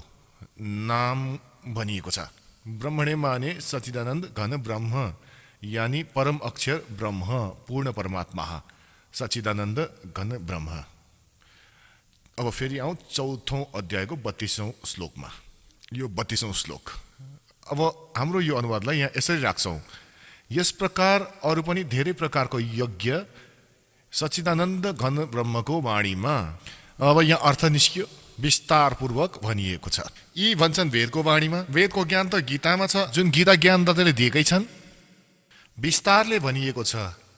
नाम भनिएको छ। ब्रह्मणे माने सच्चिदानन्द घन ब्रह्म यानी परम अक्षर ब्रह्म, पूर्ण परमात्मा, सच्चिदानन्द घन ब्रह्म। अब फेरि आउँ चौथौं अध्यायको 32औं श्लोकमा। यो 32औं श्लोक। अब हाम्रो यो अनुवादलाई यहाँ यसरी राख्छौँ, यस प्रकार अरू पनि धेरै प्रकारको यज्ञ सच्चिदानन्द घन ब्रह्मको वाणीमा। अब यहाँ अर्थ निस्कियो, विस्तारपूर्वक भनिएको छ। यी भन्छन् वेदको वाणीमा, वेदको ज्ञान त गीतामा छ, जुन गीता ज्ञानदाताले दिएकै छन्। विस्तारले भनिएको छ,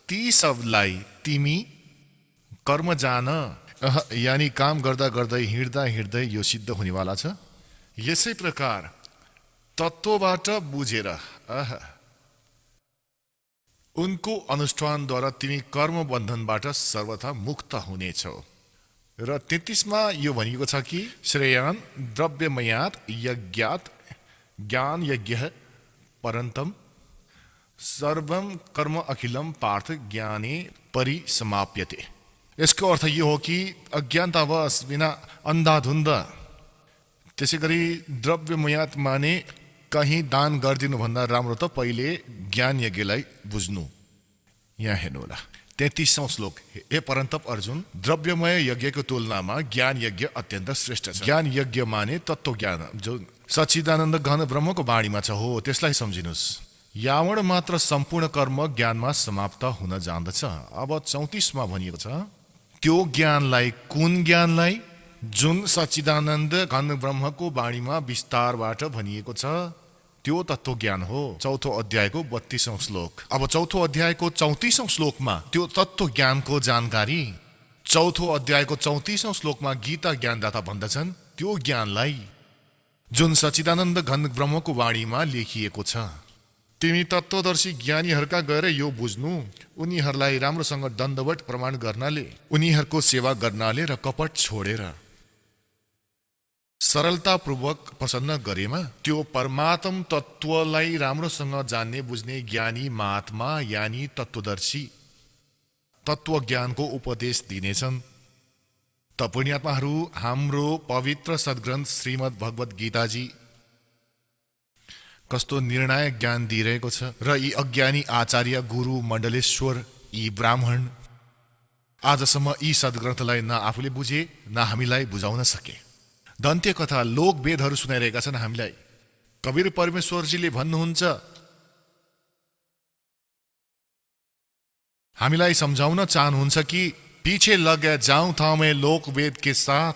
ती सबलाई तिमी कर्म जान, यानी काम गर्दा गर्दै हिँड्दा हिँड्दै यो सिद्ध हुनेवाला छ। यसै प्रकार तत्त्वबाट बुझेर उनको अनुष्ठानद्वारा तिमी कर्म बन्धनबाट सर्वथा मुक्त हुनेछौ। र 33मा यो भनिएको छ कि श्रेयान द्रव्यमयात यज्ञात ज्ञान यज्ञ परन्तम सर्वम कर्म अखिलम पार्थ ज्ञाने परिसमाप्यते। यसको अर्थ यो हो कि अज्ञानतावश बिना अन्धाधुन्द, त्यसै गरी द्रव्यमयात माने कहीँ दान गरिदिनु भन्दा राम्रो त पहिले ज्ञान यज्ञलाई बुझ्नु। यहाँ हेर्नु होला 33औं श्लोक। हे परन्तप अर्जुन, द्रव्यमय यज्ञको तुलनामा ज्ञान यज्ञ अत्यन्त श्रेष्ठ छ। ज्ञान यज्ञ माने तत्त्व ज्ञान जो सच्चिदानन्द घन ब्रह्मको बाणीमा छ हो, त्यसलाई सम्झिनुस्। यावण मात्र सम्पूर्ण कर्म ज्ञानमा समाप्त हुन जान्दछ। अब 34मा भनिएको छ, त्यो ज्ञानलाई, कुन ज्ञानलाई? जुन सच्चिदानन्द घन ब्रह्मको बाणीमा विस्तारबाट भनिएको छ, त्यो तत्त्व ज्ञान हो। चौथो अध्यायको 32औं श्लोक। अब चौथो अध्यायको 34औं श्लोकमा त्यो तत्त्व ज्ञानको जानकारी। चौथो अध्यायको 34औं श्लोकमा गीता ज्ञानदाता भन्दछन्, त्यो ज्ञानलाई जुन सच्चिदानन्द घन ब्रह्मको वाणीमा लेखिएको छ, तिमी तत्त्वदर्शी ज्ञानीहरूका गएर यो बुझ्नु। उनीहरूलाई राम्रोसँग दण्डवट प्रमाण गर्नाले, उनीहरूको सेवा गर्नाले र कपट छोडेर सरलतापूर्वक प्रसन्न गरेमा त्यो परमात्म तत्त्वलाई राम्रोसँग जान्ने बुझ्ने ज्ञानी महात्मा यानी तत्त्वदर्शी तत्त्व ज्ञानको उपदेश दिनेछन्। त पुण्यात्माहरू, हाम्रो पवित्र सद्ग्रन्थ श्रीमद् भगवत गीताजी कस्तो निर्णायक ज्ञान दिइरहेको छ। र यी अज्ञानी आचार्य गुरु मण्डलेश्वर, यी ब्राह्मण आजसम्म यी सद्ग्रन्थलाई न आफूले बुझे न हामीलाई बुझाउन सके। दन्त्य कथा लोक वेदहरू सुनाइरहेका छन् हामीलाई। कबीर परमेश्वरजीले भन्नुहुन्छ, हामीलाई सम्झाउन चाहनुहुन्छ कि पीछे लग गया जाऊं था मैं लोक वेद के साथ,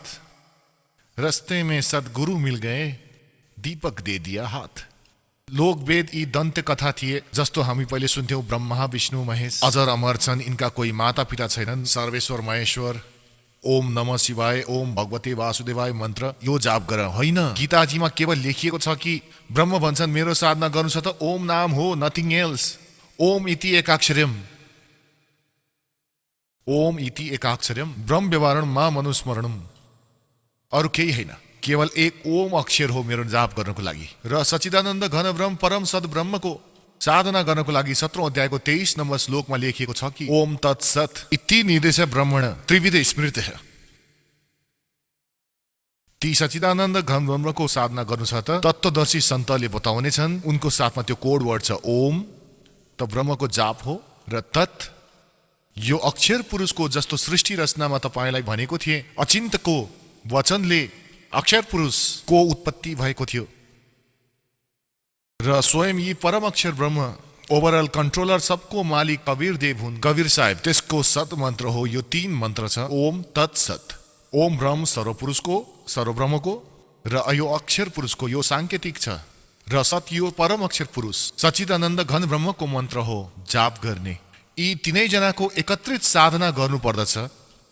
रस्ते में सदगुरु मिल गए, दीपक दे दिया हाथ। लोक वेद यी दन्त्य कथा थिए, जस्तो हामी पहिले सुन्थ्यौं, ब्रह्मा विष्णु महेश अजर अमर छन्, इनका कोही माता पिता छैनन्, सर्वेश्वर महेश्वर, ओम नमः शिवाय, ओम भगवते वासुदेवाय मन्त्र यो जाप गर। होइन, गीताजीमा केवल लेखिएको छ कि ब्रह्म भन्छन् मेरो साधना गर्नु छ त ओम नाम हो, नथिङ एल्स। ओम इति एकाक्षरम, ओम इति एकाक्षरम ब्रह्म व्यवहारण मा मनुस्मरणम, अरू केही होइन, केवल एक ओम अक्षर हो मेरो जाप गर्नको लागि। र सच्चिदानन्द घन ब्रह्म परम सद ब्रह्मको साधना गर्नको लागि 17औं अध्यायको 23 नम्बर श्लोकमा लेखिएको छ कि ओम तत्सत इति निर्देश ब्रह्मण त्रिविध स्मृत। ती सच्चिदानन्द घन ब्रह्मको साधना गर्नु छ त तत्त्वदर्शी सन्तले बताउने छन्, उनको साथमा त्यो कोड वर्ड छ ओम, त ब्रह्मको जाप हो। र तत् यो अक्षर पुरुषको जस्तो सृष्टि रचनामा तपाईँलाई भनेको थिए, अचिन्तको वचनले अक्षर पुरुषको उत्पत्ति भएको थियो। र स्वयं यी परम अक्षर ब्रह्म ओभरअल कन्ट्रोलर, सबको मालिक कबीर देव हुन्, कबीर साहेब, त्यसको सत मन्त्र हो। यो 3 मन्त्र छ, ओम तत्सत। ओम ब्रह्म सर्वपुरुषको, सर्वब्रह्मको, र यो अक्षर पुरुषको यो सांकेतिक छ, र सत यो परम अक्षर पुरुष सच्चिदानन्द घन ब्रह्मको मन्त्र हो जाप गर्ने। यी तीनै जनाको एकत्रित साधना गर्नु पर्दछ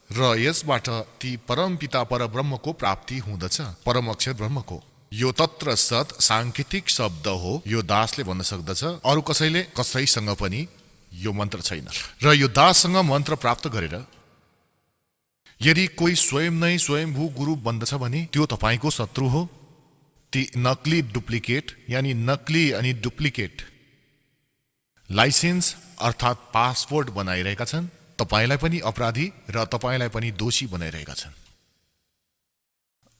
र यसबाट ती परम पिता पर ब्रह्मको प्राप्ति हुँदछ, परम अक्षर ब्रह्मको। यो तत्र सत सांकेतिक शब्द हो, यो दासले भन्न सक्दछ, अरू कसैसँग पनि यो मन्त्र छैन। र यो दाससँग मन्त्र प्राप्त गरेर यदि कोही स्वयं नै स्वयंभू गुरु बन्दछ भने त्यो तपाईको शत्रु हो। ती नकली डुप्लिकेट, यानी नकली अनि डुप्लिकेट लाइसेन्स अर्थात् पासपोर्ट बनाइरहेका छन्, तपाईँलाई पनि अपराधी र तपाईँलाई पनि दोषी बनाइरहेका छन्।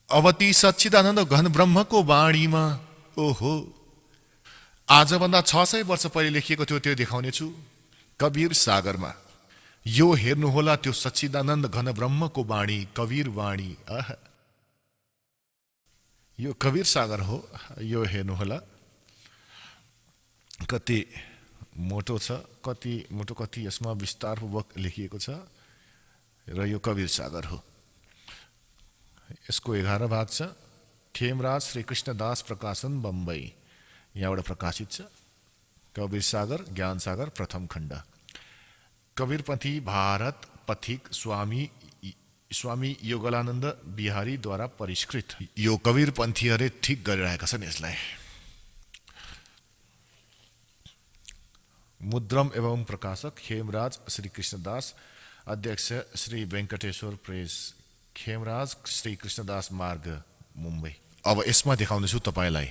अब ती सच्चिदानन्द घन ब्रह्मको वाणीमा, ओहो, आजभन्दा 600 वर्ष पहिले लेखिएको थियो त्यो देखाउने छु कबीर सागरमा। यो हेर्नुहोला त्यो सच्चिदानन्द घन ब्रह्मको वाणी, कबीर वाणी। यो कबीर सागर हो, यो हेर्नुहोला कति मोटो छ, कति मोटो, कति यसमा विस्तारपूर्वक लेखिएको छ, र यो कबीर सागर हो। यसको 11 भाग छ। खेमराज श्री कृष्णदास प्रकाशन बम्बई, यहाँबाट प्रकाशित छ। कबीर सागर, ज्ञान सागर, प्रथम खण्ड। कबीरपन्थी भारत पथिक स्वामी योगलानन्द बिहारीद्वारा परिष्कृत। यो कबीरपन्थीहरूले ठिक गरिरहेका छन् यसलाई। मुद्रम एवं प्रकाशक खेमराज श्री कृष्णदास, अध्यक्ष श्री वेंकटेश्वर प्रेस, खेमराज श्री कृष्णदास मार्ग, मुम्बई। अब यसमा देखाउँदैछु तपाईलाई।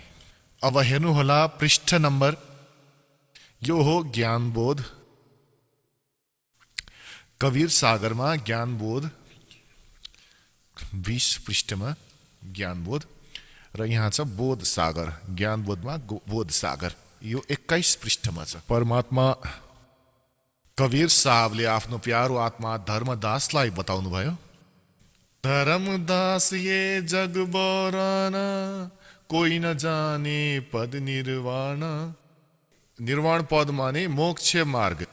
अब हेर्नुहोला पृष्ठ नम्बर, यो हो ज्ञानबोध। कबीर सागरमा ज्ञानबोध 20 पृष्ठमा ज्ञानबोध, र यहाँ छ बोध सागर। ज्ञानबोधमा बोध सागर, यो 21 पृष्ठमा छ। परमात्मा कबीर साहबले आफ्नो प्यारो आत्मा धर्मदासलाई बताउनु भयो, धर्मदास ये जग बराना, कोई न जाने पद निर्वाण। निर्वाण पद माने मोक्ष मार्ग।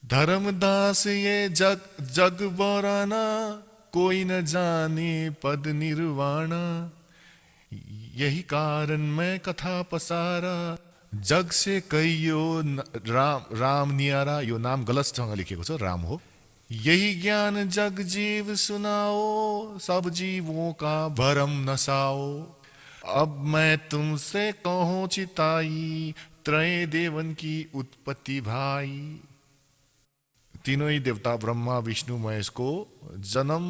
धर्मदास ये जग बराना, कोई न जाने पद निर्वाण। यही कारण मैं कथा पसारा, जग से कहियो राम नियारा। यो नाम गलतसँग लेखेको छ, राम हो। यही ज्ञान जग जीव सुनाओ, सब जीवों का भरम नसाओ। अब मैं तुमसे कहूँ चिताई, त्रय देवन की उत्पत्ति भाई। तीनै देवता ब्रह्मा विष्णु महेशको जन्म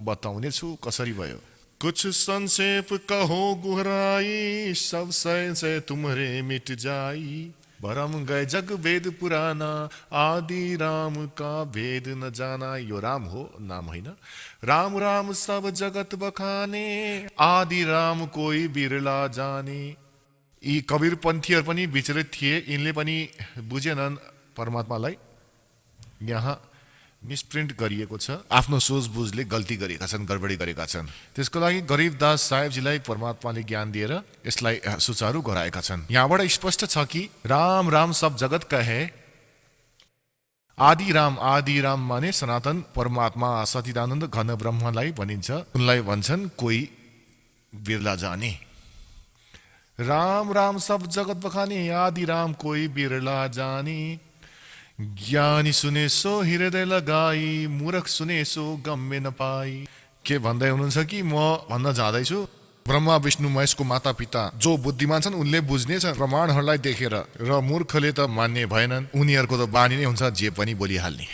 बताउने छु कसरी भयो। कुछ संक्षेप कहो गुहराई, सब संशय तुम्हारे मिट जाई। भरम गए जग वेद पुराना, आदि राम का भेद न जाना। यो राम हो, नाम होइन। राम राम सब जगत बखाने, आदि राम कोही बिरला जाने। यी कबीरपन्थीहरू पनि विचलित थिए, यिनले पनि बुझेनन् परमात्मालाई। यहाँ मिसप्रिन्ट गरिएको छ, आफ्नो सोचबुझले गल्ती गरेका छन्, गडबडी गरेका छन्। त्यसको लागि गरीबदास साहेबजीलाई परमात्माले ज्ञान दिएर यसलाई सुचारू गराएका छन्। यहाँबाट स्पष्ट छ कि राम राम सब जगत का है। आदि राम माने सनातन परमात्मा सच्चिदानन्द घन ब्रह्मलाई भनिन्छ। उनलाई भन्छन् कोही बिरला जाने। राम राम सब जगत बखाने, आदि राम कोही बिरला जाने। ज्ञानी सुने सो हृदय लगाई, मूर्ख सुने सो गम्य नपाई। के भन्दै हुनुहुन्छ कि म भन्न जाँदैछु, ब्रह्मा विष्णु महेशको माता पिता जो बुद्धिमान छन् उनले बुझ्नेछन् प्रमाणहरूलाई देखेर, र मूर्खले त मान्ने भएनन्। उनीहरूको त बानी नै हुन्छ जे पनि बोलिहाल्ने।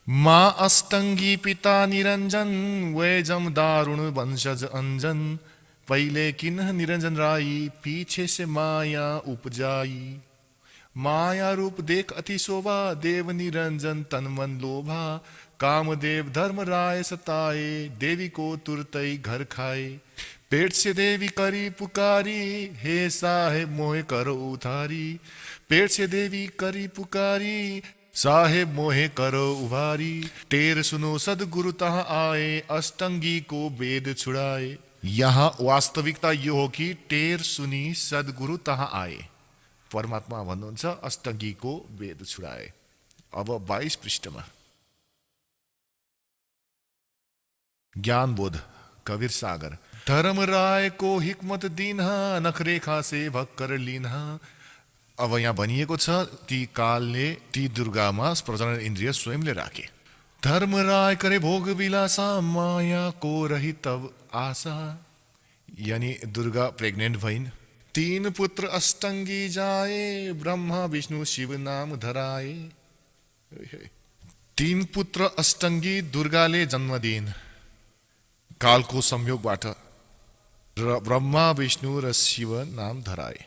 माँ अष्टङ्गी पिता निरञ्जन, वैजम दारुण वंशज अंजन। पहिले किन निरंजन राई, पीछे से माया उपजाई। माया रूप देख अति शोभा, देव निरंजन तन मन लोभा। कामदेव धर्म राय सताए, देवी को तुरतई घर खाए। पेट से देवी करी पुकारी, हे साहेब मोहे करो उधारी। पेट से देवी करी पुकारी, साहेब मोहे करो उभारी। टेर सुनो सदगुरु तहाँ आए, अष्टंगी को वेद छुड़ाए। यहाँ वास्तविकता यो हो कि टेर सुनी सदगुरु तहाँ आए। परमात्मा भन्नुहुन्छ अष्टङ्गीको वेद छुडाए। अब 22 पृष्ठमा ज्ञानबोध कबीर सागर। धर्म राय को हिकमत दिन्हा, नखरेखा से भक्कर लिन्हा। अब यहाँ भनिएको छ ती कालले ती दुर्गामा प्रजनन इन्द्रिय स्वयंले राखे। धर्म राय करे भोग विलासा, माया को रही तब आशा। यानी दुर्गा प्रेग्नेन्ट भइन्। 3 पुत्र अष्टंगी जाए, ब्रह्मा विष्णु शिव नाम धराए। 3 पुत्र अष्टंगी दुर्गाले जन्म दिइन् कालको संयोगबाट, र ब्रह्मा विष्णु र शिव नाम धराए।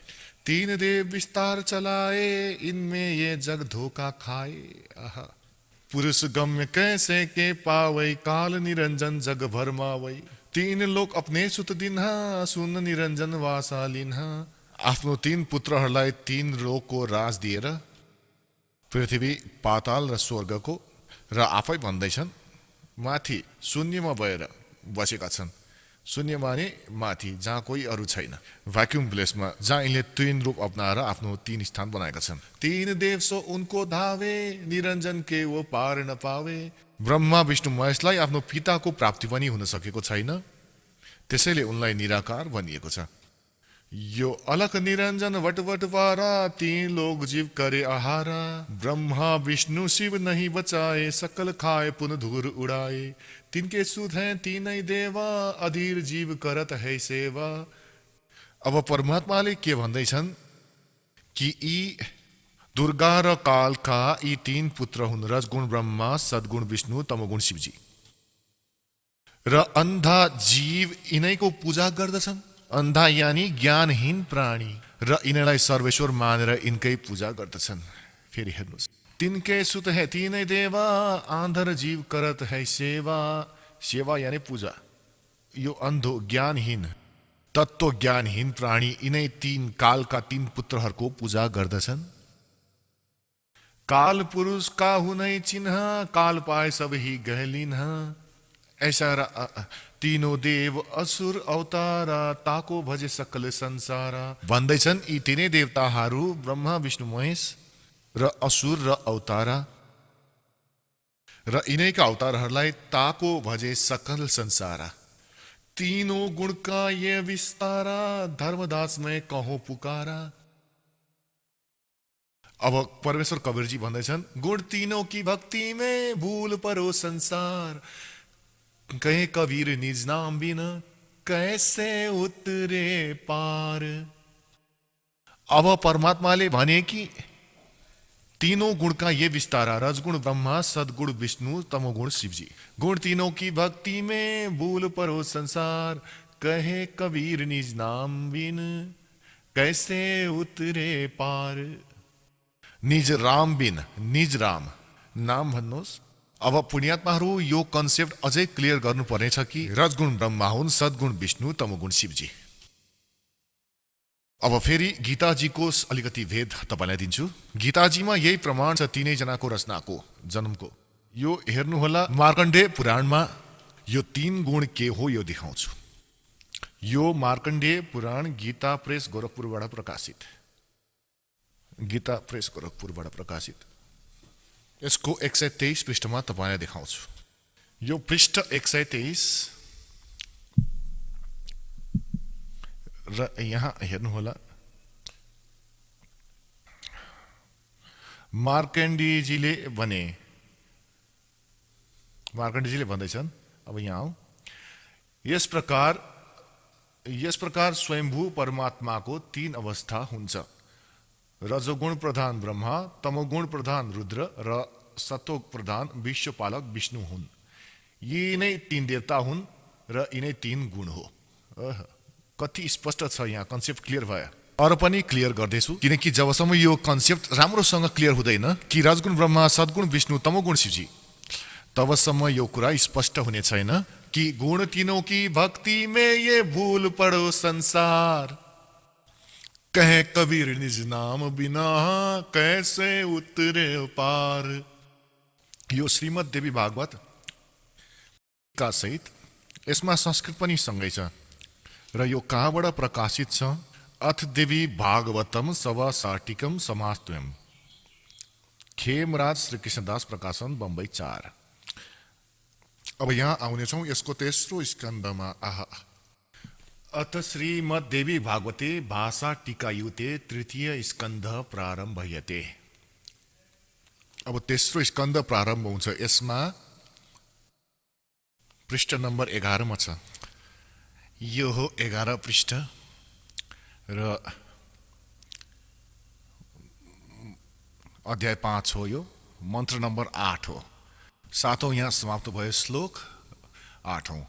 तीन देव विस्तार चलाए, इनमें ये जग धोखा खाए। आहा। पुरुष गम्य कैसे के पावै, काल निरंजन जग भरमावै। तीन लोक अपने सुत दिन्हा, सुन निरंजन वासा लिन्हा। आफ्नो तीन पुत्रहरूलाई तीन लोकको राज दिएर पृथ्वी, पाताल र स्वर्गको र आफै भन्दैछन् माथि शून्यमा भएर बसेका छन्। शून्य माने माथि, जहाँ कोही अरू छैन, भ्याक्युम प्लेसमा, जहाँ यिनले तीन रूप अपनाएर आफ्नो तीन स्थान बनाएका छन्। तीन देव सो उनको धावे, निरञ्जन के वो पार न पावे। ब्रह्मा विष्णु महेशलाई आफ्नो पिताको प्राप्ति पनि हुन सकेको छैन, त्यसैले उनलाई निराकार भनिएको छ। यो अलख निरञ्जन वटवट पारा, तीन लोग जीव करे आहारा। ब्रह्मा विष्णु शिव नहीं बचाए, सकल खाए पुन धूर उड़ाए। तिनके सुध हैं तीनै देवा, अधीर जीव करत है सेवा। अब परमात्माले के भन्दैछन् कि यी दुर्गा र कालका यी तीन पुत्र हुन्, रजगुण ब्रह्मा, सद्गुण विष्णु, तमोगुण शिवजी। र अन्धा जीव यिनैको पूजा गर्दछन्। अन्धा यानी ज्ञानहीन प्राणी, र यिनलाई सर्वेश्वर मानेर यिनकै पूजा गर्दछन्। फेरि हेर्नुहोस्, तिनके सुत है तीनै देवा, आन्धर जीव करत है सेवा। सेवा यानी पूजा। यो अन्धो ज्ञानहीन, तत्व ज्ञानहीन प्राणी यिनै तीन कालका तीन पुत्रहरूको पूजा गर्दछन्। काल पुरुष का हुनै चिन्ह, काल पाए सब ही गहलिन्ह। ऐसा तीनों देव असुर अवतारा, ताको भजे सकल संसारा। भन्दैछन् यी तीनै देवताहरू ब्रह्मा विष्णु महेश र असुर र अवतारा, र यिनैका अवतारहरूलाई ताको भजे सकल संसारा। तीनों गुण का ये विस्तारा, धर्मदास में कहो पुकारा। अब परमेश्वर कबीरजी भन्दैछन् गुण तीनों की भक्ति में, भूल परो संसार। कहे कबीर निज नाम बिन, कैसे उतरे पार। अब परमात्माले भने कि तीनों गुण का ये विस्तारा, रजगुण ब्रह्मा, सद्गुण विष्णु, तमोगुण शिवजी। गुण तीनों की भक्ति में, भूल परो संसार। कहे कबीर निज नाम बिन, कैसे उतरे पार। निज राम बिन, निज राम नाम भन्नुहोस्। अब पुण्यात्माहरू यो कन्सेप्ट अझै क्लियर गर्नुपर्नेछ कि रजगुण ब्रह्मा हुन्, सद्गुण विष्णु, तमोगुण शिवजी। अब फेरि गीताजीको अलिकति भेद तपाईँलाई दिन्छु। गीताजीमा यही प्रमाण छ तीनै जनाको रचनाको, जन्मको। यो हेर्नुहोला, मार्कण्डेय पुराणमा यो तीन गुण के हो यो देखाउँछु। यो मार्कण्डेय पुराण गीता प्रेस गोरखपुरबाट प्रकाशित, गीता प्रेस गोरखपुरबाट प्रकाशित। यसको 123 पृष्ठमा तपाईँलाई देखाउँछु। यो पृष्ठ 123 र यहाँ हेर्नुहोला, मार्कण्डेयजीले भन्दैछन्, अब यहाँ आऊ। यस प्रकार स्वयम्भू परमात्माको तीन अवस्था हुन्छ। रजोगुण प्रधान ब्रह्मा, तमोगुण प्रधान रुद्र र सत्व प्रधान विश्वपालक विष्णु हुन्। यी नै तीन देवता हुन् र यिनै तीन गुण हो। कति स्पष्ट छ, यहाँ कन्सेप्ट क्लियर भयो। अरू पनि क्लियर गर्दैछु, किनकि जबसम्म यो कन्सेप्ट राम्रोसँग क्लियर हुँदैन कि रजगुण ब्रह्मा, सद्गुण विष्णु, तमोगुण शिवजी, तबसम्म यो कुरा स्पष्ट हुने छैन कि गुण तीनों की भक्ति में ये भूल पड़ो संसार। कहे कबीर निज नाम बिना, कैसे उतरे पार। यो श्रीमद् देवी भागवत का सहित यसमा संस्कृत पनि सँगै छ। र यो कहाँबाट प्रकाशित छ? अथ देवी भागवतम सवा साटिकम समास्तुयम, खेमराज श्री कृष्णदास प्रकाशन, बम्बई 4। अब यहाँ आउनेछौँ यसको तेस्रो स्कन्धमा। आहा, अथ श्रीमद् देवी भागवते भाषा टीकायुते तृतीय स्कन्ध प्रारम्भयते। अब तेस्रो स्कन्ध प्रारम्भ हुन्छ। यसमा पृष्ठ नम्बर 11 मा छ। यो हो 11 पृष्ठ र अध्याय 5 हो। यो मन्त्र नम्बर 8 हो। 7औं यहाँ समाप्त भयो, श्लोक 8औं।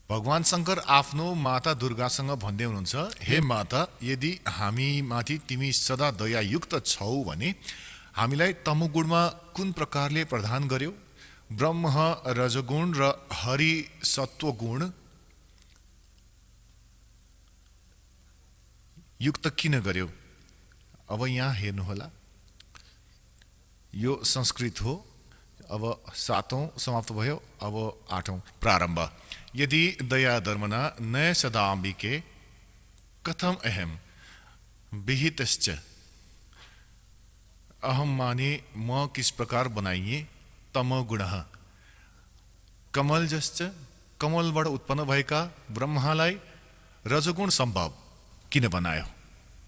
भगवान शङ्कर आफ्नो माता दुर्गासँग भन्दै हुनुहुन्छ, हे माता, यदि हामी माथि तिमी सदा दयायुक्त छौ भने हामीलाई तमोगुणमा कुन प्रकारले प्रदान गर्यौ? ब्रह्म रजगुण र हरि सत्वगुण युक्त किन गर्यौ? अब यहाँ हेर्नुहोला, यो संस्कृत हो। अब 7औं समाप्त भयो, अब 8औं प्रारम्भ। यदि दया धर्मना न सदाम्बिके कथम अहम विहितश्च। अहम माने म किस प्रकार बनाइए? तम गुण कमल जश्च, कमलबाट उत्पन्न भएका ब्रह्मालाई रजगुण सम्भव किन बनायो?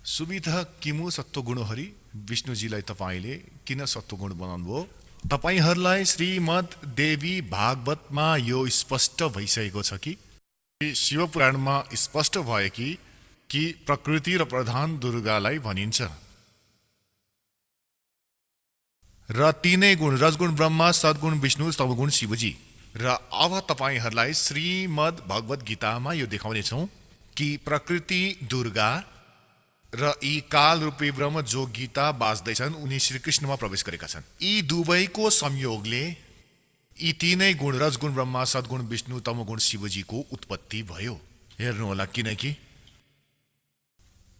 सुविधा किमु सत्वगुण हरि, विष्णुजीलाई तपाईँले किन सत्वगुण बनाउनुभयो? तपाईहरूलाई श्रीमद् देवी भागवतमा यो स्पष्ट भइसकेको छ कि शिवपुराणमा स्पष्ट भयो कि प्रकृति र प्रधान दुर्गालाई भनिन्छ र तीनै गुण रजगुण ब्रह्मा, सद्गुण विष्णु, तमगुण शिवजी। र अब तपाईहरूलाई श्रीमद् भगवत गीतामा यो देखाउनेछौँ कि प्रकृति दुर्गा र यी काल रूपी ब्रह्म जो गीता बाँच्दैछन् उनी श्रीकृष्णमा प्रवेश गरेका छन्। यी दुवैको संयोगले यी तीनै गुण रजगुण ब्रह्मा, सद्गुण विष्णु, तमगुण शिवजीको उत्पत्ति भयो। हेर्नुहोला, किनकि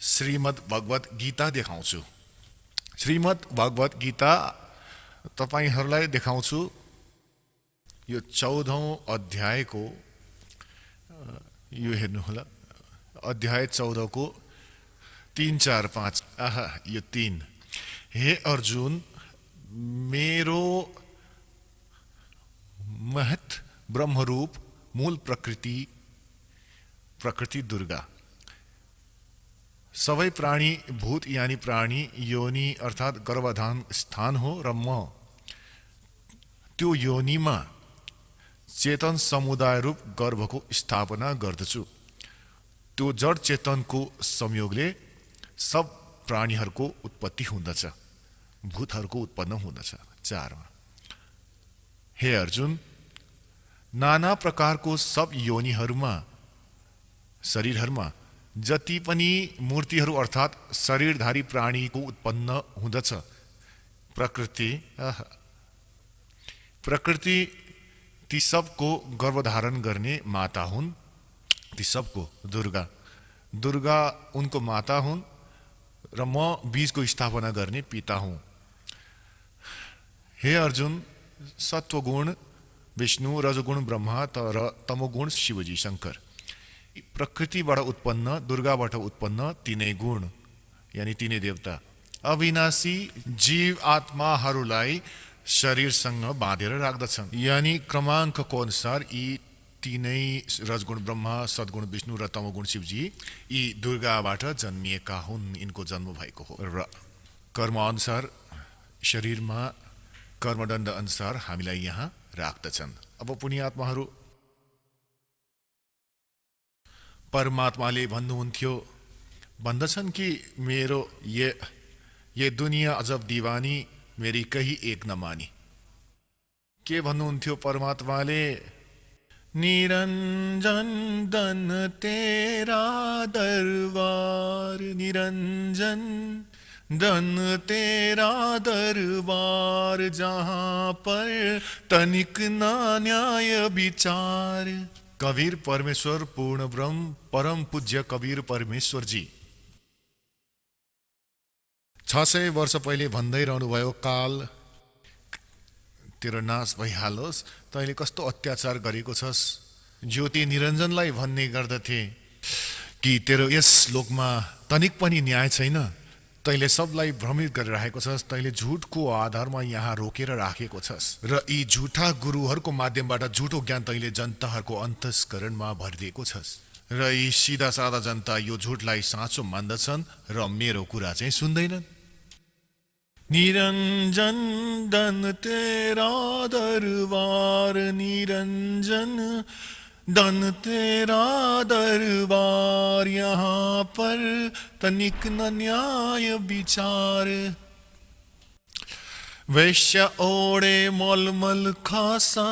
श्रीमद् भगवत गीता देखाउँछु। श्रीमद् भगवत गीता तपाईहरूलाई देखाउँछु। यो 14औं अध्यायको यो हेर्नुहोला, अध्याय 14 को 3, 4, 5। आहा, यो 3। हे अर्जुन, मेरो महत ब्रह्मरूप मूल प्रकृति दुर्गा सबै प्राणी भूत यानी प्राणी योनि अर्थात् गर्भधान स्थान हो र म त्यो योनिमा चेतन समुदाय रूप गर्भको स्थापना गर्दछु। त्यो जड चेतनको संयोगले सब प्राणीहरूको उत्पत्ति हुँदछ, भूतहरूको उत्पन्न हुँदछ। 4 मा, हे अर्जुन, नाना प्रकारको सब योनिहरूमा शरीरहरूमा जति पनि मूर्तिहरू अर्थात् शरीरधारी प्राणीको उत्पन्न हुँदछ, प्रकृति ती सबको गर्भधारण गर्ने माता हुन्। ती सबको दुर्गा उनको माता हुन् र म बीजको स्थापना गर्ने पिता हुँ। हे अर्जुन, सत्वगुण विष्णु, रजगुण ब्रह्मा र तमोगुण शिवजी शङ्कर। प्रकृतिबाट उत्पन्न, दुर्गाबाट उत्पन्न तीनै गुण यानी तीनै देवता अविनाशी जीव आत्माहरूलाई शरीरसँग बाँधेर राख्दछन्। यानी क्रमाङ्कको अनुसार यी तीनै रजगुण ब्रह्मा, सद्गुण विष्णु र तमगुण शिवजी यी दुर्गाबाट जन्मिएका हुन्। यिनको जन्म भएको हो र कर्म अनुसार शरीरमा कर्मदण्ड अनुसार हामीलाई यहाँ राख्दछन्। अब पुण्यात्माहरू, परमात्माले भन्दछन् कि मेरो ये दुनिया अजब दीवानी, मेरी कही एक न मानी। के भन्नुहुन्थ्यो परमात्माले? निरञ्जन दन तेरा दरबार, निरञ्जन दन तेरा दरबार, जहाँ पर तनिक ना न्याय विचार। कबीर परमेश्वर पूर्ण ब्रह्म परम पूज्य कबीर परमेश्वर जी 600 वर्ष पहिले भन्दै रहनुभयो, काल तेरो नाश भइहालोस्, तैँले कस्तो अत्याचार गरेको छस्। ज्योति निरञ्जनलाई भन्ने गर्दथे कि तेरो यस लोकमा तनिक पनि न्याय छैन, तैँले सबलाई भ्रमित गरिरहेको छस्, तैँले झुटको आधारमा यहाँ रोकेर राखेको छस् र यी झुटा गुरुहरूको माध्यमबाट झुटो ज्ञान तैँले जनताहरूको अन्तस्करणमा भरिदिएको छस् र यी सिधा सादा जनता यो झुटलाई साँचो मान्दछन् र मेरो कुरा चाहिँ सुन्दैनन्। निरञ्जन दन तेरा दरबार, निरञ्जन दन तेरा दरबार, यहाँ पर तनिक न न्याय विचार। वैश्य ओढ़े मलमल खासा,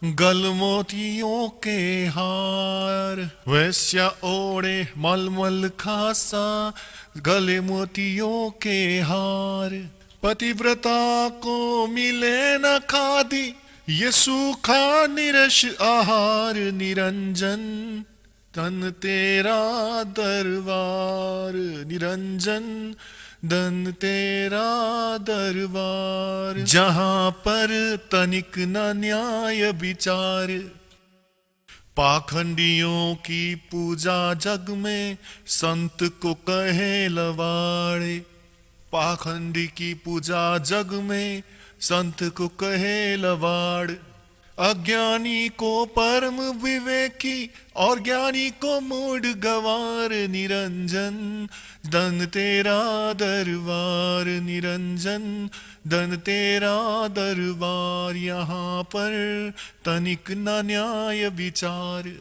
गलमोतियों के हार। वैश्या ओढ़े मलमल खासा, गले मोतियों के हार। पतिव्रता को मिले न खादी, ये सूखा निरश आहार। निरंजन धन तेरा दरबार, निरंजन धन तेरा दरबार। जहां पर तनिक न न्याय विचार, पाखंडियों की पूजा जग में संत को कहे लवाड़े। पाखंडी की पूजा जग में संत को कहे लवाड़। अज्ञानी को परम विवेकी और ज्ञानी को मूढ़ गवार। निरंजन धन तेरा दरबार, निरंजन धन तेरा दरबार। यहाँ पर तनिक न न्याय विचार।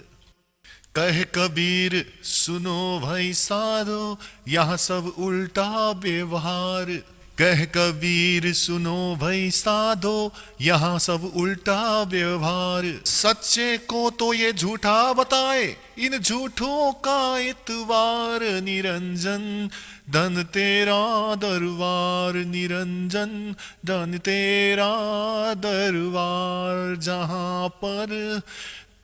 कहे कबीर सुनो भाई साधो, यहाँ सब उल्टा व्यवहार। कह कबीर सुनो भाई साधो, यहाँ सब उल्टा व्यवहार। सच्चे को तो ये झूठा बताए, इन झूठों का इतवार। निरंजन धन तेरा दरबार, निरंजन धन तेरा दरबार। जहाँ पर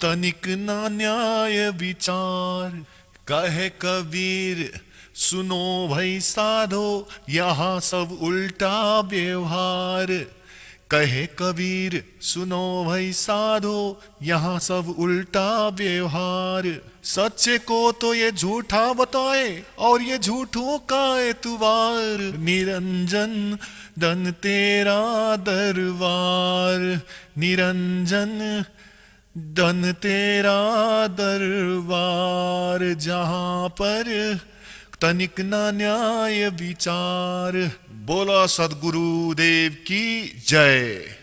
तनिक न न्याय विचार। कहे कबीर सुनो भाई साधो, यहाँ सब उल्टा व्यवहार। कहे कबीर सुनो भाई साधो, यहाँ सब उल्टा व्यवहार। सच्चे को तो ये झूठा बताए और ये झूठों का एतबार। निरंजन धन तेरा दरबार, निरंजन धन तेरा दरबार। जहाँ पर तनिक न न्याय विचार। बोला सद्गुरु देव की जय।